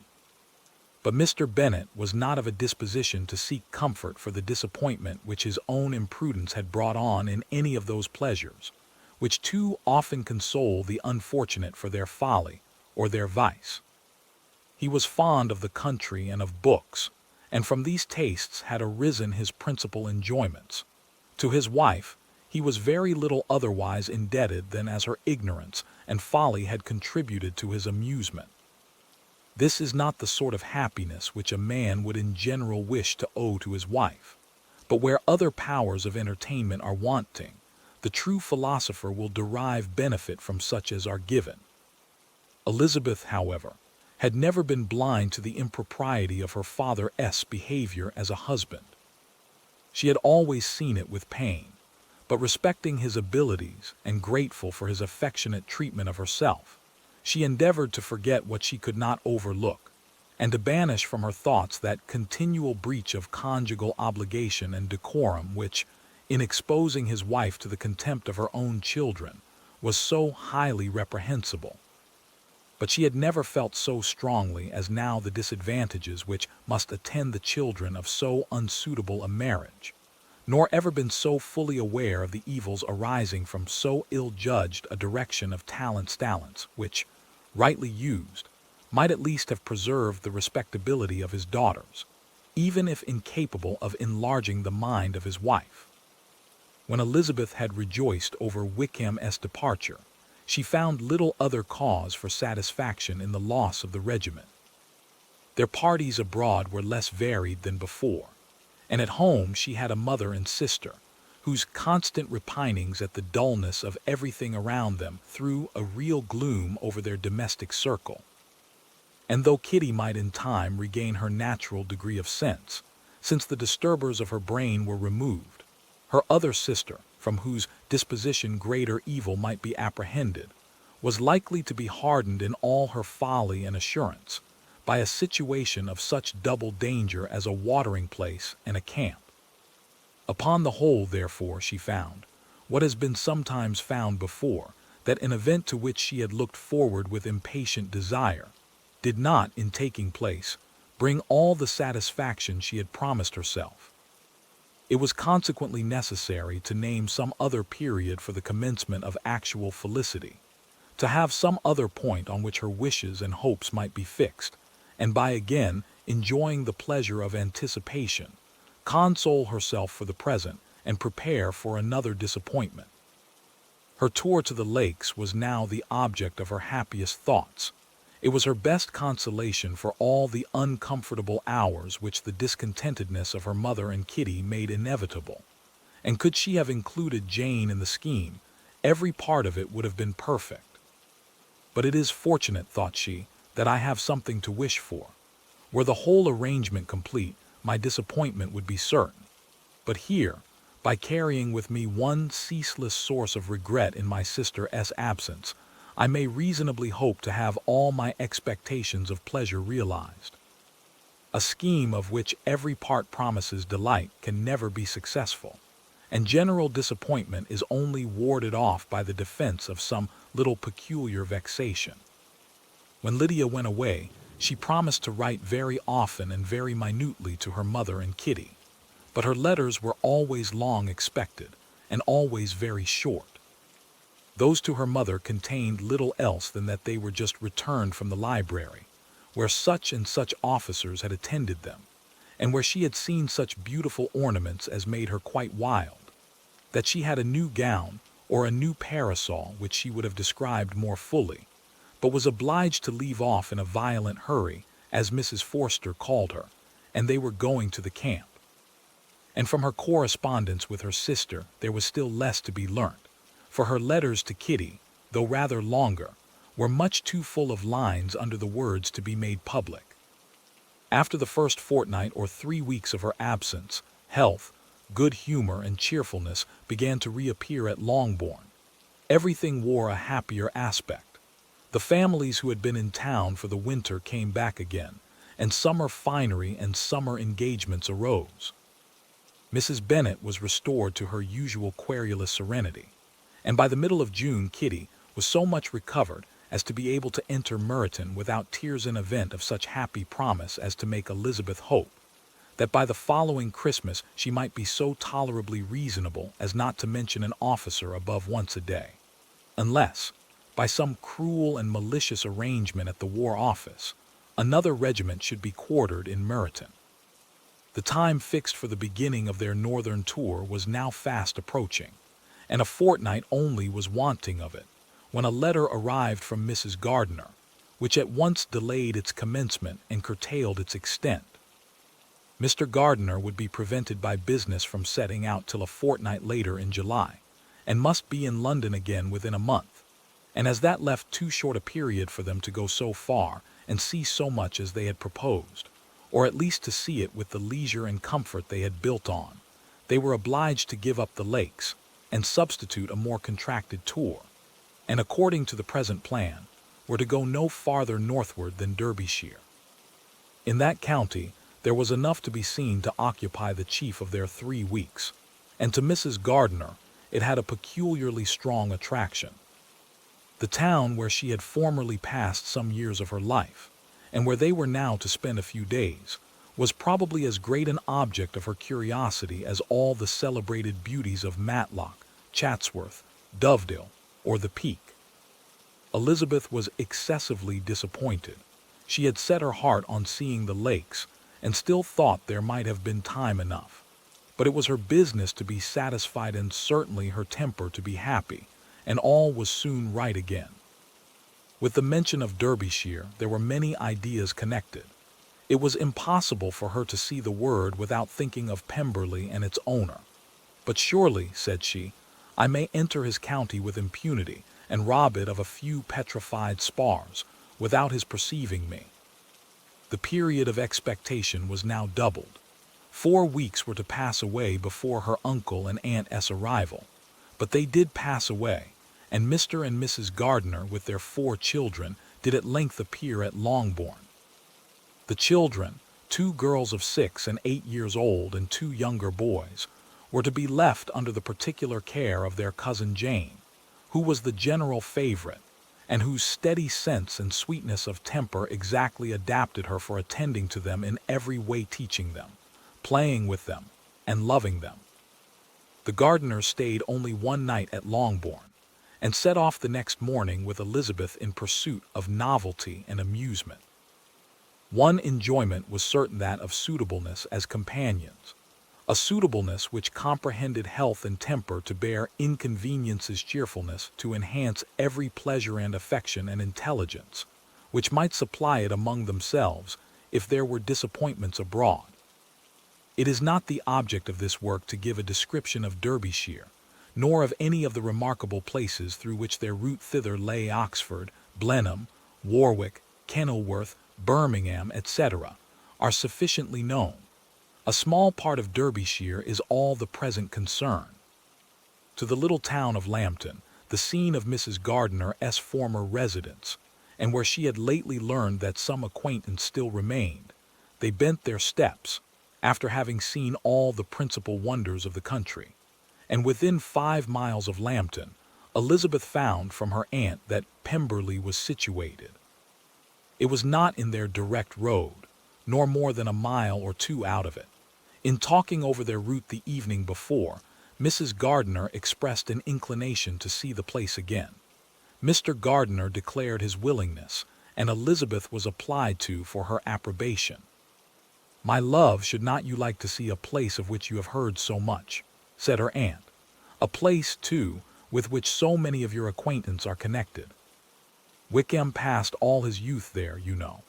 Speaker 2: But Mr. Bennet was not of a disposition to seek comfort for the disappointment which his own imprudence had brought on in any of those pleasures, which too often console the unfortunate for their folly or their vice. He was fond of the country and of books, and from these tastes had arisen his principal enjoyments. To his wife, he was very little otherwise indebted than as her ignorance and folly had contributed to his amusement. This is not the sort of happiness which a man would in general wish to owe to his wife, but where other powers of entertainment are wanting, the true philosopher will derive benefit from such as are given. Elizabeth, however, had never been blind to the impropriety of her father's behavior as a husband. She had always seen it with pain, but respecting his abilities and grateful for his affectionate treatment of herself, she endeavored to forget what she could not overlook, and to banish from her thoughts that continual breach of conjugal obligation and decorum which, in exposing his wife to the contempt of her own children, was so highly reprehensible. But she had never felt so strongly as now the disadvantages which must attend the children of so unsuitable a marriage, nor ever been so fully aware of the evils arising from so ill-judged a direction of talents, which, rightly used, might at least have preserved the respectability of his daughters, even if incapable of enlarging the mind of his wife. When Elizabeth had rejoiced over Wickham's departure, she found little other cause for satisfaction in the loss of the regiment. Their parties abroad were less varied than before, and at home she had a mother and sister, whose constant repinings at the dullness of everything around them threw a real gloom over their domestic circle. And though Kitty might in time regain her natural degree of sense, since the disturbers of her brain were removed, her other sister, from whose disposition greater evil might be apprehended, was likely to be hardened in all her folly and assurance by a situation of such double danger as a watering place and a camp. Upon the whole, therefore, she found, what has been sometimes found before, that an event to which she had looked forward with impatient desire did not, in taking place, bring all the satisfaction she had promised herself. It was consequently necessary to name some other period for the commencement of actual felicity, to have some other point on which her wishes and hopes might be fixed, and by again enjoying the pleasure of anticipation, console herself for the present and prepare for another disappointment. Her tour to the lakes was now the object of her happiest thoughts. It was her best consolation for all the uncomfortable hours which the discontentedness of her mother and Kitty made inevitable, and could she have included Jane in the scheme, every part of it would have been perfect. But it is fortunate, thought she, that I have something to wish for. Were the whole arrangement complete, my disappointment would be certain. But here, by carrying with me one ceaseless source of regret in my sister's absence, I may reasonably hope to have all my expectations of pleasure realized. A scheme of which every part promises delight can never be successful, and general disappointment is only warded off by the defense of some little peculiar vexation. When Lydia went away, she promised to write very often and very minutely to her mother and Kitty, but her letters were always long expected, and always very short. Those to her mother contained little else than that they were just returned from the library, where such and such officers had attended them, and where she had seen such beautiful ornaments as made her quite wild, that she had a new gown or a new parasol which she would have described more fully, but was obliged to leave off in a violent hurry, as Mrs. Forster called her, and they were going to the camp. And from her correspondence with her sister there was still less to be learnt, for her letters to Kitty, though rather longer, were much too full of lines under the words to be made public. After the first fortnight or 3 weeks of her absence, health, good humor, and cheerfulness began to reappear at Longbourn. Everything wore a happier aspect. The families who had been in town for the winter came back again, and summer finery and summer engagements arose. Mrs. Bennet was restored to her usual querulous serenity, and by the middle of June Kitty was so much recovered as to be able to enter Meryton without tears, an event of such happy promise as to make Elizabeth hope that by the following Christmas she might be so tolerably reasonable as not to mention an officer above once a day, unless, by some cruel and malicious arrangement at the War Office, another regiment should be quartered in Meryton. The time fixed for the beginning of their northern tour was now fast approaching, and a fortnight only was wanting of it, when a letter arrived from Mrs. Gardiner, which at once delayed its commencement and curtailed its extent. Mr. Gardiner would be prevented by business from setting out till a fortnight later in July, and must be in London again within a month, and as that left too short a period for them to go so far and see so much as they had proposed, or at least to see it with the leisure and comfort they had built on, they were obliged to give up the lakes and substitute a more contracted tour, and according to the present plan, were to go no farther northward than Derbyshire. In that county there was enough to be seen to occupy the chief of their 3 weeks, and to Mrs. Gardiner it had a peculiarly strong attraction. The town where she had formerly passed some years of her life, and where they were now to spend a few days, was probably as great an object of her curiosity as all the celebrated beauties of Matlock, Chatsworth, Dovedale, or the Peak. Elizabeth was excessively disappointed. She had set her heart on seeing the lakes, and still thought there might have been time enough. But it was her business to be satisfied and certainly her temper to be happy, and all was soon right again. With the mention of Derbyshire there were many ideas connected. It was impossible for her to see the word without thinking of Pemberley and its owner. But surely, said she, I may enter his county with impunity, and rob it of a few petrified spars, without his perceiving me. The period of expectation was now doubled. 4 weeks were to pass away before her uncle and Aunt S' arrival, but they did pass away, and Mr. and Mrs. Gardiner with their 4 children did at length appear at Longbourn. The children, 2 girls of 6 and 8 years old and 2 younger boys, were to be left under the particular care of their cousin Jane, who was the general favorite, and whose steady sense and sweetness of temper exactly adapted her for attending to them in every way, teaching them, playing with them, and loving them. The Gardiners stayed only 1 night at Longbourn, and set off the next morning with Elizabeth in pursuit of novelty and amusement. One enjoyment was certain, that of suitableness as companions, a suitableness which comprehended health and temper to bear inconveniences, cheerfulness to enhance every pleasure and affection, and intelligence, which might supply it among themselves if there were disappointments abroad. It is not the object of this work to give a description of Derbyshire, nor of any of the remarkable places through which their route thither lay. Oxford, Blenheim, Warwick, Kenilworth, Birmingham, etc., are sufficiently known. A small part of Derbyshire is all the present concern. To the little town of Lambton, the scene of Mrs. Gardiner's former residence, and where she had lately learned that some acquaintance still remained, they bent their steps, after having seen all the principal wonders of the country, and within 5 miles of Lambton, Elizabeth found from her aunt that Pemberley was situated. It was not in their direct road, nor more than a mile or 2 out of it. In talking over their route the evening before, Mrs. Gardiner expressed an inclination to see the place again. Mr. Gardiner declared his willingness, and Elizabeth was applied to for her approbation. "My love, should not you like to see a place of which you have heard so much?" said her aunt. "A place, too, with which so many of your acquaintance are connected. Wickham passed all his youth there, you know."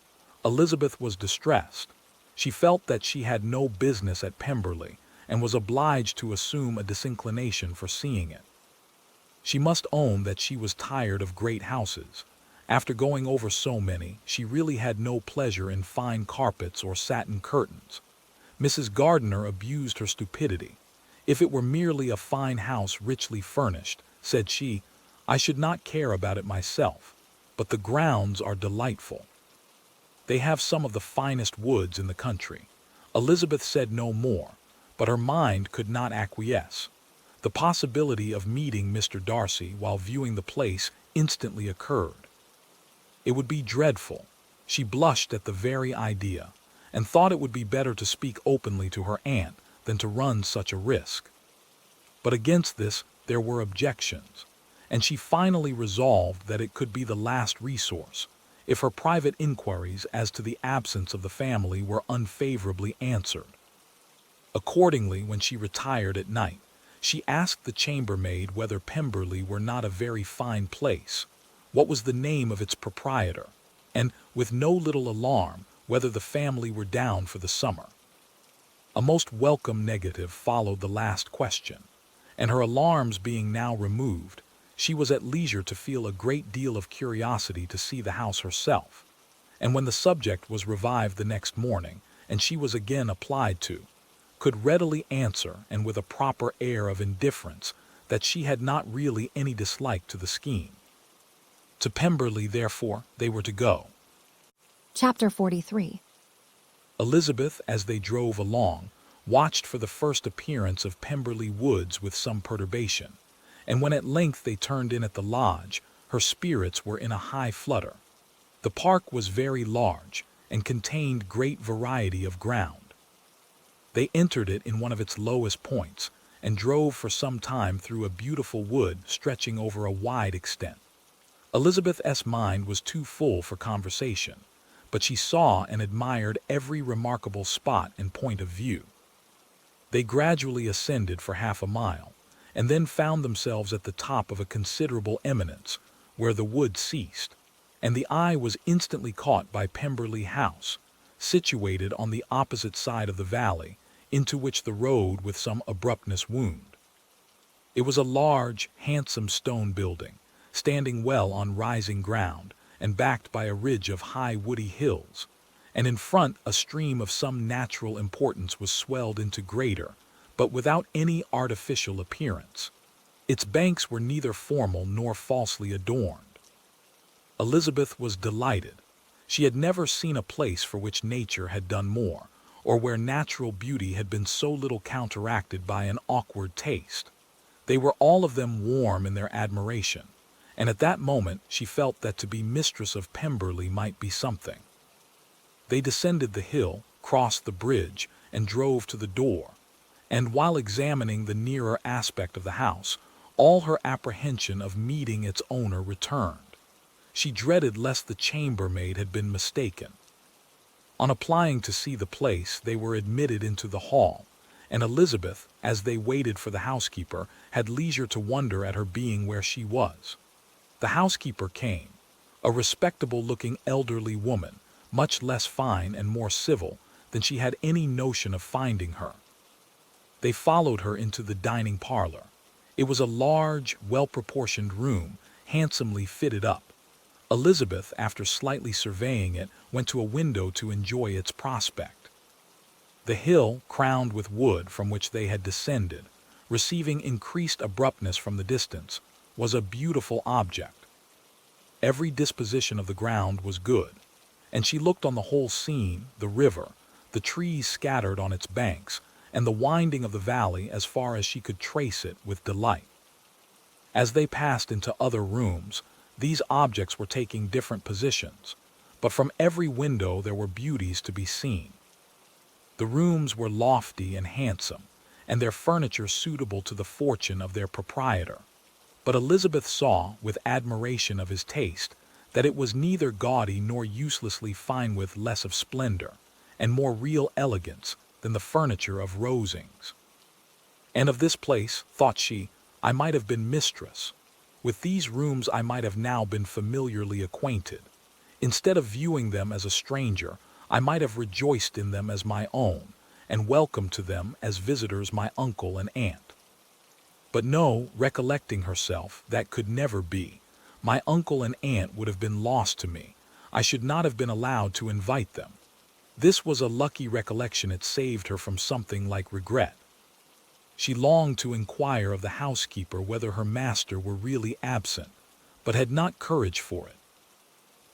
Speaker 2: Elizabeth was distressed. She felt that she had no business at Pemberley, and was obliged to assume a disinclination for seeing it. She must own that she was tired of great houses. After going over so many, she really had no pleasure in fine carpets or satin curtains. Mrs. Gardiner abused her stupidity. "If it were merely a fine house richly furnished," said she, "I should not care about it myself, but the grounds are delightful. They have some of the finest woods in the country." Elizabeth said no more, but her mind could not acquiesce. The possibility of meeting Mr. Darcy while viewing the place instantly occurred. It would be dreadful. She blushed at the very idea, and thought it would be better to speak openly to her aunt than to run such a risk. But against this there were objections, and she finally resolved that it could be the last resource, if her private inquiries as to the absence of the family were unfavorably answered. Accordingly, when she retired at night, she asked the chambermaid whether Pemberley were not a very fine place, what was the name of its proprietor, and, with no little alarm, whether the family were down for the summer. A most welcome negative followed the last question, and her alarms being now removed, she was at leisure to feel a great deal of curiosity to see the house herself. And when the subject was revived the next morning, and she was again applied to, could readily answer, and with a proper air of indifference, that she had not really any dislike to the scheme. To Pemberley, therefore, they were to go.
Speaker 1: Chapter 43.
Speaker 2: Elizabeth, as they drove along, watched for the first appearance of Pemberley Woods with some perturbation, and when at length they turned in at the lodge, her spirits were in a high flutter. The park was very large, and contained great variety of ground. They entered it in one of its lowest points, and drove for some time through a beautiful wood stretching over a wide extent. Elizabeth's mind was too full for conversation, but she saw and admired every remarkable spot and point of view. They gradually ascended for half a mile, and then found themselves at the top of a considerable eminence, where the wood ceased, and the eye was instantly caught by Pemberley House, situated on the opposite side of the valley, into which the road with some abruptness wound. It was a large, handsome stone building, standing well on rising ground, and backed by a ridge of high woody hills, and in front a stream of some natural importance was swelled into greater, but without any artificial appearance. Its banks were neither formal nor falsely adorned. Elizabeth was delighted. She had never seen a place for which nature had done more, or where natural beauty had been so little counteracted by an awkward taste. They were all of them warm in their admiration, and at that moment she felt that to be mistress of Pemberley might be something. They descended the hill, crossed the bridge, and drove to the door, and while examining the nearer aspect of the house, all her apprehension of meeting its owner returned. She dreaded lest the chambermaid had been mistaken. On applying to see the place, they were admitted into the hall, and Elizabeth, as they waited for the housekeeper, had leisure to wonder at her being where she was. The housekeeper came, a respectable-looking elderly woman, much less fine and more civil than she had any notion of finding her. They followed her into the dining parlor. It was a large, well-proportioned room, handsomely fitted up. Elizabeth, after slightly surveying it, went to a window to enjoy its prospect. The hill, crowned with wood from which they had descended, receiving increased abruptness from the distance, was a beautiful object. Every disposition of the ground was good, and she looked on the whole scene, the river, the trees scattered on its banks, and the winding of the valley as far as she could trace it, with delight. As they passed into other rooms, these objects were taking different positions, but from every window there were beauties to be seen. The rooms were lofty and handsome, and their furniture suitable to the fortune of their proprietor. But Elizabeth saw, with admiration of his taste, that it was neither gaudy nor uselessly fine with less of splendor, and more real elegance than the furniture of Rosings. And of this place, thought she, I might have been mistress. With these rooms I might have now been familiarly acquainted. Instead of viewing them as a stranger, I might have rejoiced in them as my own, and welcomed to them as visitors my uncle and aunt. But no, recollecting herself, that could never be. My uncle and aunt would have been lost to me. I should not have been allowed to invite them. This was a lucky recollection. It saved her from something like regret. She longed to inquire of the housekeeper whether her master were really absent, but had not courage for it.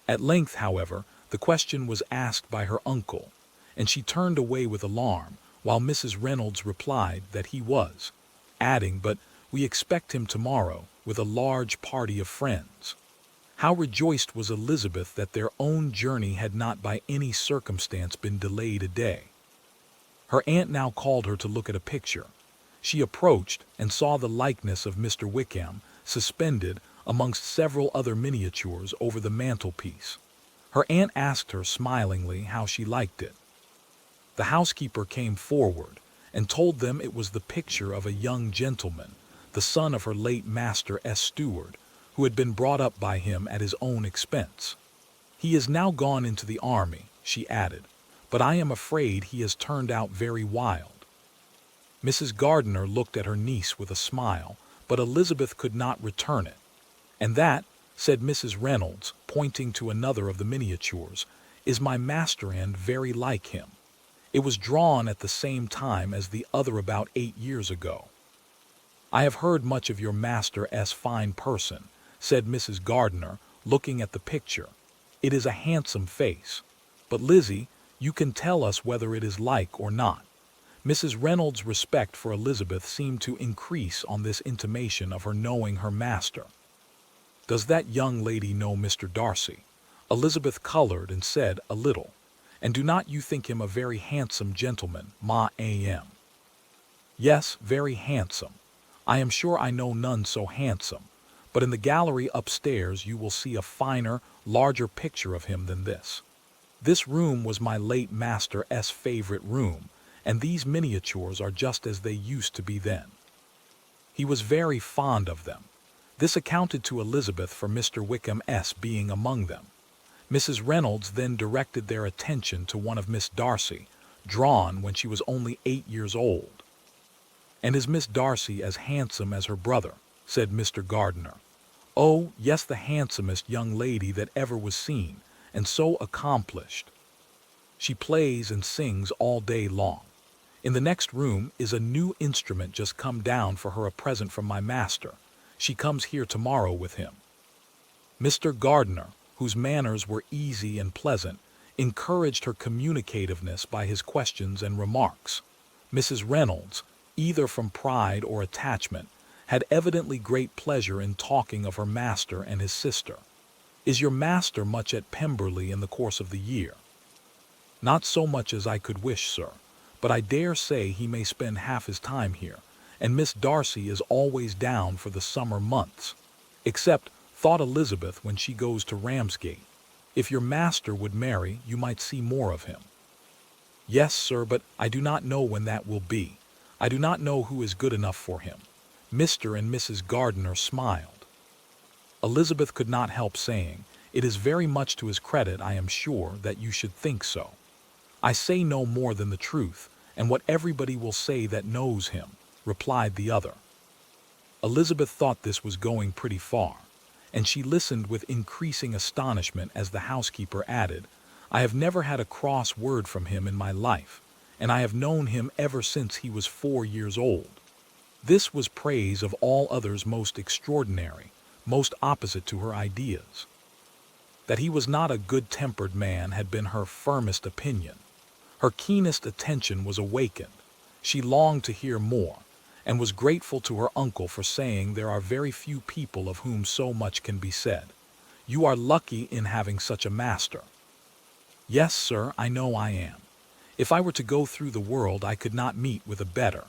Speaker 2: At length, however, the question was asked by her uncle, and she turned away with alarm, while Mrs. Reynolds replied that he was, adding, "But we expect him tomorrow, with a large party of friends." How rejoiced was Elizabeth that their own journey had not by any circumstance been delayed a day. Her aunt now called her to look at a picture. She approached and saw the likeness of Mr. Wickham suspended amongst several other miniatures over the mantelpiece. Her aunt asked her smilingly how she liked it. The housekeeper came forward and told them it was the picture of a young gentleman, the son of her late master Steward, who had been brought up by him at his own expense. "He is now gone into the army," she added, "but I am afraid he has turned out very wild." Mrs. Gardiner looked at her niece with a smile, but Elizabeth could not return it. "And that," said Mrs. Reynolds, pointing to another of the miniatures, "is my master, and very like him. It was drawn at the same time as the other about 8 years ago." "I have heard much of your master's fine person," said Mrs. Gardiner, looking at the picture. "It is a handsome face. But, Lizzie, you can tell us whether it is like or not." Mrs. Reynolds' respect for Elizabeth seemed to increase on this intimation of her knowing her master. "Does that young lady know Mr. Darcy?" Elizabeth colored and said, "A little. And do not you think him a very handsome gentleman, ma am?" "Yes, very handsome. I am sure I know none so handsome, but in the gallery upstairs you will see a finer, larger picture of him than this. This room was my late master's favorite room, and these miniatures are just as they used to be then. He was very fond of them." This accounted to Elizabeth for Mr. Wickham's being among them. Mrs. Reynolds then directed their attention to one of Miss Darcy, drawn when she was only 8 years old. "And is Miss Darcy as handsome as her brother?" said Mr. Gardiner. "Oh, yes, the handsomest young lady that ever was seen, and so accomplished. She plays and sings all day long. In the next room is a new instrument just come down for her, a present from my master. She comes here tomorrow with him." Mr. Gardiner, whose manners were easy and pleasant, encouraged her communicativeness by his questions and remarks. Mrs. Reynolds, either from pride or attachment, had evidently great pleasure in talking of her master and his sister. "Is your master much at Pemberley in the course of the year?" "Not so much as I could wish, sir, but I dare say he may spend half his time here, and Miss Darcy is always down for the summer months. Except, thought Elizabeth, when she goes to Ramsgate. If your master would marry, you might see more of him." "Yes, sir, but I do not know when that will be. I do not know who is good enough for him." Mr. and Mrs. Gardiner smiled. Elizabeth could not help saying, "It is very much to his credit, I am sure, that you should think so. I say no more than the truth, and what everybody will say that knows him," replied the other. Elizabeth thought this was going pretty far, and she listened with increasing astonishment as the housekeeper added, "I have never had a cross word from him in my life, and I have known him ever since he was 4 years old." This was praise of all others most extraordinary, most opposite to her ideas. That he was not a good-tempered man had been her firmest opinion. Her keenest attention was awakened. She longed to hear more, and was grateful to her uncle for saying there are very few people of whom so much can be said. "You are lucky in having such a master." "Yes, sir, I know I am. If I were to go through the world I could not meet with a better.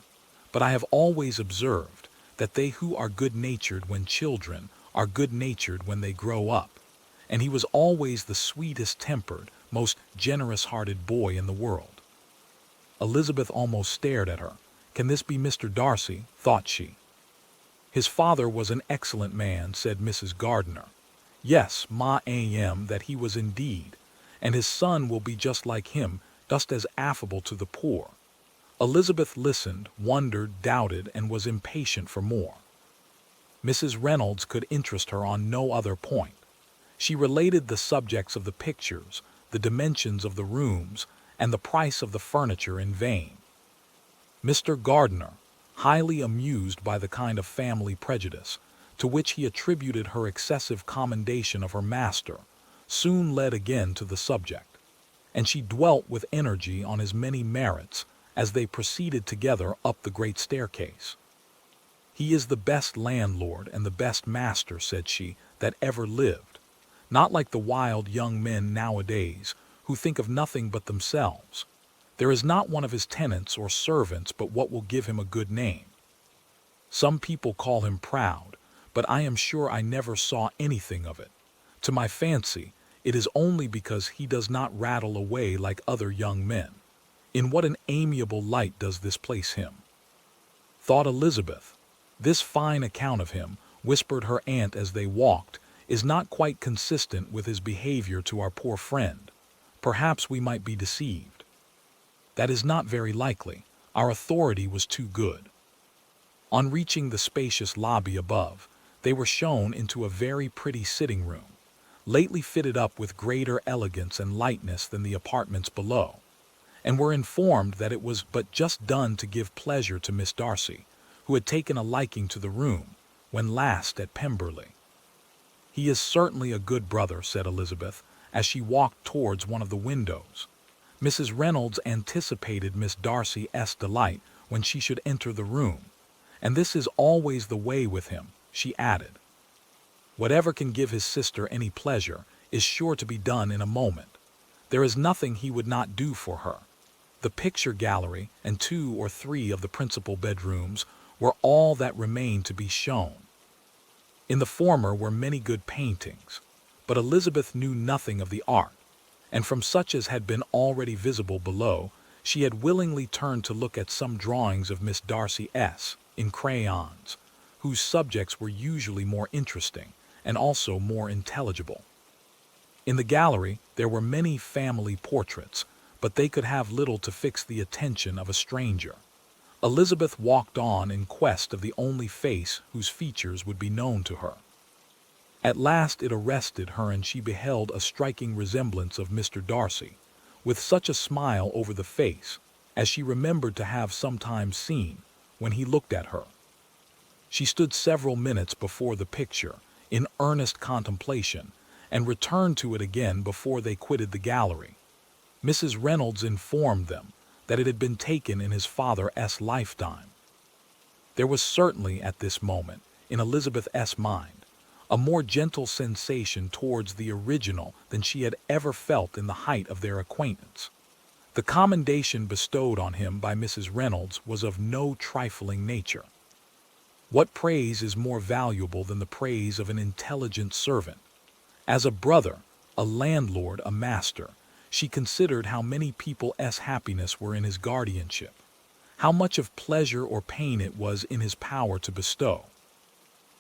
Speaker 2: But I have always observed that they who are good-natured when children are good-natured when they grow up, and he was always the sweetest-tempered, most generous-hearted boy in the world. Elizabeth almost stared at her. Can this be Mr. Darcy? Thought she. His father was an excellent man, said Mrs. Gardiner. Yes, ma am, that he was indeed, and his son will be just like him, just as affable to the poor. Elizabeth listened, wondered, doubted, and was impatient for more. Mrs. Reynolds could interest her on no other point. She related the subjects of the pictures, the dimensions of the rooms, and the price of the furniture in vain. Mr. Gardiner, highly amused by the kind of family prejudice to which he attributed her excessive commendation of her master, soon led again to the subject, and she dwelt with energy on his many merits as they proceeded together up the great staircase. He is the best landlord and the best master, said she, that ever lived, not like the wild young men nowadays who think of nothing but themselves. There is not one of his tenants or servants but what will give him a good name. Some people call him proud, but I am sure I never saw anything of it. To my fancy, it is only because he does not rattle away like other young men. In what an amiable light does this place him, thought Elizabeth. This fine account of him, whispered her aunt as they walked, is not quite consistent with his behavior to our poor friend. Perhaps we might be deceived. That is not very likely. Our authority was too good. On reaching the spacious lobby above, they were shown into a very pretty sitting room, lately fitted up with greater elegance and lightness than the apartments below, and were informed that it was but just done to give pleasure to Miss Darcy, who had taken a liking to the room when last at Pemberley. He is certainly a good brother, said Elizabeth, as she walked towards one of the windows. Mrs. Reynolds anticipated Miss Darcy's delight when she should enter the room, and this is always the way with him, she added. Whatever can give his sister any pleasure is sure to be done in a moment. There is nothing he would not do for her. The picture gallery and 2 or 3 of the principal bedrooms were all that remained to be shown. In the former were many good paintings, but Elizabeth knew nothing of the art, and from such as had been already visible below, she had willingly turned to look at some drawings of Miss Darcy's in crayons, whose subjects were usually more interesting and also more intelligible. In the gallery there were many family portraits, but they could have little to fix the attention of a stranger. Elizabeth walked on in quest of the only face whose features would be known to her. At last it arrested her, and she beheld a striking resemblance of Mr. Darcy, with such a smile over the face as she remembered to have sometimes seen when he looked at her. She stood several minutes before the picture in earnest contemplation, and returned to it again before they quitted the gallery. Mrs. Reynolds informed them that it had been taken in his father's lifetime. There was certainly at this moment, in Elizabeth's mind, a more gentle sensation towards the original than she had ever felt in the height of their acquaintance. The commendation bestowed on him by Mrs. Reynolds was of no trifling nature. What praise is more valuable than the praise of an intelligent servant? As a brother, a landlord, a master, she considered how many people's happiness were in his guardianship, how much of pleasure or pain it was in his power to bestow,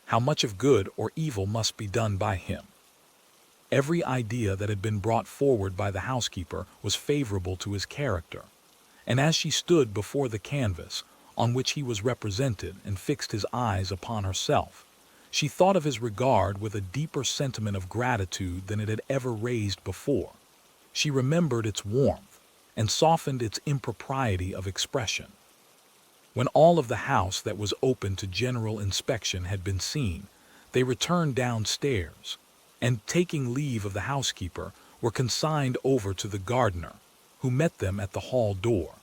Speaker 2: how much of good or evil must be done by him. Every idea that had been brought forward by the housekeeper was favorable to his character, and as she stood before the canvas on which he was represented and fixed his eyes upon herself, she thought of his regard with a deeper sentiment of gratitude than it had ever raised before. She remembered its warmth and softened its impropriety of expression. When all of the house that was open to general inspection had been seen, they returned downstairs, and, taking leave of the housekeeper, were consigned over to the gardener, who met them at the hall door.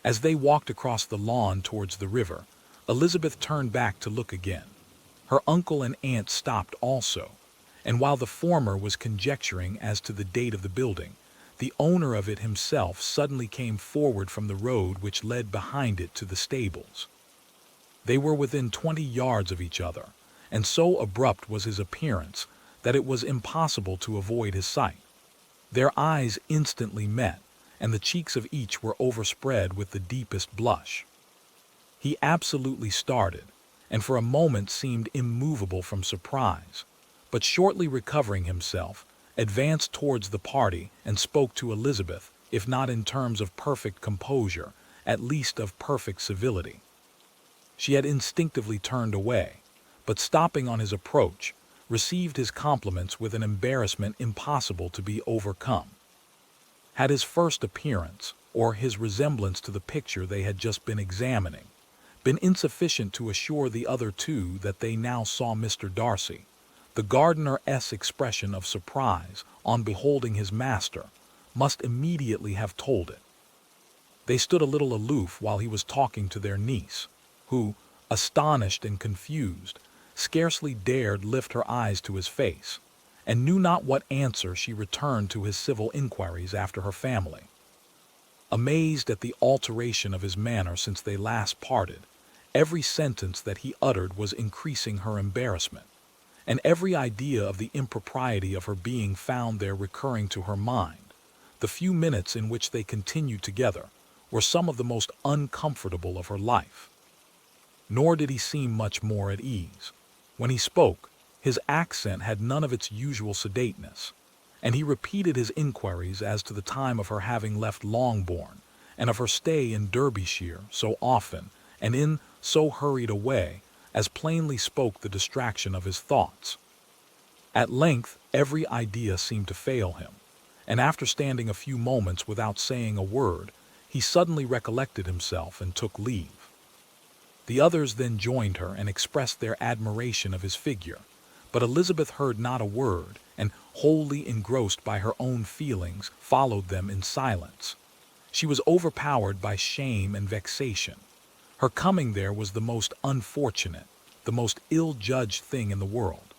Speaker 2: As they walked across the lawn towards the river, Elizabeth turned back to look again. Her uncle and aunt stopped also, and while the former was conjecturing as to the date of the building, the owner of it himself suddenly came forward from the road which led behind it to the stables. They were within 20 yards of each other, and so abrupt was his appearance that it was impossible to avoid his sight. Their eyes instantly met, and the cheeks of each were overspread with the deepest blush. He absolutely started, and for a moment seemed immovable from surprise, but shortly recovering himself, advanced towards the party and spoke to Elizabeth, if not in terms of perfect composure, at least of perfect civility. She had instinctively turned away, but stopping on his approach, received his compliments with an embarrassment impossible to be overcome. Had his first appearance, or his resemblance to the picture they had just been examining, been insufficient to assure the other two that they now saw Mr. Darcy, the gardener's expression of surprise on beholding his master must immediately have told it. They stood a little aloof while he was talking to their niece, who, astonished and confused, scarcely dared lift her eyes to his face, and knew not what answer she returned to his civil inquiries after her family. Amazed at the alteration of his manner since they last parted, every sentence that he uttered was increasing her embarrassment, and every idea of the impropriety of her being found there recurring to her mind. The few minutes in which they continued together were some of the most uncomfortable of her life. Nor did he seem much more at ease. When he spoke, his accent had none of its usual sedateness, and he repeated his inquiries as to the time of her having left Longbourn, and of her stay in Derbyshire so often, and in so hurried a way, as plainly spoke the distraction of his thoughts. At length every idea seemed to fail him, and after standing a few moments without saying a word, he suddenly recollected himself and took leave. The others then joined her and expressed their admiration of his figure, but Elizabeth heard not a word, and, wholly engrossed by her own feelings, followed them in silence. She was overpowered by shame and vexation. Her coming there was the most unfortunate, the most ill-judged thing in the world.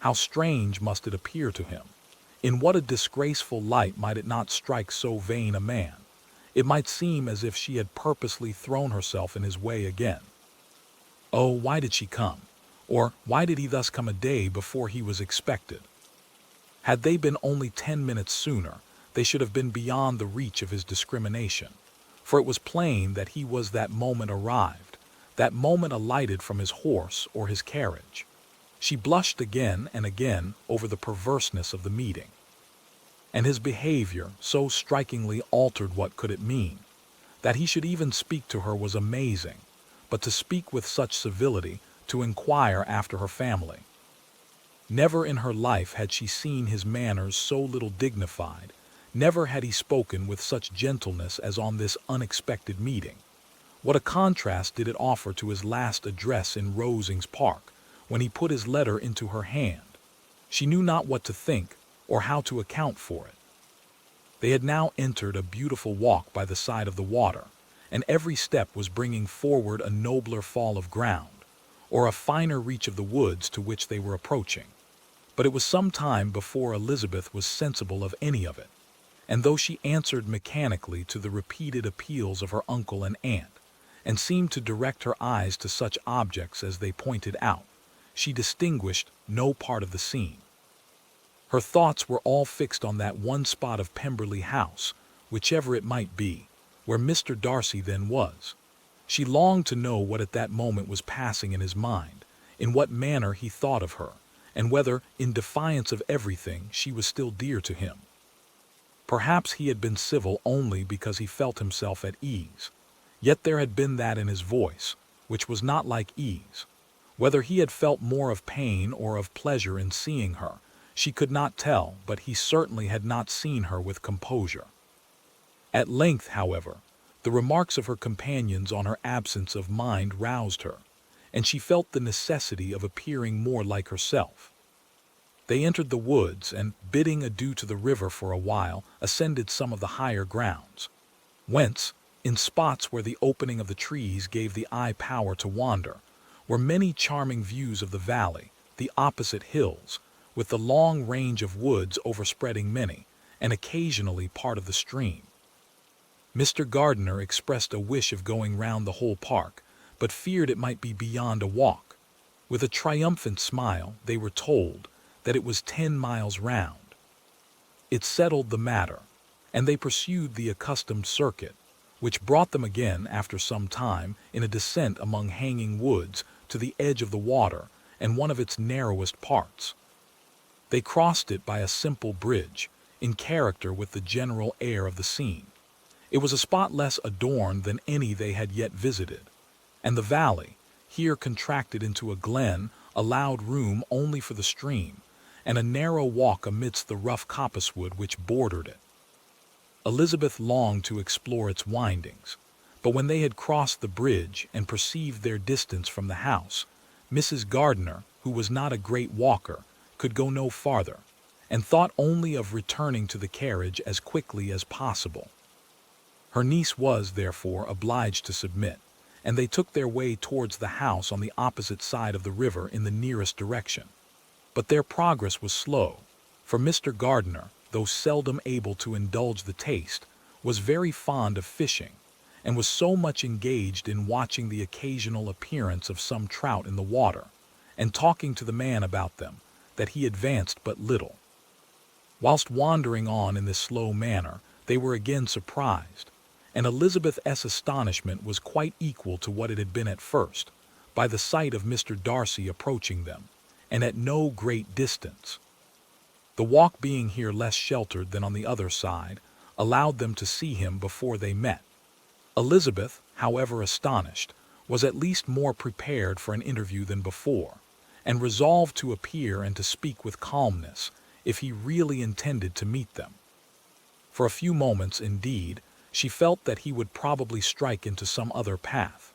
Speaker 2: How strange must it appear to him! In what a disgraceful light might it not strike so vain a man! It might seem as if she had purposely thrown herself in his way again. Oh, why did she come? Or why did he thus come a day before he was expected? Had they been only 10 minutes sooner, they should have been beyond the reach of his discrimination, for it was plain that he was that moment arrived, that moment alighted from his horse or his carriage. She blushed again and again over the perverseness of the meeting. And his behavior so strikingly altered what could it mean. That he should even speak to her was amazing, but to speak with such civility, to inquire after her family. Never in her life had she seen his manners so little dignified, never had he spoken with such gentleness as on this unexpected meeting. What a contrast did it offer to his last address in Rosings Park, when he put his letter into her hand. She knew not what to think, or how to account for it. They had now entered a beautiful walk by the side of the water, and every step was bringing forward a nobler fall of ground, or a finer reach of the woods to which they were approaching. But it was some time before Elizabeth was sensible of any of it, and though she answered mechanically to the repeated appeals of her uncle and aunt, and seemed to direct her eyes to such objects as they pointed out, she distinguished no part of the scene. Her thoughts were all fixed on that one spot of Pemberley House, whichever it might be, where Mr. Darcy then was. She longed to know what at that moment was passing in his mind, in what manner he thought of her, and whether, in defiance of everything, she was still dear to him. Perhaps he had been civil only because he felt himself at ease, yet there had been that in his voice, which was not like ease. Whether he had felt more of pain or of pleasure in seeing her, she could not tell, but he certainly had not seen her with composure. At length, however, the remarks of her companions on her absence of mind roused her, and she felt the necessity of appearing more like herself. They entered the woods, and, bidding adieu to the river for a while, ascended some of the higher grounds, whence, in spots where the opening of the trees gave the eye power to wander, were many charming views of the valley, the opposite hills, with the long range of woods overspreading many, and occasionally part of the stream. Mr. Gardiner expressed a wish of going round the whole park, but feared it might be beyond a walk. With a triumphant smile, they were told that it was 10 miles round. It settled the matter, and they pursued the accustomed circuit, which brought them again, after some time, in a descent among hanging woods, to the edge of the water and one of its narrowest parts. They crossed it by a simple bridge, in character with the general air of the scene. It was a spot less adorned than any they had yet visited, and the valley, here contracted into a glen, allowed room only for the stream, and a narrow walk amidst the rough coppicewood which bordered it. Elizabeth longed to explore its windings, but when they had crossed the bridge and perceived their distance from the house, Mrs. Gardiner, who was not a great walker, could go no farther, and thought only of returning to the carriage as quickly as possible. Her niece was, therefore, obliged to submit, and they took their way towards the house on the opposite side of the river in the nearest direction. But their progress was slow, for Mr. Gardiner, though seldom able to indulge the taste, was very fond of fishing, and was so much engaged in watching the occasional appearance of some trout in the water, and talking to the man about them, that he advanced but little. Whilst wandering on in this slow manner, they were again surprised, and Elizabeth's astonishment was quite equal to what it had been at first, by the sight of Mr. Darcy approaching them, and at no great distance. The walk being here less sheltered than on the other side, allowed them to see him before they met. Elizabeth, however astonished, was at least more prepared for an interview than before, and resolved to appear and to speak with calmness, if he really intended to meet them. For a few moments, indeed, she felt that he would probably strike into some other path.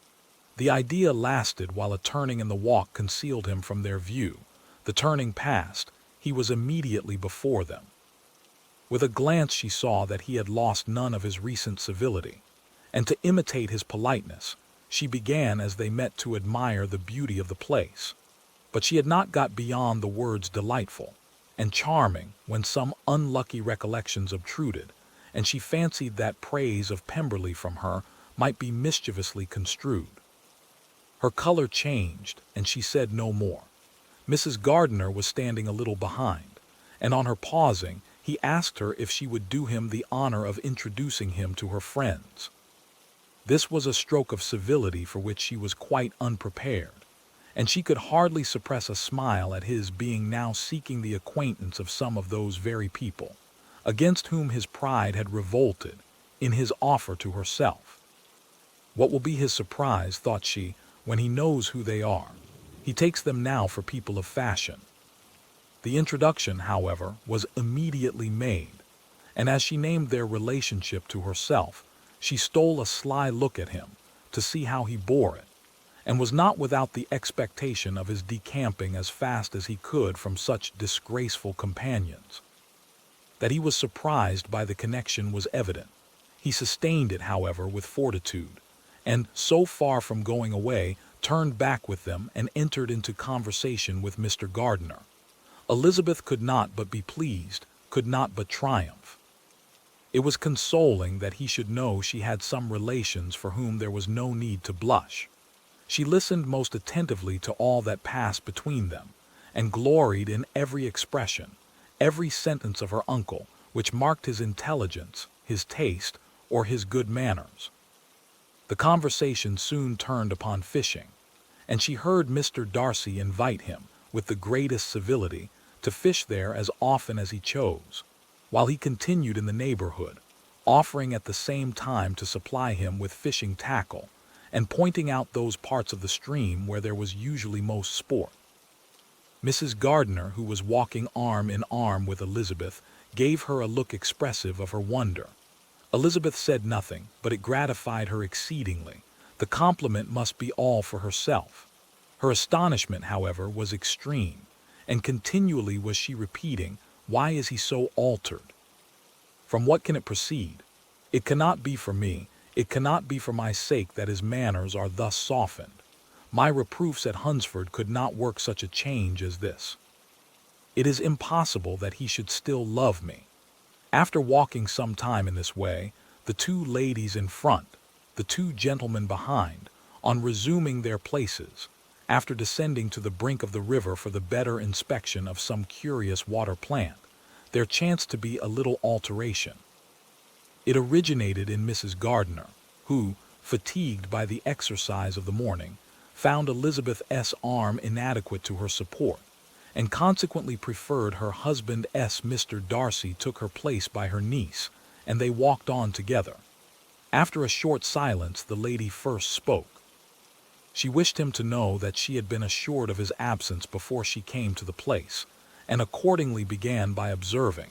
Speaker 2: The idea lasted while a turning in the walk concealed him from their view. The turning past, he was immediately before them. With a glance she saw that he had lost none of his recent civility, and to imitate his politeness, she began as they met to admire the beauty of the place. But she had not got beyond the words delightful and charming when some unlucky recollections obtruded, and she fancied that praise of Pemberley from her might be mischievously construed. Her color changed, and she said no more. Mrs. Gardiner was standing a little behind, and on her pausing, he asked her if she would do him the honor of introducing him to her friends. This was a stroke of civility for which she was quite unprepared, and she could hardly suppress a smile at his being now seeking the acquaintance of some of those very people, against whom his pride had revolted, in his offer to herself. What will be his surprise, thought she, when he knows who they are? He takes them now for people of fashion. The introduction, however, was immediately made, and as she named their relationship to herself, she stole a sly look at him to see how he bore it, and was not without the expectation of his decamping as fast as he could from such disgraceful companions. That he was surprised by the connection was evident. He sustained it, however, with fortitude, and, so far from going away, turned back with them and entered into conversation with Mr. Gardiner. Elizabeth could not but be pleased, could not but triumph. It was consoling that he should know she had some relations for whom there was no need to blush. She listened most attentively to all that passed between them, and gloried in every expression, every sentence of her uncle, which marked his intelligence, his taste, or his good manners. The conversation soon turned upon fishing, and she heard Mr. Darcy invite him, with the greatest civility, to fish there as often as he chose, while he continued in the neighborhood, offering at the same time to supply him with fishing tackle, and pointing out those parts of the stream where there was usually most sport. Mrs. Gardiner, who was walking arm in arm with Elizabeth, gave her a look expressive of her wonder. Elizabeth said nothing, but it gratified her exceedingly. The compliment must be all for herself. Her astonishment, however, was extreme, and continually was she repeating, "Why is he so altered? From what can it proceed? It cannot be for me, it cannot be for my sake that his manners are thus softened. My reproofs at Hunsford could not work such a change as this. It is impossible that he should still love me." After walking some time in this way, the two ladies in front, the two gentlemen behind, on resuming their places, after descending to the brink of the river for the better inspection of some curious water plant, there chanced to be a little alteration. It originated in Mrs. Gardiner, who, fatigued by the exercise of the morning, found Elizabeth's arm inadequate to her support, and consequently preferred her husband's Mr. Darcy took her place by her niece, and they walked on together. After a short silence, the lady first spoke. She wished him to know that she had been assured of his absence before she came to the place, and accordingly began by observing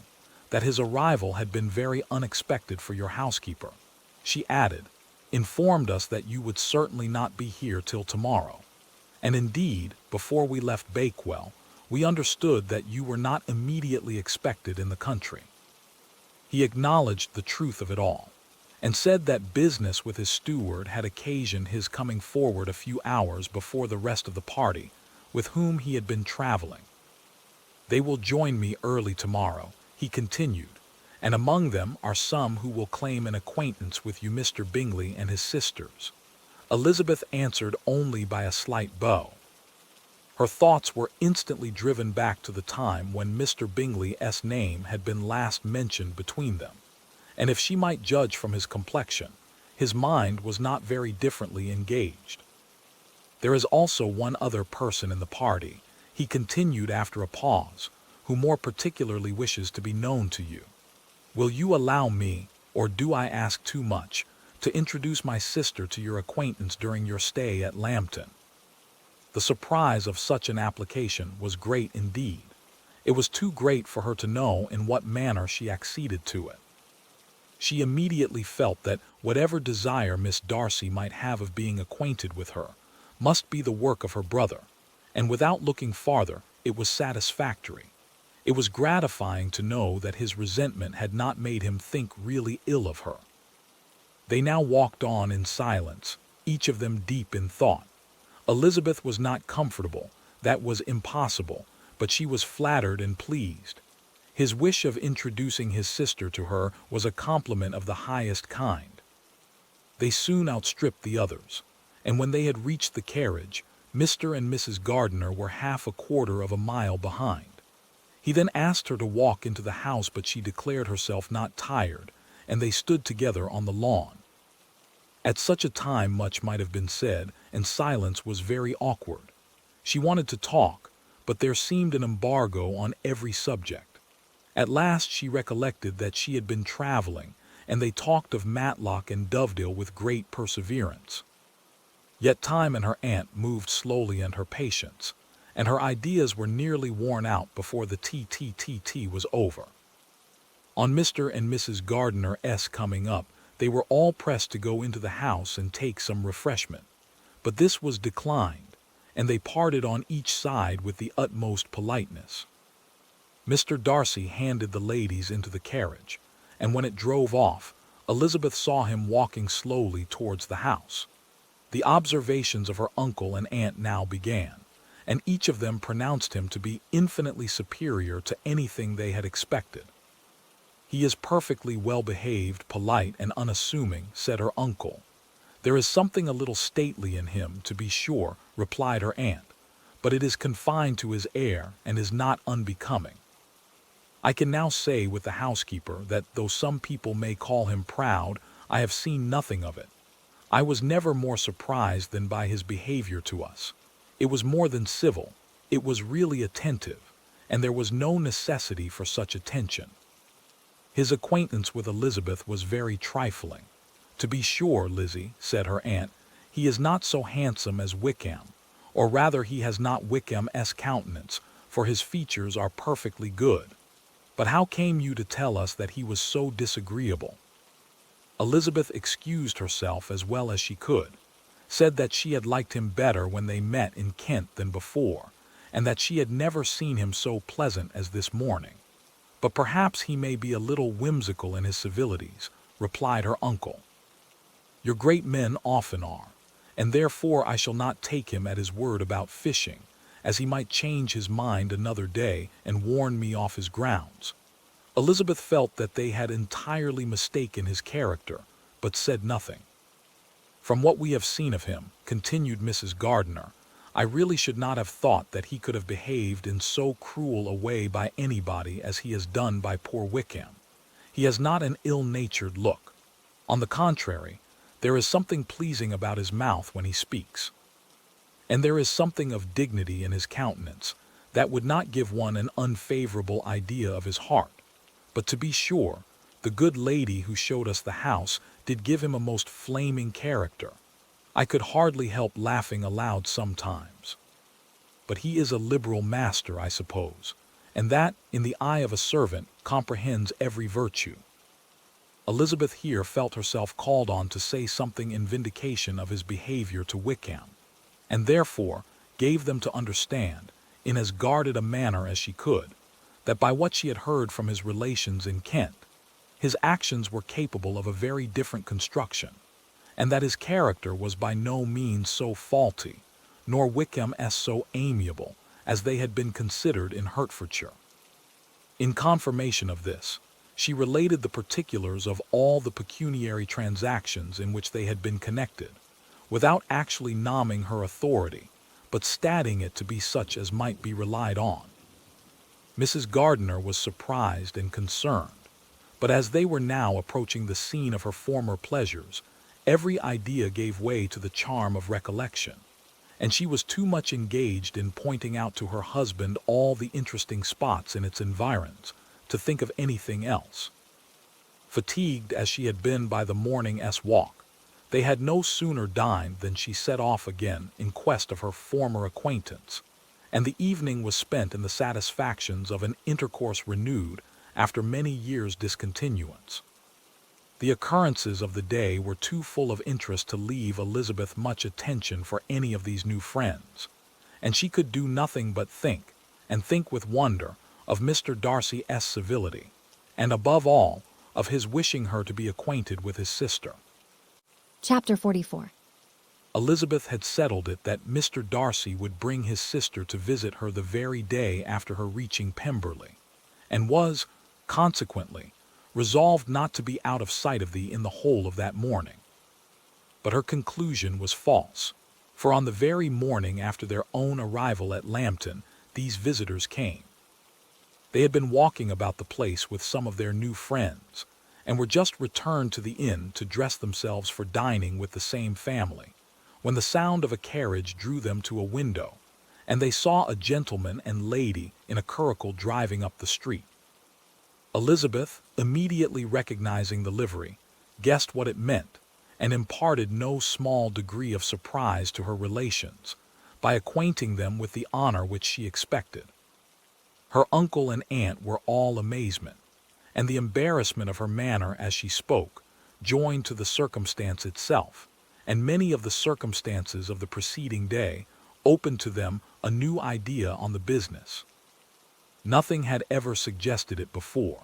Speaker 2: that his arrival had been very unexpected for your housekeeper. She added, informed us that you would certainly not be here till tomorrow, and indeed, before we left Bakewell, we understood that you were not immediately expected in the country. He acknowledged the truth of it all, and said that business with his steward had occasioned his coming forward a few hours before the rest of the party, with whom he had been traveling. They will join me early tomorrow, he continued, and among them are some who will claim an acquaintance with you, Mr. Bingley and his sisters. Elizabeth answered only by a slight bow. Her thoughts were instantly driven back to the time when Mr. Bingley's name had been last mentioned between them, and if she might judge from his complexion, his mind was not very differently engaged. There is also one other person in the party, he continued after a pause, who more particularly wishes to be known to you. Will you allow me, or do I ask too much, to introduce my sister to your acquaintance during your stay at Lambton? The surprise of such an application was great indeed. It was too great for her to know in what manner she acceded to it. She immediately felt that whatever desire Miss Darcy might have of being acquainted with her must be the work of her brother, and without looking farther, it was satisfactory. It was gratifying to know that his resentment had not made him think really ill of her. They now walked on in silence, each of them deep in thought. Elizabeth was not comfortable, that was impossible, but she was flattered and pleased. His wish of introducing his sister to her was a compliment of the highest kind. They soon outstripped the others, and when they had reached the carriage, Mr. and Mrs. Gardiner were half a quarter of a mile behind. He then asked her to walk into the house, but she declared herself not tired, and they stood together on the lawn. At such a time much might have been said, and silence was very awkward. She wanted to talk, but there seemed an embargo on every subject. At last she recollected that she had been traveling, and they talked of Matlock and Dovedale with great perseverance. Yet time and her aunt moved slowly, and her patience, and her ideas were nearly worn out before the tea was over. On Mr. and Mrs. Gardiner's coming up, they were all pressed to go into the house and take some refreshment, but this was declined, and they parted on each side with the utmost politeness. Mr. Darcy handed the ladies into the carriage, and when it drove off, Elizabeth saw him walking slowly towards the house. The observations of her uncle and aunt now began, and each of them pronounced him to be infinitely superior to anything they had expected. He is perfectly well-behaved, polite, and unassuming, said her uncle. There is something a little stately in him, to be sure, replied her aunt, but it is confined to his air and is not unbecoming. I can now say with the housekeeper that though some people may call him proud, I have seen nothing of it. I was never more surprised than by his behavior to us. It was more than civil, it was really attentive, and there was no necessity for such attention. His acquaintance with Elizabeth was very trifling. To be sure, Lizzie, said her aunt, he is not so handsome as Wickham, or rather he has not Wickham's countenance, for his features are perfectly good. But how came you to tell us that he was so disagreeable? Elizabeth excused herself as well as she could, said that she had liked him better when they met in Kent than before, and that she had never seen him so pleasant as this morning. But perhaps he may be a little whimsical in his civilities, replied her uncle. Your great men often are, and therefore I shall not take him at his word about fishing, as he might change his mind another day and warn me off his grounds. Elizabeth felt that they had entirely mistaken his character, but said nothing. From what we have seen of him, continued Mrs. Gardiner, I really should not have thought that he could have behaved in so cruel a way by anybody as he has done by poor Wickham. He has not an ill-natured look. On the contrary, there is something pleasing about his mouth when he speaks. And there is something of dignity in his countenance that would not give one an unfavorable idea of his heart. But to be sure, the good lady who showed us the house did give him a most flaming character. I could hardly help laughing aloud sometimes. But he is a liberal master, I suppose, and that, in the eye of a servant, comprehends every virtue. Elizabeth here felt herself called on to say something in vindication of his behavior to Wickham, and therefore gave them to understand, in as guarded a manner as she could, that by what she had heard from his relations in Kent, his actions were capable of a very different construction, and that his character was by no means so faulty, nor Wickham as so amiable, as they had been considered in Hertfordshire. In confirmation of this, she related the particulars of all the pecuniary transactions in which they had been connected, without actually nomming her authority, but stating it to be such as might be relied on. Mrs. Gardiner was surprised and concerned, but as they were now approaching the scene of her former pleasures, every idea gave way to the charm of recollection, and she was too much engaged in pointing out to her husband all the interesting spots in its environs to think of anything else. Fatigued as she had been by the morning's walk, they had no sooner dined than she set off again in quest of her former acquaintance, and the evening was spent in the satisfactions of an intercourse renewed after many years' discontinuance. The occurrences of the day were too full of interest to leave Elizabeth much attention for any of these new friends, and she could do nothing but think, and think with wonder, of Mr. Darcy's civility, and above all, of his wishing her to be acquainted with his sister.
Speaker 1: Chapter 44.
Speaker 2: Elizabeth had settled it that Mr. Darcy would bring his sister to visit her the very day after her reaching Pemberley, and was, consequently, resolved not to be out of sight of thee in the whole of that morning. But her conclusion was false, for on the very morning after their own arrival at Lambton, these visitors came. They had been walking about the place with some of their new friends, and were just returned to the inn to dress themselves for dining with the same family, when the sound of a carriage drew them to a window, and they saw a gentleman and lady in a curricle driving up the street. Elizabeth, immediately recognizing the livery, guessed what it meant, and imparted no small degree of surprise to her relations, by acquainting them with the honor which she expected. Her uncle and aunt were all amazement, and the embarrassment of her manner as she spoke, joined to the circumstance itself, and many of the circumstances of the preceding day, opened to them a new idea on the business. Nothing had ever suggested it before,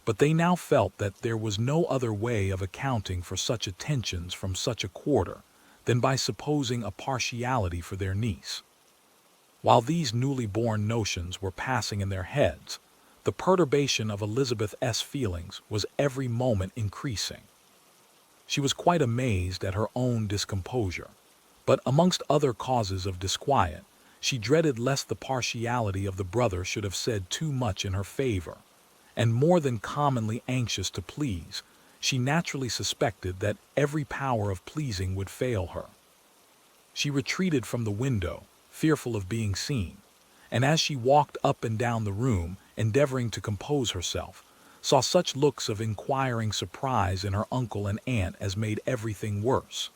Speaker 2: but they now felt that there was no other way of accounting for such attentions from such a quarter than by supposing a partiality for their niece. While these newly born notions were passing in their heads, the perturbation of Elizabeth's feelings was every moment increasing. She was quite amazed at her own discomposure, but amongst other causes of disquiet, she dreaded lest the partiality of the brother should have said too much in her favor, and more than commonly anxious to please, she naturally suspected that every power of pleasing would fail her. She retreated from the window, fearful of being seen, and as she walked up and down the room, endeavoring to compose herself, saw such looks of inquiring surprise in her uncle and aunt as made everything worse.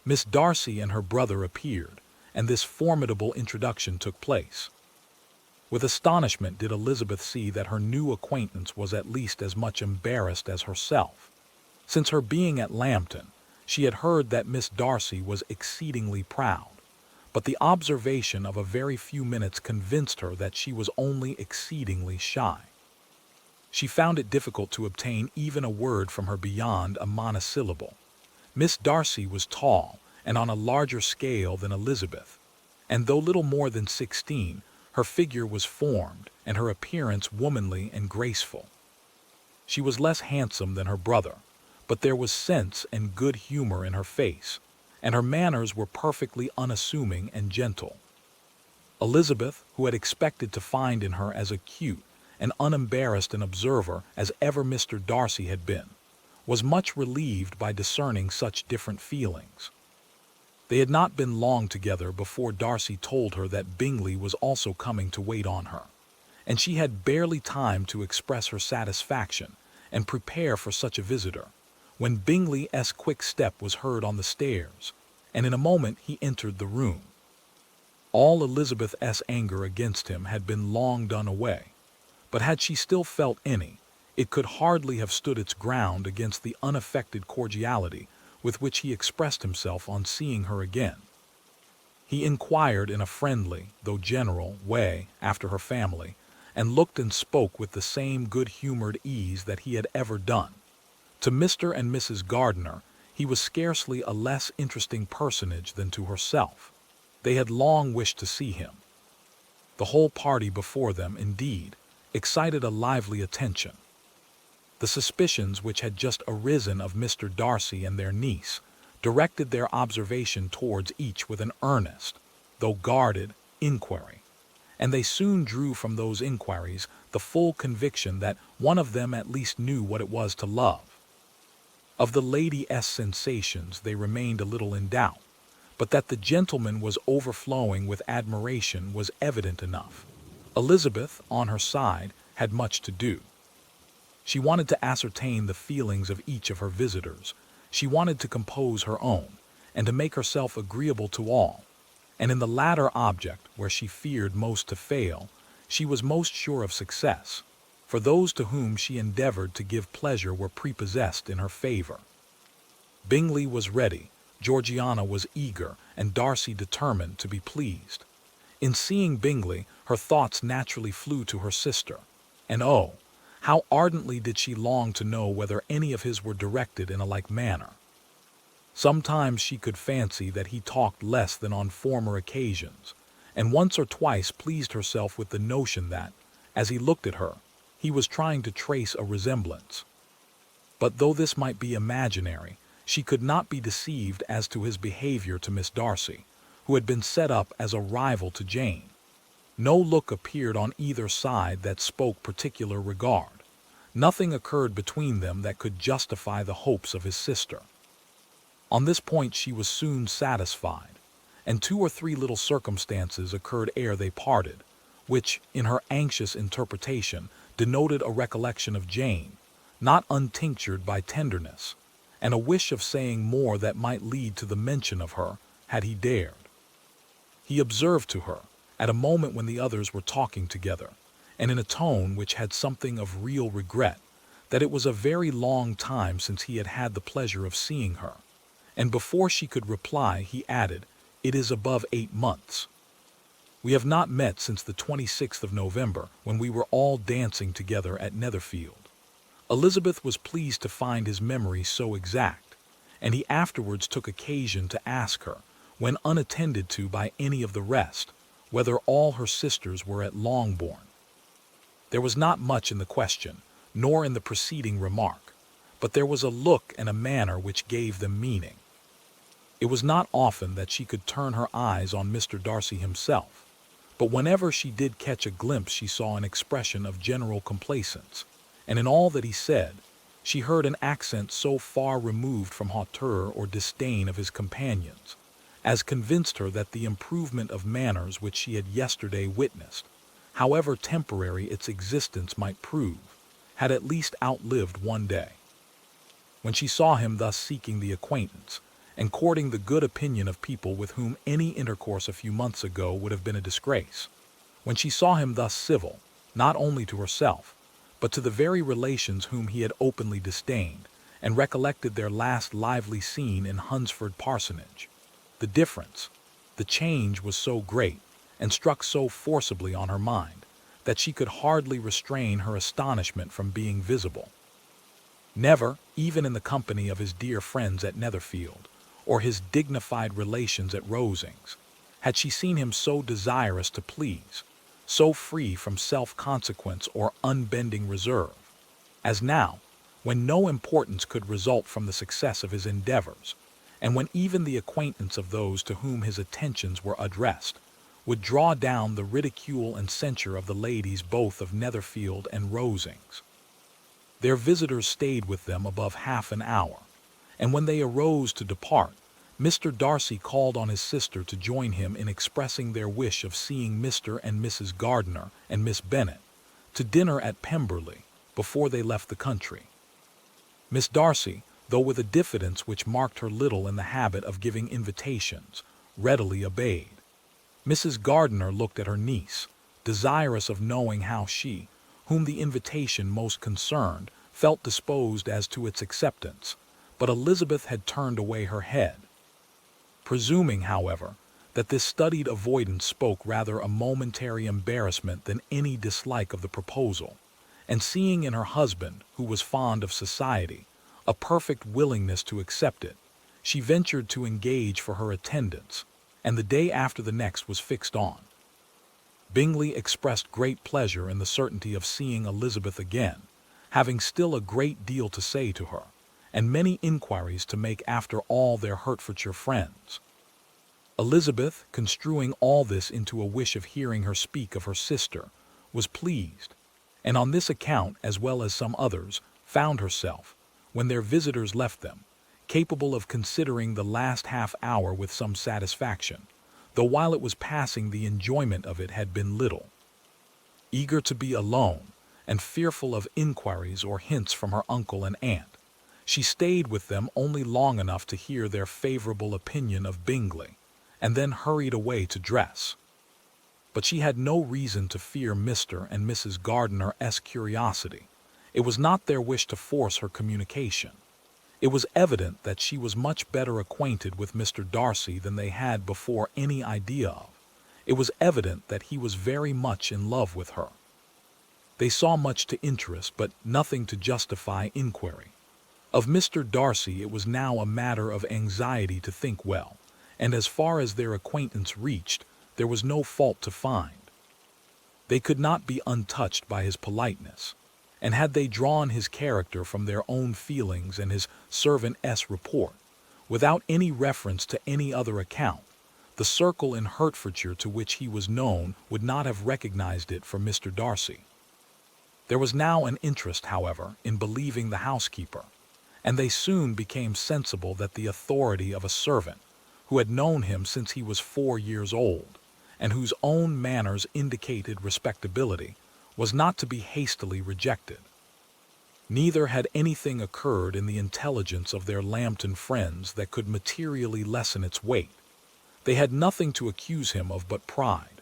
Speaker 2: Miss Darcy and her brother appeared, and this formidable introduction took place. With astonishment did Elizabeth see that her new acquaintance was at least as much embarrassed as herself. Since her being at Lambton, she had heard that Miss Darcy was exceedingly proud, but the observation of a very few minutes convinced her that she was only exceedingly shy. She found it difficult to obtain even a word from her beyond a monosyllable. Miss Darcy was tall and on a larger scale than Elizabeth, and though little more than 16, her figure was formed and her appearance womanly and graceful. She was less handsome than her brother, but there was sense and good humor in her face, and her manners were perfectly unassuming and gentle. Elizabeth, who had expected to find in her as acute and unembarrassed an observer as ever Mr. Darcy had been, was much relieved by discerning such different feelings. They had not been long together before Darcy told her that Bingley was also coming to wait on her, and she had barely time to express her satisfaction and prepare for such a visitor, when Bingley's quick step was heard on the stairs, and in a moment he entered the room. All Elizabeth's anger against him had been long done away, but had she still felt any, it could hardly have stood its ground against the unaffected cordiality with which he expressed himself on seeing her again. He inquired in a friendly, though general, way after her family, and looked and spoke with the same good-humored ease that he had ever done. To Mr. and Mrs. Gardiner, he was scarcely a less interesting personage than to herself. They had long wished to see him. The whole party before them, indeed, excited a lively attention. The suspicions which had just arisen of Mr. Darcy and their niece directed their observation towards each with an earnest, though guarded, inquiry, and they soon drew from those inquiries the full conviction that one of them at least knew what it was to love. Of the lady's sensations they remained a little in doubt, but that the gentleman was overflowing with admiration was evident enough. Elizabeth, on her side, had much to do. She wanted to ascertain the feelings of each of her visitors. She wanted to compose her own, and to make herself agreeable to all. And in the latter object, where she feared most to fail, she was most sure of success, for those to whom she endeavored to give pleasure were prepossessed in her favor. Bingley was ready, Georgiana was eager, and Darcy determined to be pleased. In seeing Bingley, her thoughts naturally flew to her sister, and oh, how ardently did she long to know whether any of his were directed in a like manner. Sometimes she could fancy that he talked less than on former occasions, and once or twice pleased herself with the notion that, as he looked at her, he was trying to trace a resemblance. But though this might be imaginary, she could not be deceived as to his behavior to Miss Darcy, who had been set up as a rival to Jane. No look appeared on either side that spoke particular regard. Nothing occurred between them that could justify the hopes of his sister. On this point she was soon satisfied, and 2 or 3 little circumstances occurred ere they parted, which, in her anxious interpretation, denoted a recollection of Jane, not untinctured by tenderness, and a wish of saying more that might lead to the mention of her, had he dared. He observed to her, at a moment when the others were talking together, and in a tone which had something of real regret, that it was a very long time since he had had the pleasure of seeing her, and before she could reply he added, "It is above 8 months. We have not met since the 26th of November, when we were all dancing together at Netherfield." Elizabeth was pleased to find his memory so exact, and he afterwards took occasion to ask her, when unattended to by any of the rest, whether all her sisters were at Longbourn. There was not much in the question, nor in the preceding remark, but there was a look and a manner which gave them meaning. It was not often that she could turn her eyes on Mr. Darcy himself, but whenever she did catch a glimpse she saw an expression of general complacence, and in all that he said, she heard an accent so far removed from hauteur or disdain of his companions, as convinced her that the improvement of manners which she had yesterday witnessed, however temporary its existence might prove, had at least outlived one day. When she saw him thus seeking the acquaintance, and courting the good opinion of people with whom any intercourse a few months ago would have been a disgrace, when she saw him thus civil, not only to herself, but to the very relations whom he had openly disdained, and recollected their last lively scene in Hunsford Parsonage, the difference, the change was so great, and struck so forcibly on her mind, that she could hardly restrain her astonishment from being visible. Never, even in the company of his dear friends at Netherfield, or his dignified relations at Rosings, had she seen him so desirous to please, so free from self-consequence or unbending reserve, as now, when no importance could result from the success of his endeavors, and when even the acquaintance of those to whom his attentions were addressed would draw down the ridicule and censure of the ladies both of Netherfield and Rosings. Their visitors stayed with them above half an hour, and when they arose to depart, Mr. Darcy called on his sister to join him in expressing their wish of seeing Mr. and Mrs. Gardiner and Miss Bennet to dinner at Pemberley before they left the country. Miss Darcy, though with a diffidence which marked her little in the habit of giving invitations, readily obeyed. Mrs. Gardiner looked at her niece, desirous of knowing how she, whom the invitation most concerned, felt disposed as to its acceptance, but Elizabeth had turned away her head. Presuming, however, that this studied avoidance spoke rather a momentary embarrassment than any dislike of the proposal, and seeing in her husband, who was fond of society, a perfect willingness to accept it, she ventured to engage for her attendance, and the day after the next was fixed on. Bingley expressed great pleasure in the certainty of seeing Elizabeth again, having still a great deal to say to her, and many inquiries to make after all their Hertfordshire friends. Elizabeth, construing all this into a wish of hearing her speak of her sister, was pleased, and on this account, as well as some others, found herself, when their visitors left them, capable of considering the last half hour with some satisfaction, though while it was passing the enjoyment of it had been little. Eager to be alone, and fearful of inquiries or hints from her uncle and aunt, she stayed with them only long enough to hear their favorable opinion of Bingley, and then hurried away to dress. But she had no reason to fear Mr. and Mrs. Gardiner's curiosity. It was not their wish to force her communication. It was evident that she was much better acquainted with Mr. Darcy than they had before any idea of. It was evident that he was very much in love with her. They saw much to interest, but nothing to justify inquiry. Of Mr. Darcy it was now a matter of anxiety to think well, and as far as their acquaintance reached, there was no fault to find. They could not be untouched by his politeness, and had they drawn his character from their own feelings and his servant's report, without any reference to any other account, the circle in Hertfordshire to which he was known would not have recognized it for Mr. Darcy. There was now an interest, however, in believing the housekeeper, and they soon became sensible that the authority of a servant, who had known him since he was 4 years old, and whose own manners indicated respectability, was not to be hastily rejected. Neither had anything occurred in the intelligence of their Lambton friends that could materially lessen its weight. They had nothing to accuse him of but pride.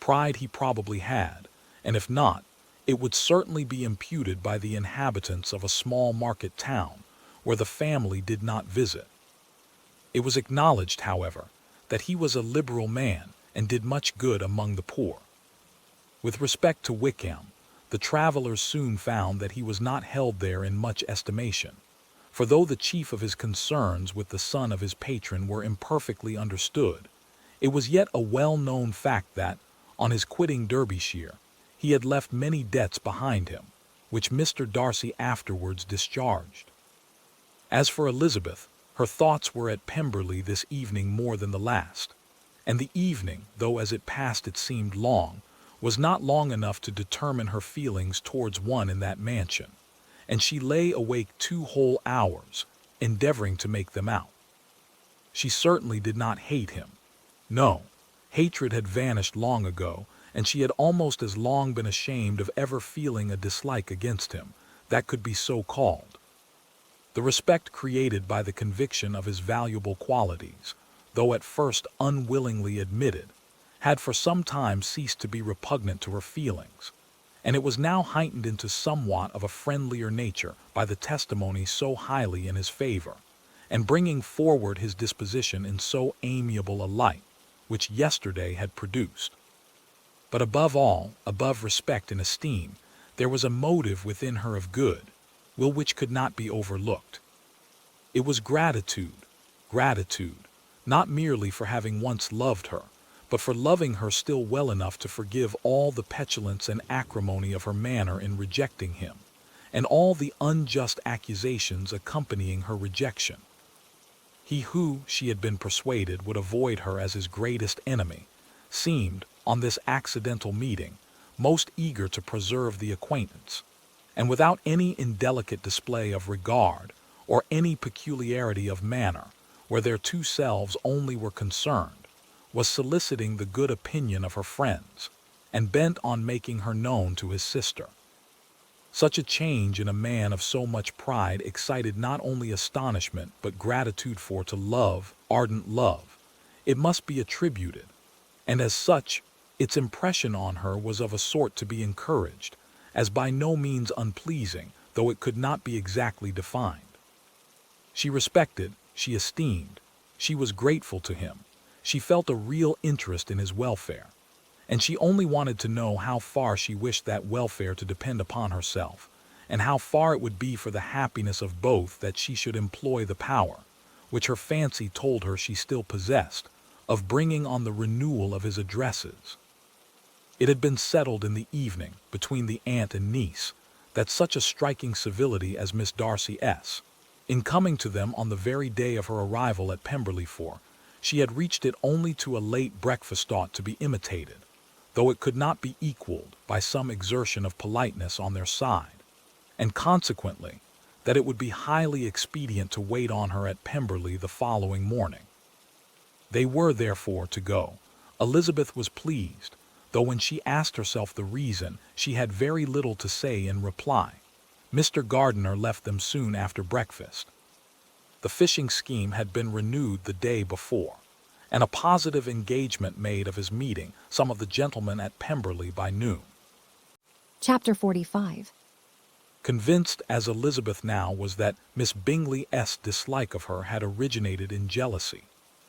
Speaker 2: Pride he probably had, and if not, it would certainly be imputed by the inhabitants of a small market town where the family did not visit. It was acknowledged, however, that he was a liberal man and did much good among the poor. With respect to Wickham, the travellers soon found that he was not held there in much estimation, for though the chief of his concerns with the son of his patron were imperfectly understood, it was yet a well-known fact that, on his quitting Derbyshire, he had left many debts behind him, which Mr. Darcy afterwards discharged. As for Elizabeth, her thoughts were at Pemberley this evening more than the last, and the evening, though as it passed it seemed long, was not long enough to determine her feelings towards one in that mansion, and she lay awake 2 whole hours, endeavoring to make them out. She certainly did not hate him. No, hatred had vanished long ago, and she had almost as long been ashamed of ever feeling a dislike against him that could be so called. The respect created by the conviction of his valuable qualities, though at first unwillingly admitted, had for some time ceased to be repugnant to her feelings, and it was now heightened into somewhat of a friendlier nature by the testimony so highly in his favor, and bringing forward his disposition in so amiable a light, which yesterday had produced. But above all, above respect and esteem, there was a motive within her of good, which could not be overlooked. It was gratitude, not merely for having once loved her, but for loving her still well enough to forgive all the petulance and acrimony of her manner in rejecting him, and all the unjust accusations accompanying her rejection. He who, she had been persuaded, would avoid her as his greatest enemy, seemed, on this accidental meeting, most eager to preserve the acquaintance, and without any indelicate display of regard or any peculiarity of manner where their two selves only were concerned, was soliciting the good opinion of her friends, and bent on making her known to his sister. Such a change in a man of so much pride excited not only astonishment but gratitude, for to love, ardent love, it must be attributed, and as such, its impression on her was of a sort to be encouraged, as by no means unpleasing, though it could not be exactly defined. She respected, she esteemed, she was grateful to him, she felt a real interest in his welfare, and she only wanted to know how far she wished that welfare to depend upon herself, and how far it would be for the happiness of both that she should employ the power, which her fancy told her she still possessed, of bringing on the renewal of his addresses. It had been settled in the evening, between the aunt and niece, that such a striking civility as Miss Darcy in coming to them on the very day of her arrival at Pemberley, for she had reached it only to a late breakfast, ought to be imitated, though it could not be equaled, by some exertion of politeness on their side, and consequently that it would be highly expedient to wait on her at Pemberley the following morning. They were therefore to go. Elizabeth was pleased, though when she asked herself the reason, she had very little to say in reply. Mr. Gardiner left them soon after breakfast. The fishing scheme had been renewed the day before, and a positive engagement made of his meeting some of the gentlemen at Pemberley by noon.
Speaker 1: Chapter 45.
Speaker 2: Convinced as Elizabeth now was that Miss Bingley's dislike of her had originated in jealousy,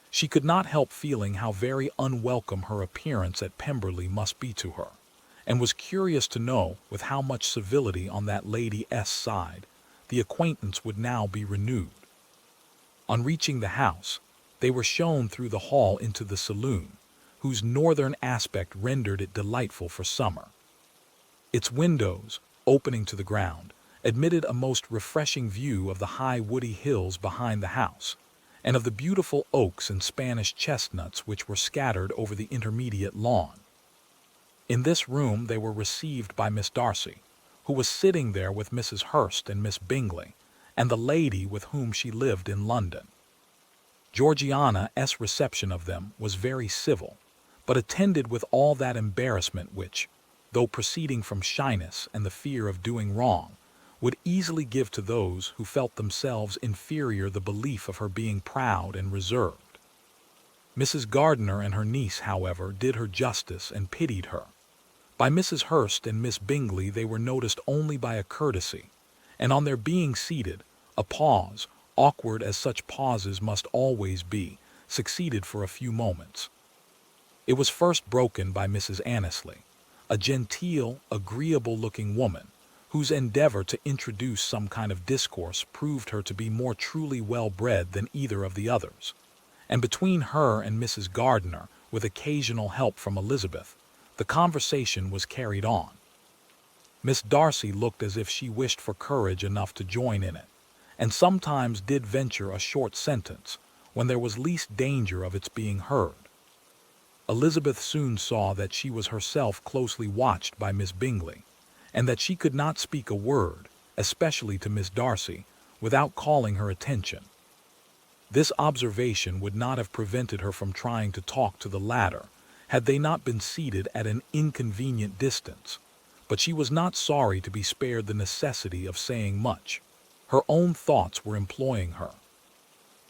Speaker 2: she could not help feeling how very unwelcome her appearance at Pemberley must be to her, and was curious to know with how much civility on that lady's side the acquaintance would now be renewed. On reaching the house, they were shown through the hall into the saloon, whose northern aspect rendered it delightful for summer. Its windows, opening to the ground, admitted a most refreshing view of the high woody hills behind the house, and of the beautiful oaks and Spanish chestnuts which were scattered over the intermediate lawn. In this room they were received by Miss Darcy, who was sitting there with Mrs. Hurst and Miss Bingley, and the lady with whom she lived in London. Georgiana's reception of them was very civil, but attended with all that embarrassment which, though proceeding from shyness and the fear of doing wrong, would easily give to those who felt themselves inferior the belief of her being proud and reserved. Mrs. Gardiner and her niece, however, did her justice and pitied her. By Mrs. Hurst and Miss Bingley they were noticed only by a courtesy, and on their being seated, a pause, awkward as such pauses must always be, succeeded for a few moments. It was first broken by Mrs. Annesley, a genteel, agreeable-looking woman, whose endeavor to introduce some kind of discourse proved her to be more truly well-bred than either of the others, and between her and Mrs. Gardiner, with occasional help from Elizabeth, the conversation was carried on. Miss Darcy looked as if she wished for courage enough to join in it, and sometimes did venture a short sentence, when there was least danger of its being heard. Elizabeth soon saw that she was herself closely watched by Miss Bingley, and that she could not speak a word, especially to Miss Darcy, without calling her attention. This observation would not have prevented her from trying to talk to the latter, had they not been seated at an inconvenient distance, but she was not sorry to be spared the necessity of saying much. Her own thoughts were employing her.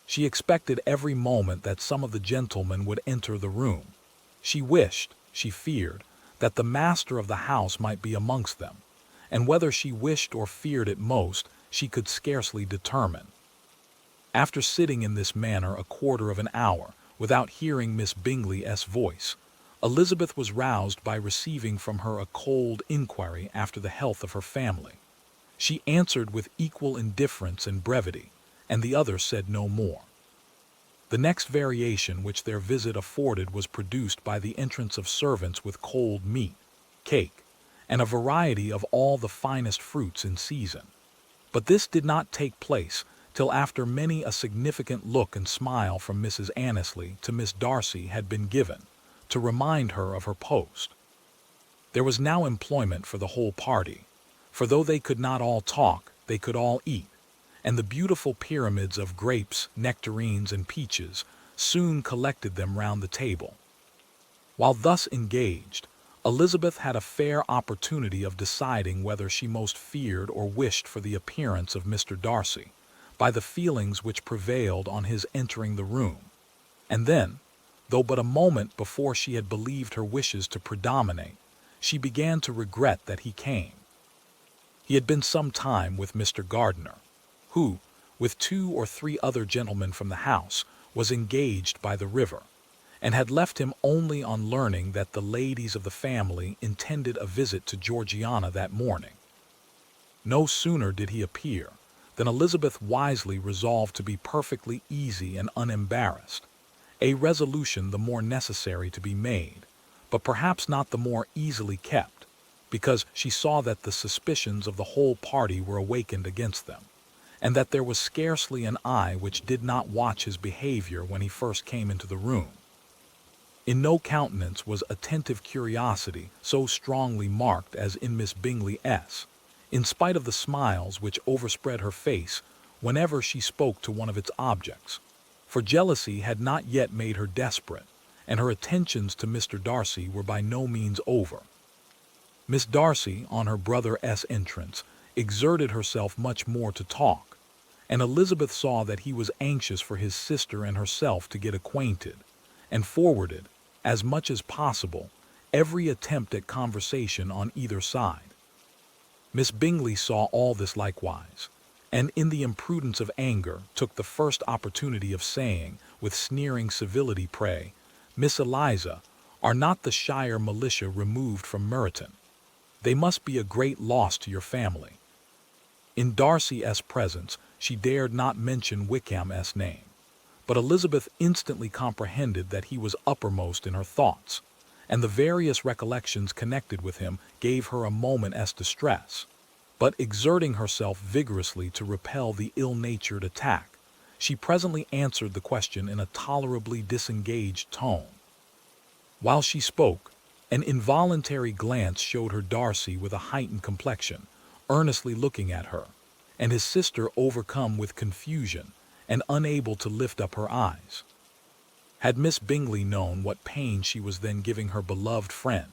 Speaker 2: She expected every moment that some of the gentlemen would enter the room. She wished, she feared, that the master of the house might be amongst them, and whether she wished or feared it most, she could scarcely determine. After sitting in this manner a quarter of an hour, without hearing Miss Bingley's voice, Elizabeth was roused by receiving from her a cold inquiry after the health of her family. She answered with equal indifference and brevity, and the other said no more. The next variation which their visit afforded was produced by the entrance of servants with cold meat, cake, and a variety of all the finest fruits in season. But this did not take place till after many a significant look and smile from Mrs. Annesley to Miss Darcy had been given, to remind her of her post. There was now employment for the whole party, for though they could not all talk, they could all eat, and the beautiful pyramids of grapes, nectarines, and peaches soon collected them round the table. While thus engaged, Elizabeth had a fair opportunity of deciding whether she most feared or wished for the appearance of Mr. Darcy, by the feelings which prevailed on his entering the room. And then, though but a moment before she had believed her wishes to predominate, she began to regret that he came. He had been some time with Mr. Gardiner, who, with 2 or 3 other gentlemen from the house, was engaged by the river, and had left him only on learning that the ladies of the family intended a visit to Georgiana that morning. No sooner did he appear than Elizabeth wisely resolved to be perfectly easy and unembarrassed, a resolution the more necessary to be made, but perhaps not the more easily kept, because she saw that the suspicions of the whole party were awakened against them, and that there was scarcely an eye which did not watch his behavior when he first came into the room. In no countenance was attentive curiosity so strongly marked as in Miss Bingley-'s, in spite of the smiles which overspread her face whenever she spoke to one of its objects, for jealousy had not yet made her desperate, and her attentions to Mr. Darcy were by no means over. Miss Darcy, on her brother's entrance, exerted herself much more to talk, and Elizabeth saw that he was anxious for his sister and herself to get acquainted, and forwarded, as much as possible, every attempt at conversation on either side. Miss Bingley saw all this likewise, and in the imprudence of anger took the first opportunity of saying, with sneering civility, "Pray, Miss Eliza, are not the shire militia removed from Meryton? They must be a great loss to your family." In Darcy's presence she dared not mention Wickham's name, but Elizabeth instantly comprehended that he was uppermost in her thoughts, and the various recollections connected with him gave her a moment's distress. But exerting herself vigorously to repel the ill-natured attack, she presently answered the question in a tolerably disengaged tone. While she spoke, an involuntary glance showed her Darcy with a heightened complexion, earnestly looking at her, and his sister overcome with confusion and unable to lift up her eyes. Had Miss Bingley known what pain she was then giving her beloved friend,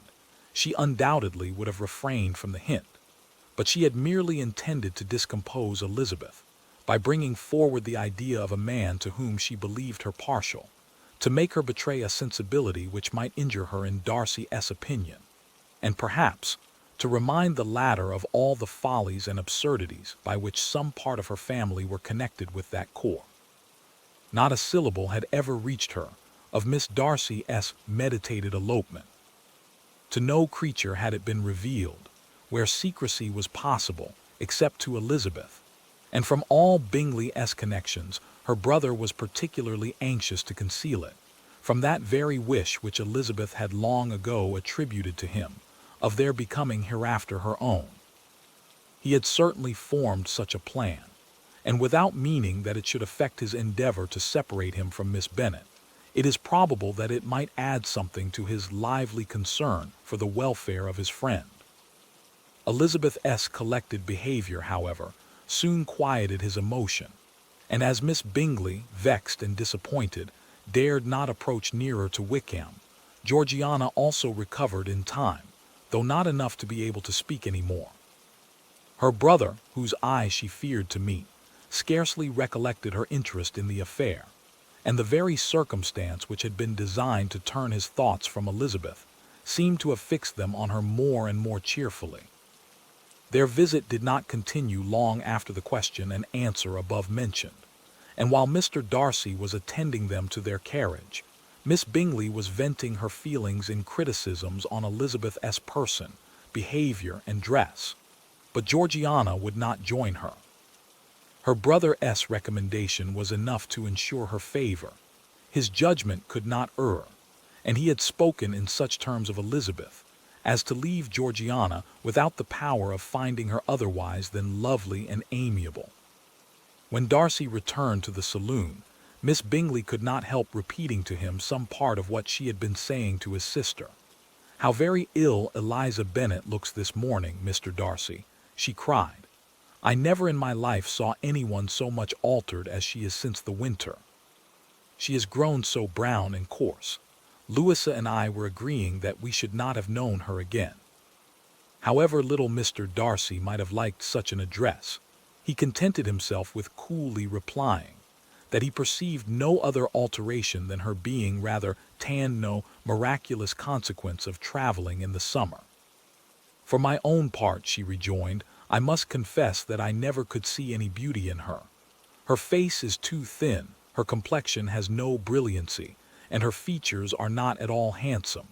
Speaker 2: she undoubtedly would have refrained from the hint, but she had merely intended to discompose Elizabeth, by bringing forward the idea of a man to whom she believed her partial, to make her betray a sensibility which might injure her in Darcy's opinion, and perhaps to remind the latter of all the follies and absurdities by which some part of her family were connected with that corps. Not a syllable had ever reached her of Miss Darcy's meditated elopement. To no creature had it been revealed, where secrecy was possible, except to Elizabeth, and from all Bingley's connections her brother was particularly anxious to conceal it, from that very wish which Elizabeth had long ago attributed to him, of their becoming hereafter her own. He had certainly formed such a plan, and without meaning that it should affect his endeavor to separate him from Miss Bennet, it is probable that it might add something to his lively concern for the welfare of his friend. Elizabeth's collected behavior, however, soon quieted his emotion, and as Miss Bingley, vexed and disappointed, dared not approach nearer to Wickham, Georgiana also recovered in time, though not enough to be able to speak any more. Her brother, whose eye she feared to meet, scarcely recollected her interest in the affair, and the very circumstance which had been designed to turn his thoughts from Elizabeth seemed to have fixed them on her more and more cheerfully. Their visit did not continue long after the question and answer above mentioned, and while Mr. Darcy was attending them to their carriage, Miss Bingley was venting her feelings in criticisms on Elizabeth's person, behavior, and dress, but Georgiana would not join her. Her brother's recommendation was enough to ensure her favor. His judgment could not err, and he had spoken in such terms of Elizabeth as to leave Georgiana without the power of finding her otherwise than lovely and amiable. When Darcy returned to the saloon, Miss Bingley could not help repeating to him some part of what she had been saying to his sister. "How very ill Eliza Bennet looks this morning, Mr. Darcy," she cried. "I never in my life saw anyone so much altered as she is since the winter. She has grown so brown and coarse. Louisa and I were agreeing that we should not have known her again." However little Mr. Darcy might have liked such an address, he contented himself with coolly replying that he perceived no other alteration than her being rather tan, no miraculous consequence of traveling in the summer. "For my own part," she rejoined, "I must confess that I never could see any beauty in her. Her face is too thin, her complexion has no brilliancy, and her features are not at all handsome.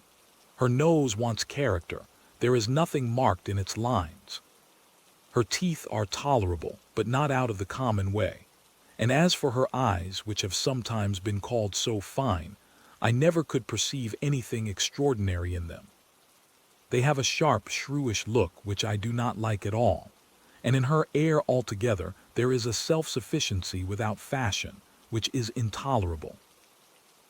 Speaker 2: Her nose wants character, there is nothing marked in its lines. Her teeth are tolerable, but not out of the common way. And as for her eyes, which have sometimes been called so fine, I never could perceive anything extraordinary in them. They have a sharp, shrewish look which I do not like at all, and in her air altogether there is a self-sufficiency without fashion, which is intolerable."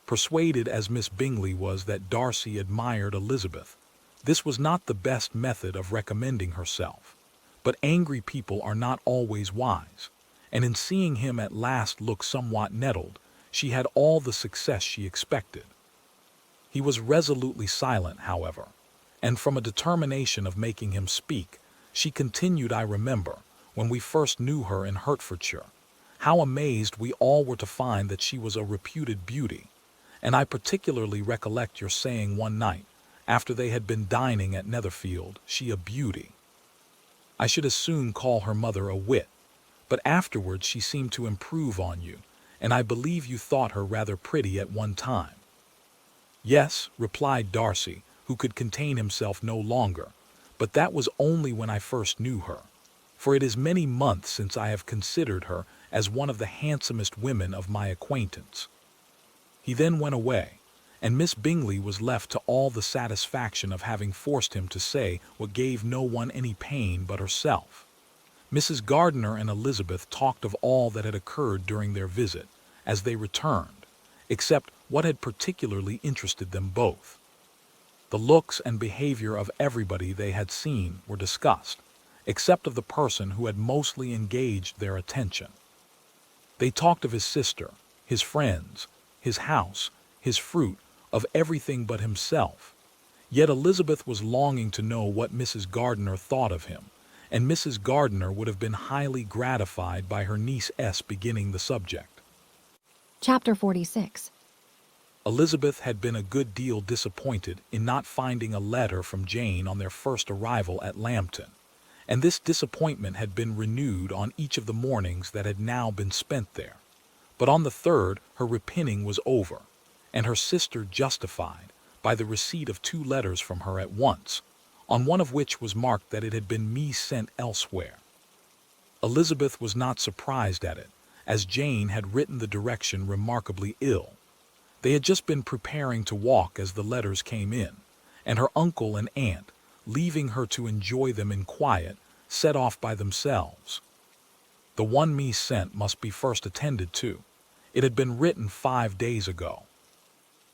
Speaker 2: Persuaded as Miss Bingley was that Darcy admired Elizabeth, this was not the best method of recommending herself, but angry people are not always wise, and in seeing him at last look somewhat nettled, she had all the success she expected. He was resolutely silent, however, and from a determination of making him speak, she continued, "I remember, when we first knew her in Hertfordshire, how amazed we all were to find that she was a reputed beauty, and I particularly recollect your saying one night, after they had been dining at Netherfield, she a beauty. I should as soon call her mother a wit, but afterwards she seemed to improve on you, and I believe you thought her rather pretty at one time." "Yes," replied Darcy, who could contain himself no longer, "but that was only when I first knew her, for it is many months since I have considered her as one of the handsomest women of my acquaintance." He then went away, and Miss Bingley was left to all the satisfaction of having forced him to say what gave no one any pain but herself. Mrs. Gardiner and Elizabeth talked of all that had occurred during their visit, as they returned, except what had particularly interested them both. The looks and behavior of everybody they had seen were discussed, except of the person who had mostly engaged their attention. They talked of his sister, his friends, his house, his fruit, of everything but himself. Yet Elizabeth was longing to know what Mrs. Gardiner thought of him, and Mrs. Gardiner would have been highly gratified by her niece's beginning the subject.
Speaker 1: Chapter 46.
Speaker 2: Elizabeth had been a good deal disappointed in not finding a letter from Jane on their first arrival at Lambton, and this disappointment had been renewed on each of the mornings that had now been spent there. But on the third her repining was over, and her sister justified by the receipt of 2 letters from her at once, on one of which was marked that it had been sent elsewhere. Elizabeth was not surprised at it, as Jane had written the direction remarkably ill. They had just been preparing to walk as the letters came in, and her uncle and aunt, leaving her to enjoy them in quiet, set off by themselves. The one sent must be first attended to. It had been written 5 days ago.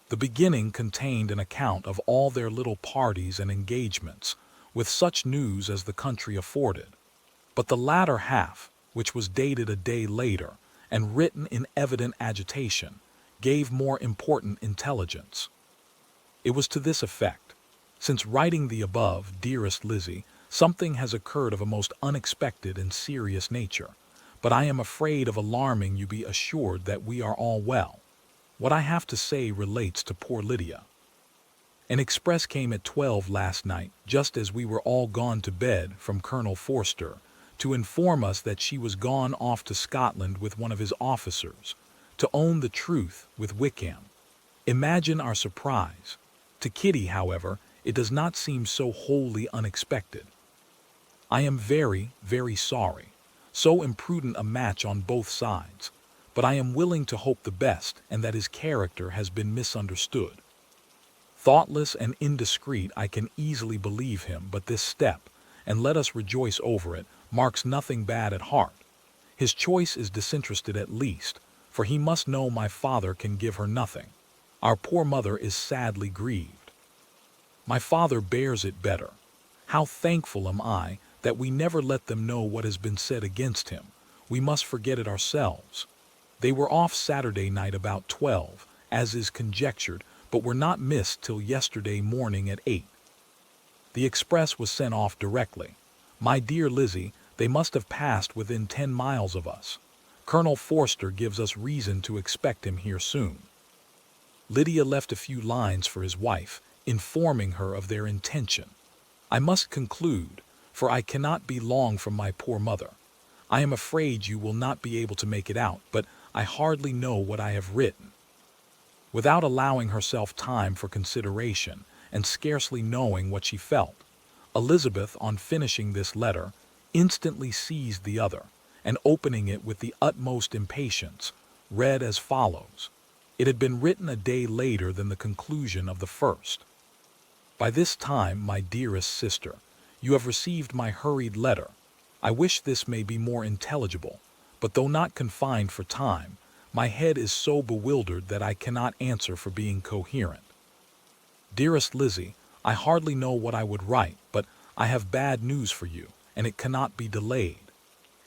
Speaker 2: The beginning contained an account of all their little parties and engagements, with such news as the country afforded. But the latter half, which was dated a day later, and written in evident agitation, gave more important intelligence. It was to this effect: "Since writing the above, dearest Lizzie, something has occurred of a most unexpected and serious nature, but I am afraid of alarming you. Be assured that we are all well. What I have to say relates to poor Lydia. An express came at 12 last night, just as we were all gone to bed, from Colonel Forster, to inform us that she was gone off to Scotland with one of his officers, to own the truth with Wickham. Imagine our surprise. To Kitty, however, it does not seem so wholly unexpected. I am very, very sorry. So imprudent a match on both sides. But I am willing to hope the best, and that his character has been misunderstood. Thoughtless and indiscreet, I can easily believe him, but this step, and let us rejoice over it, marks nothing bad at heart. His choice is disinterested at least, for he must know my father can give her nothing. Our poor mother is sadly grieved. My father bears it better. How thankful am I that we never let them know what has been said against him. We must forget it ourselves. They were off Saturday night about 12, as is conjectured, but were not missed till yesterday morning at 8. The express was sent off directly. My dear Lizzie, they must have passed within 10 miles of us. Colonel Forster gives us reason to expect him here soon. Lydia left a few lines for his wife, informing her of their intention. I must conclude, for I cannot be long from my poor mother. I am afraid you will not be able to make it out, but I hardly know what I have written. Without allowing herself time for consideration, and scarcely knowing what she felt, Elizabeth, on finishing this letter, instantly seized the other, and opening it with the utmost impatience, read as follows. It had been written a day later than the conclusion of the first. By this time, my dearest sister, you have received my hurried letter. I wish this may be more intelligible, but though not confined for time, my head is so bewildered that I cannot answer for being coherent. Dearest Lizzie, I hardly know what I would write, but I have bad news for you, and it cannot be delayed.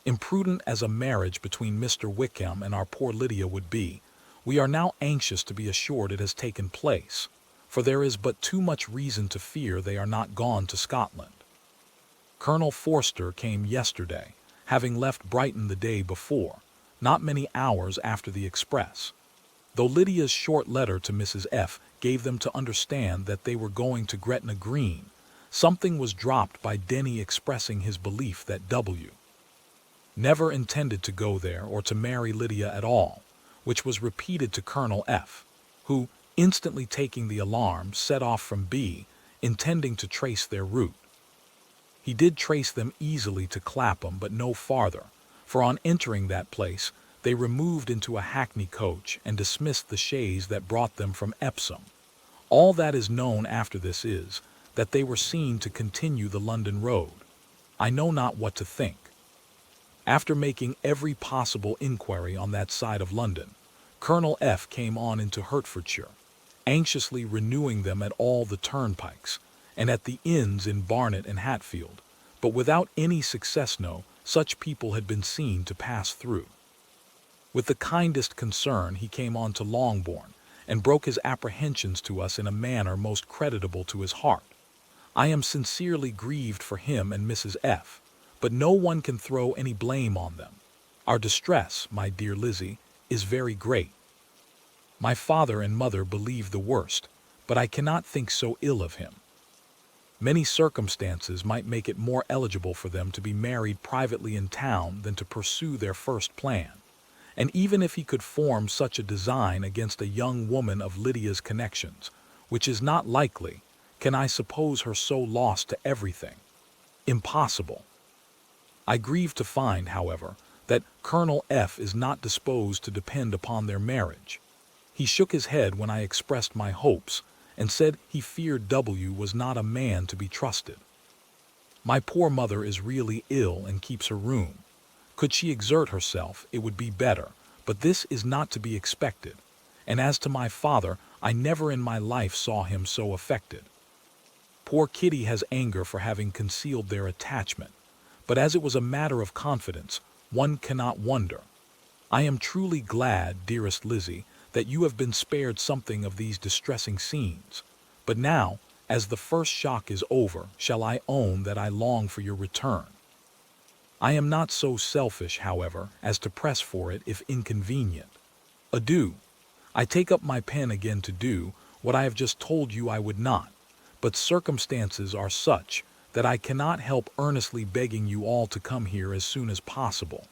Speaker 2: Imprudent as a marriage between Mr. Wickham and our poor Lydia would be, we are now anxious to be assured it has taken place, for there is but too much reason to fear they are not gone to Scotland. Colonel Forster came yesterday, having left Brighton the day before, not many hours after the express. Though Lydia's short letter to Mrs. F. gave them to understand that they were going to Gretna Green, something was dropped by Denny expressing his belief that W. never intended to go there or to marry Lydia at all, which was repeated to Colonel F., who, instantly taking the alarm, set off from B., intending to trace their route. He did trace them easily to Clapham, but no farther, for on entering that place, they removed into a hackney coach and dismissed the chaise that brought them from Epsom. All that is known after this is, that they were seen to continue the London road. I know not what to think. After making every possible inquiry on that side of London, Colonel F. came on into Hertfordshire, anxiously renewing them at all the turnpikes, and at the inns in Barnet and Hatfield, but without any success. No such people had been seen to pass through. With the kindest concern he came on to Longbourn, and broke his apprehensions to us in a manner most creditable to his heart. I am sincerely grieved for him and Mrs. F., but no one can throw any blame on them. Our distress, my dear Lizzie, is very great. My father and mother believe the worst, but I cannot think so ill of him. Many circumstances might make it more eligible for them to be married privately in town than to pursue their first plan, and even if he could form such a design against a young woman of Lydia's connections, which is not likely, can I suppose her so lost to everything? Impossible. I grieve to find, however, that Colonel F. is not disposed to depend upon their marriage. He shook his head when I expressed my hopes, and said he feared W. was not a man to be trusted. My poor mother is really ill and keeps her room. Could she exert herself, it would be better, but this is not to be expected, and as to my father, I never in my life saw him so affected. Poor Kitty has anger for having concealed their attachment, but as it was a matter of confidence, one cannot wonder. I am truly glad, dearest Lizzie, that you have been spared something of these distressing scenes, but now, as the first shock is over, shall I own that I long for your return. I am not so selfish, however, as to press for it if inconvenient. Adieu. I take up my pen again to do what I have just told you I would not, but circumstances are such that I cannot help earnestly begging you all to come here as soon as possible.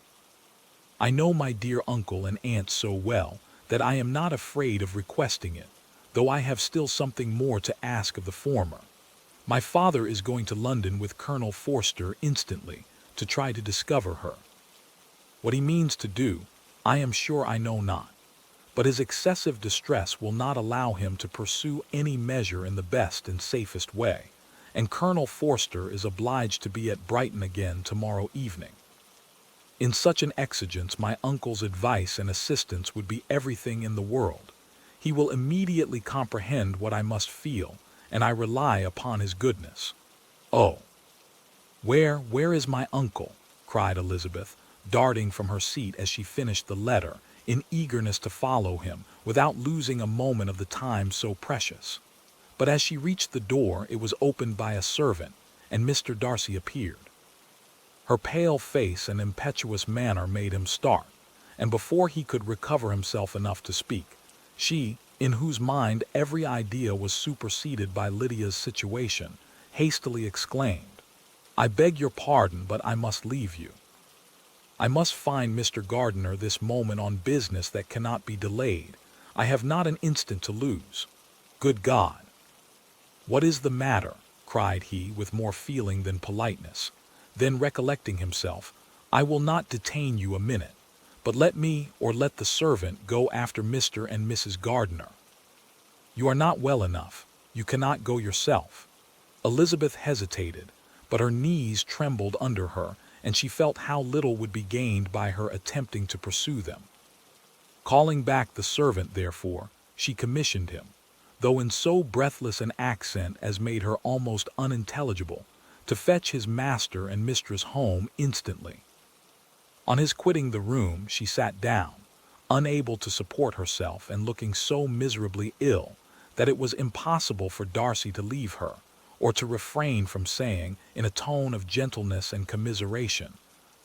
Speaker 2: I know my dear uncle and aunt so well that I am not afraid of requesting it, though I have still something more to ask of the former. My father is going to London with Colonel Forster instantly to try to discover her. What he means to do, I am sure I know not, but his excessive distress will not allow him to pursue any measure in the best and safest way, and Colonel Forster is obliged to be at Brighton again tomorrow evening. In such an exigence, my uncle's advice and assistance would be everything in the world. He will immediately comprehend what I must feel, and I rely upon his goodness. Oh, where is my uncle? Cried Elizabeth, darting from her seat as she finished the letter, in eagerness to follow him, without losing a moment of the time so precious. But as she reached the door, it was opened by a servant, and Mr. Darcy appeared. Her pale face and impetuous manner made him start, and before he could recover himself enough to speak, she, in whose mind every idea was superseded by Lydia's situation, hastily exclaimed, "I beg your pardon, but I must leave you. I must find Mr. Gardiner this moment on business that cannot be delayed. I have not an instant to lose. Good God!" "What is the matter?" cried he with more feeling than politeness. Then recollecting himself, "I will not detain you a minute, but let me or let the servant go after Mr. and Mrs. Gardiner. You are not well enough. You cannot go yourself." Elizabeth hesitated, but her knees trembled under her, and she felt how little would be gained by her attempting to pursue them. Calling back the servant, therefore, she commissioned him, though in so breathless an accent as made her almost unintelligible, to fetch his master and mistress home instantly. On his quitting the room, she sat down, unable to support herself and looking so miserably ill that it was impossible for Darcy to leave her, or to refrain from saying, in a tone of gentleness and commiseration,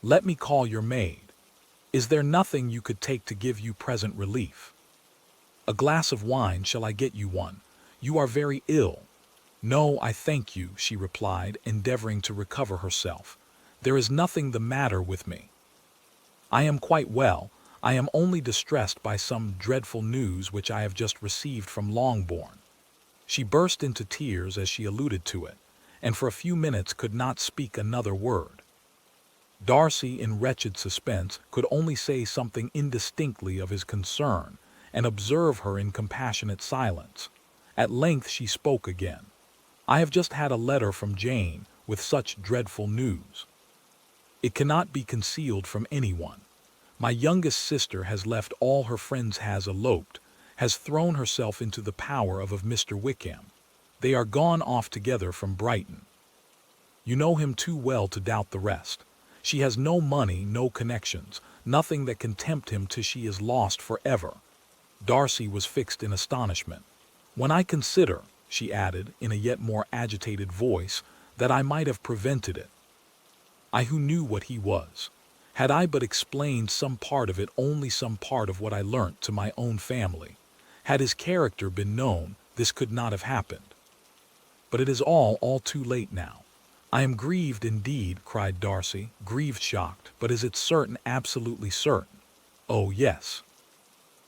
Speaker 2: "Let me call your maid. Is there nothing you could take to give you present relief? A glass of wine, shall I get you one? You are very ill." "No, I thank you," she replied, endeavoring to recover herself. "There is nothing the matter with me. I am quite well. I am only distressed by some dreadful news which I have just received from Longbourn." She burst into tears as she alluded to it, and for a few minutes could not speak another word. Darcy, in wretched suspense, could only say something indistinctly of his concern, and observe her in compassionate silence. At length she spoke again. "I have just had a letter from Jane with such dreadful news. It cannot be concealed from anyone. My youngest sister has left all her friends, has eloped, has thrown herself into the power of Mr. Wickham. They are gone off together from Brighton. You know him too well to doubt the rest. She has no money, no connections, nothing that can tempt him till she is lost forever." Darcy was fixed in astonishment. "When I consider," she added, in a yet more agitated voice, "that I might have prevented it. I who knew what he was. Had I but explained some part of it, only some part of what I learnt, to my own family. Had his character been known, this could not have happened. But it is all too late now. I am grieved indeed," cried Darcy, "grieved, shocked, but is it certain, absolutely certain?" "Oh, yes.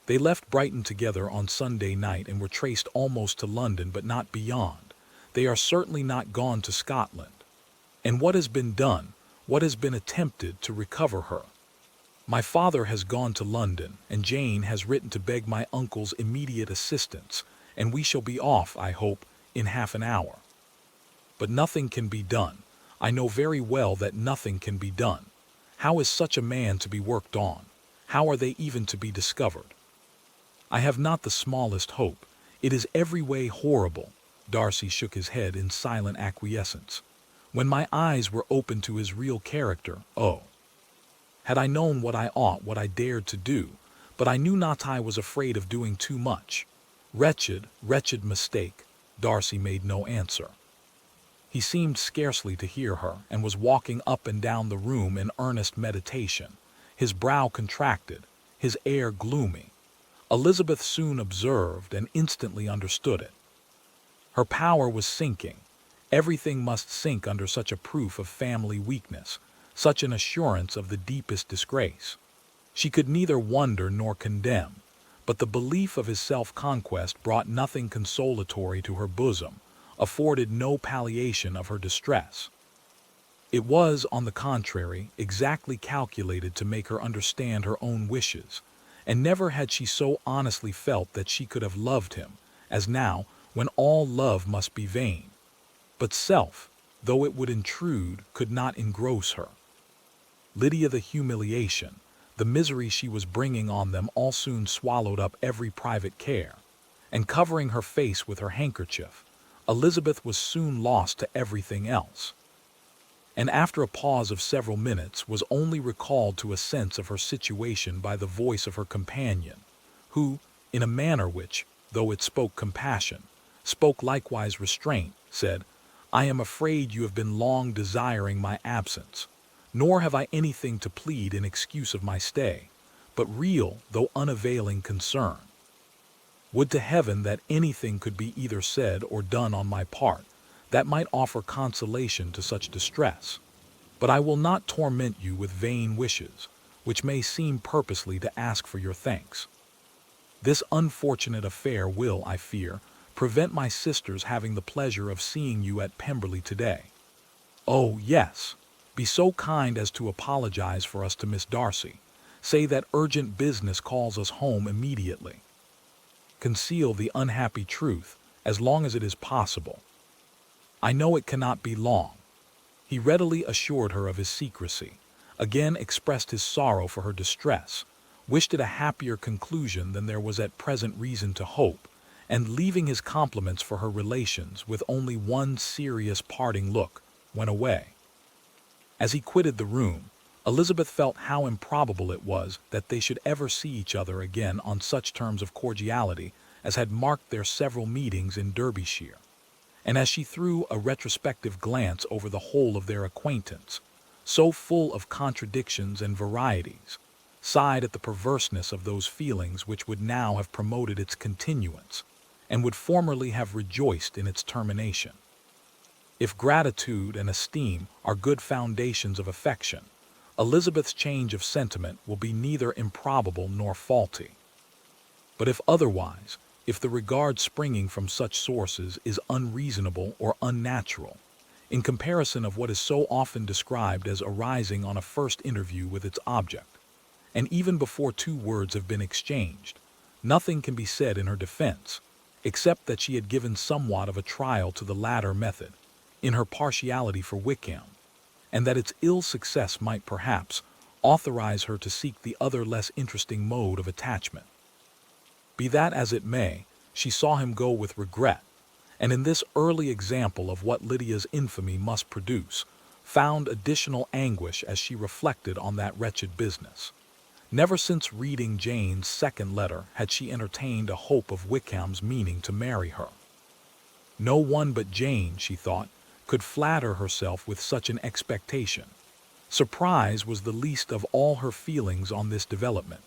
Speaker 2: They left Brighton together on Sunday night and were traced almost to London, but not beyond. They are certainly not gone to Scotland. And what has been done, what has been attempted to recover her? My father has gone to London, and Jane has written to beg my uncle's immediate assistance, and we shall be off, I hope, in half an hour. But nothing can be done. I know very well that nothing can be done. How is such a man to be worked on? How are they even to be discovered? I have not the smallest hope. It is every way horrible." Darcy shook his head in silent acquiescence. "When my eyes were opened to his real character, oh! Had I known what I ought, what I dared to do, but I knew not I was afraid of doing too much. Wretched, wretched mistake." Darcy made no answer. He seemed scarcely to hear her, and was walking up and down the room in earnest meditation, his brow contracted, his air gloomy. Elizabeth soon observed and instantly understood it. Her power was sinking. Everything must sink under such a proof of family weakness, such an assurance of the deepest disgrace. She could neither wonder nor condemn, but the belief of his self-conquest brought nothing consolatory to her bosom, afforded no palliation of her distress. It was, on the contrary, exactly calculated to make her understand her own wishes, and never had she so honestly felt that she could have loved him, as now, when all love must be vain. But self, though it would intrude, could not engross her. Lydia the humiliation, the misery she was bringing on them all soon swallowed up every private care, and covering her face with her handkerchief, Elizabeth was soon lost to everything else, and after a pause of several minutes was only recalled to a sense of her situation by the voice of her companion, who, in a manner which, though it spoke compassion, spoke likewise restraint, said, "I am afraid you have been long desiring my absence, nor have I anything to plead in excuse of my stay, but real, though unavailing concern. Would to heaven that anything could be either said or done on my part that might offer consolation to such distress. But I will not torment you with vain wishes, which may seem purposely to ask for your thanks. This unfortunate affair will, I fear, prevent my sisters having the pleasure of seeing you at Pemberley today. Oh, yes, be so kind as to apologize for us to Miss Darcy. Say that urgent business calls us home immediately. Conceal the unhappy truth as long as it is possible. I know it cannot be long." He readily assured her of his secrecy, again expressed his sorrow for her distress, wished it a happier conclusion than there was at present reason to hope, and leaving his compliments for her relations with only one serious parting look, went away. As he quitted the room, Elizabeth felt how improbable it was that they should ever see each other again on such terms of cordiality as had marked their several meetings in Derbyshire, and as she threw a retrospective glance over the whole of their acquaintance, so full of contradictions and varieties, sighed at the perverseness of those feelings which would now have promoted its continuance, and would formerly have rejoiced in its termination. If gratitude and esteem are good foundations of affection, Elizabeth's change of sentiment will be neither improbable nor faulty. But if otherwise, if the regard springing from such sources is unreasonable or unnatural, in comparison of what is so often described as arising on a first interview with its object, and even before two words have been exchanged, nothing can be said in her defense, except that she had given somewhat of a trial to the latter method, in her partiality for Wickham, and that its ill success might perhaps authorize her to seek the other less interesting mode of attachment. Be that as it may, she saw him go with regret, and in this early example of what Lydia's infamy must produce, found additional anguish as she reflected on that wretched business. Never since reading Jane's second letter had she entertained a hope of Wickham's meaning to marry her. No one but Jane, she thought, could flatter herself with such an expectation. Surprise was the least of all her feelings on this development.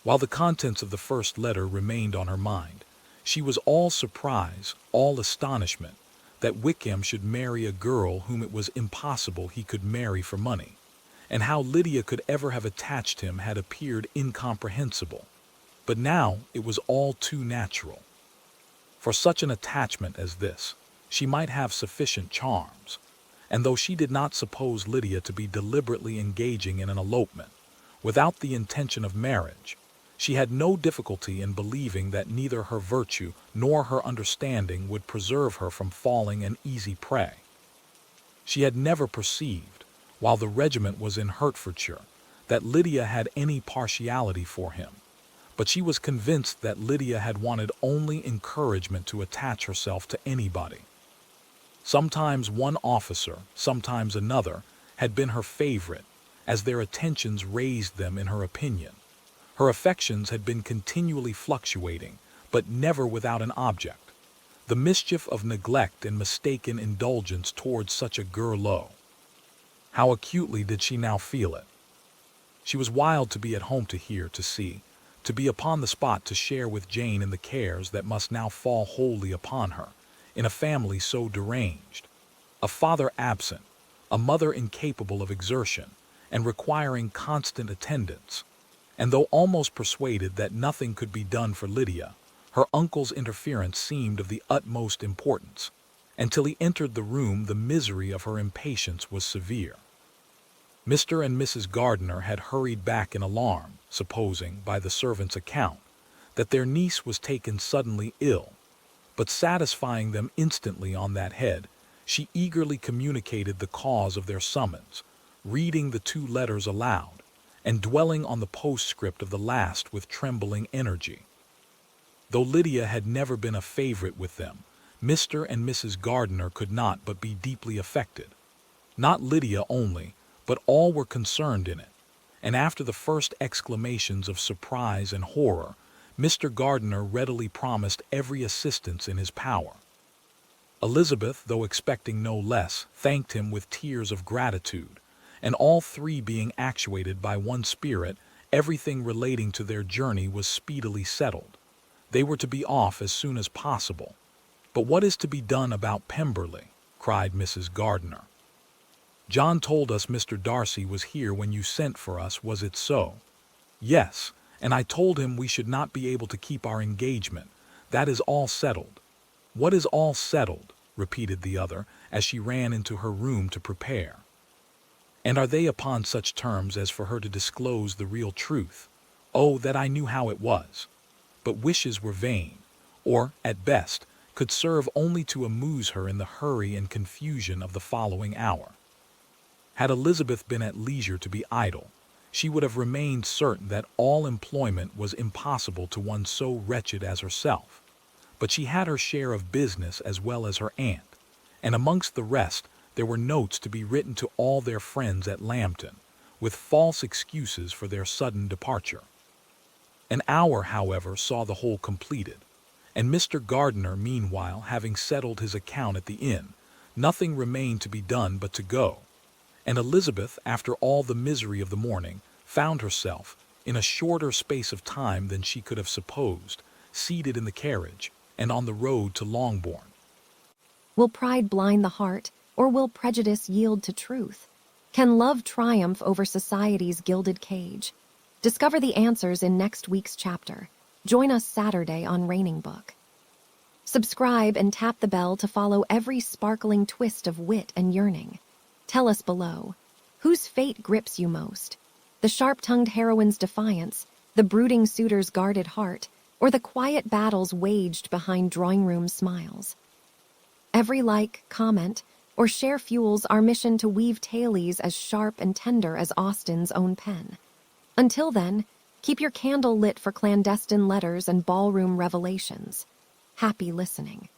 Speaker 2: While the contents of the first letter remained on her mind, she was all surprise, all astonishment, that Wickham should marry a girl whom it was impossible he could marry for money, and how Lydia could ever have attached him had appeared incomprehensible. But now it was all too natural. For such an attachment as this, she might have sufficient charms, and though she did not suppose Lydia to be deliberately engaging in an elopement, without the intention of marriage, she had no difficulty in believing that neither her virtue nor her understanding would preserve her from falling an easy prey. She had never perceived, while the regiment was in Hertfordshire, that Lydia had any partiality for him, but she was convinced that Lydia had wanted only encouragement to attach herself to anybody. Sometimes one officer, sometimes another, had been her favorite, as their attentions raised them in her opinion. Her affections had been continually fluctuating, but never without an object, the mischief of neglect and mistaken indulgence towards such a girl. How acutely did she now feel it? She was wild to be at home, to hear, to see, to be upon the spot, to share with Jane in the cares that must now fall wholly upon her, in a family so deranged, a father absent, a mother incapable of exertion, and requiring constant attendance. And though almost persuaded that nothing could be done for Lydia, her uncle's interference seemed of the utmost importance, and till he entered the room the misery of her impatience was severe. Mr. and Mrs. Gardiner had hurried back in alarm, supposing, by the servant's account, that their niece was taken suddenly ill, but satisfying them instantly on that head, she eagerly communicated the cause of their summons, reading the 2 letters aloud, and dwelling on the postscript of the last with trembling energy. Though Lydia had never been a favorite with them, Mr. and Mrs. Gardiner could not but be deeply affected. Not Lydia only, but all were concerned in it, and after the first exclamations of surprise and horror, Mr. Gardiner readily promised every assistance in his power. Elizabeth, though expecting no less, thanked him with tears of gratitude, and all 3 being actuated by one spirit, everything relating to their journey was speedily settled. They were to be off as soon as possible. "But what is to be done about Pemberley?" cried Mrs. Gardiner. "John told us Mr. Darcy was here when you sent for us, was it so?" "Yes, and I told him we should not be able to keep our engagement. That is all settled." "What is all settled?" repeated the other, as she ran into her room to prepare. "And are they upon such terms as for her to disclose the real truth? Oh, that I knew how it was!" But wishes were vain, or, at best, could serve only to amuse her in the hurry and confusion of the following hour. Had Elizabeth been at leisure to be idle, she would have remained certain that all employment was impossible to one so wretched as herself. But she had her share of business as well as her aunt, and amongst the rest there were notes to be written to all their friends at Lambton, with false excuses for their sudden departure. An hour, however, saw the whole completed, and Mr. Gardiner, meanwhile, having settled his account at the inn, nothing remained to be done but to go, and Elizabeth, after all the misery of the morning, found herself, in a shorter space of time than she could have supposed, seated in the carriage, and on the road to Longbourn.
Speaker 1: Will pride blind the heart, or will prejudice yield to truth? Can love triumph over society's gilded cage? Discover the answers in next week's chapter. Join us Saturday on Raining Book. Subscribe and tap the bell to follow every sparkling twist of wit and yearning. Tell us below, whose fate grips you most? The sharp-tongued heroine's defiance, the brooding suitor's guarded heart, or the quiet battles waged behind drawing-room smiles? Every like, comment, or share fuels our mission to weave tales as sharp and tender as Austen's own pen. Until then, keep your candle lit for clandestine letters and ballroom revelations. Happy listening.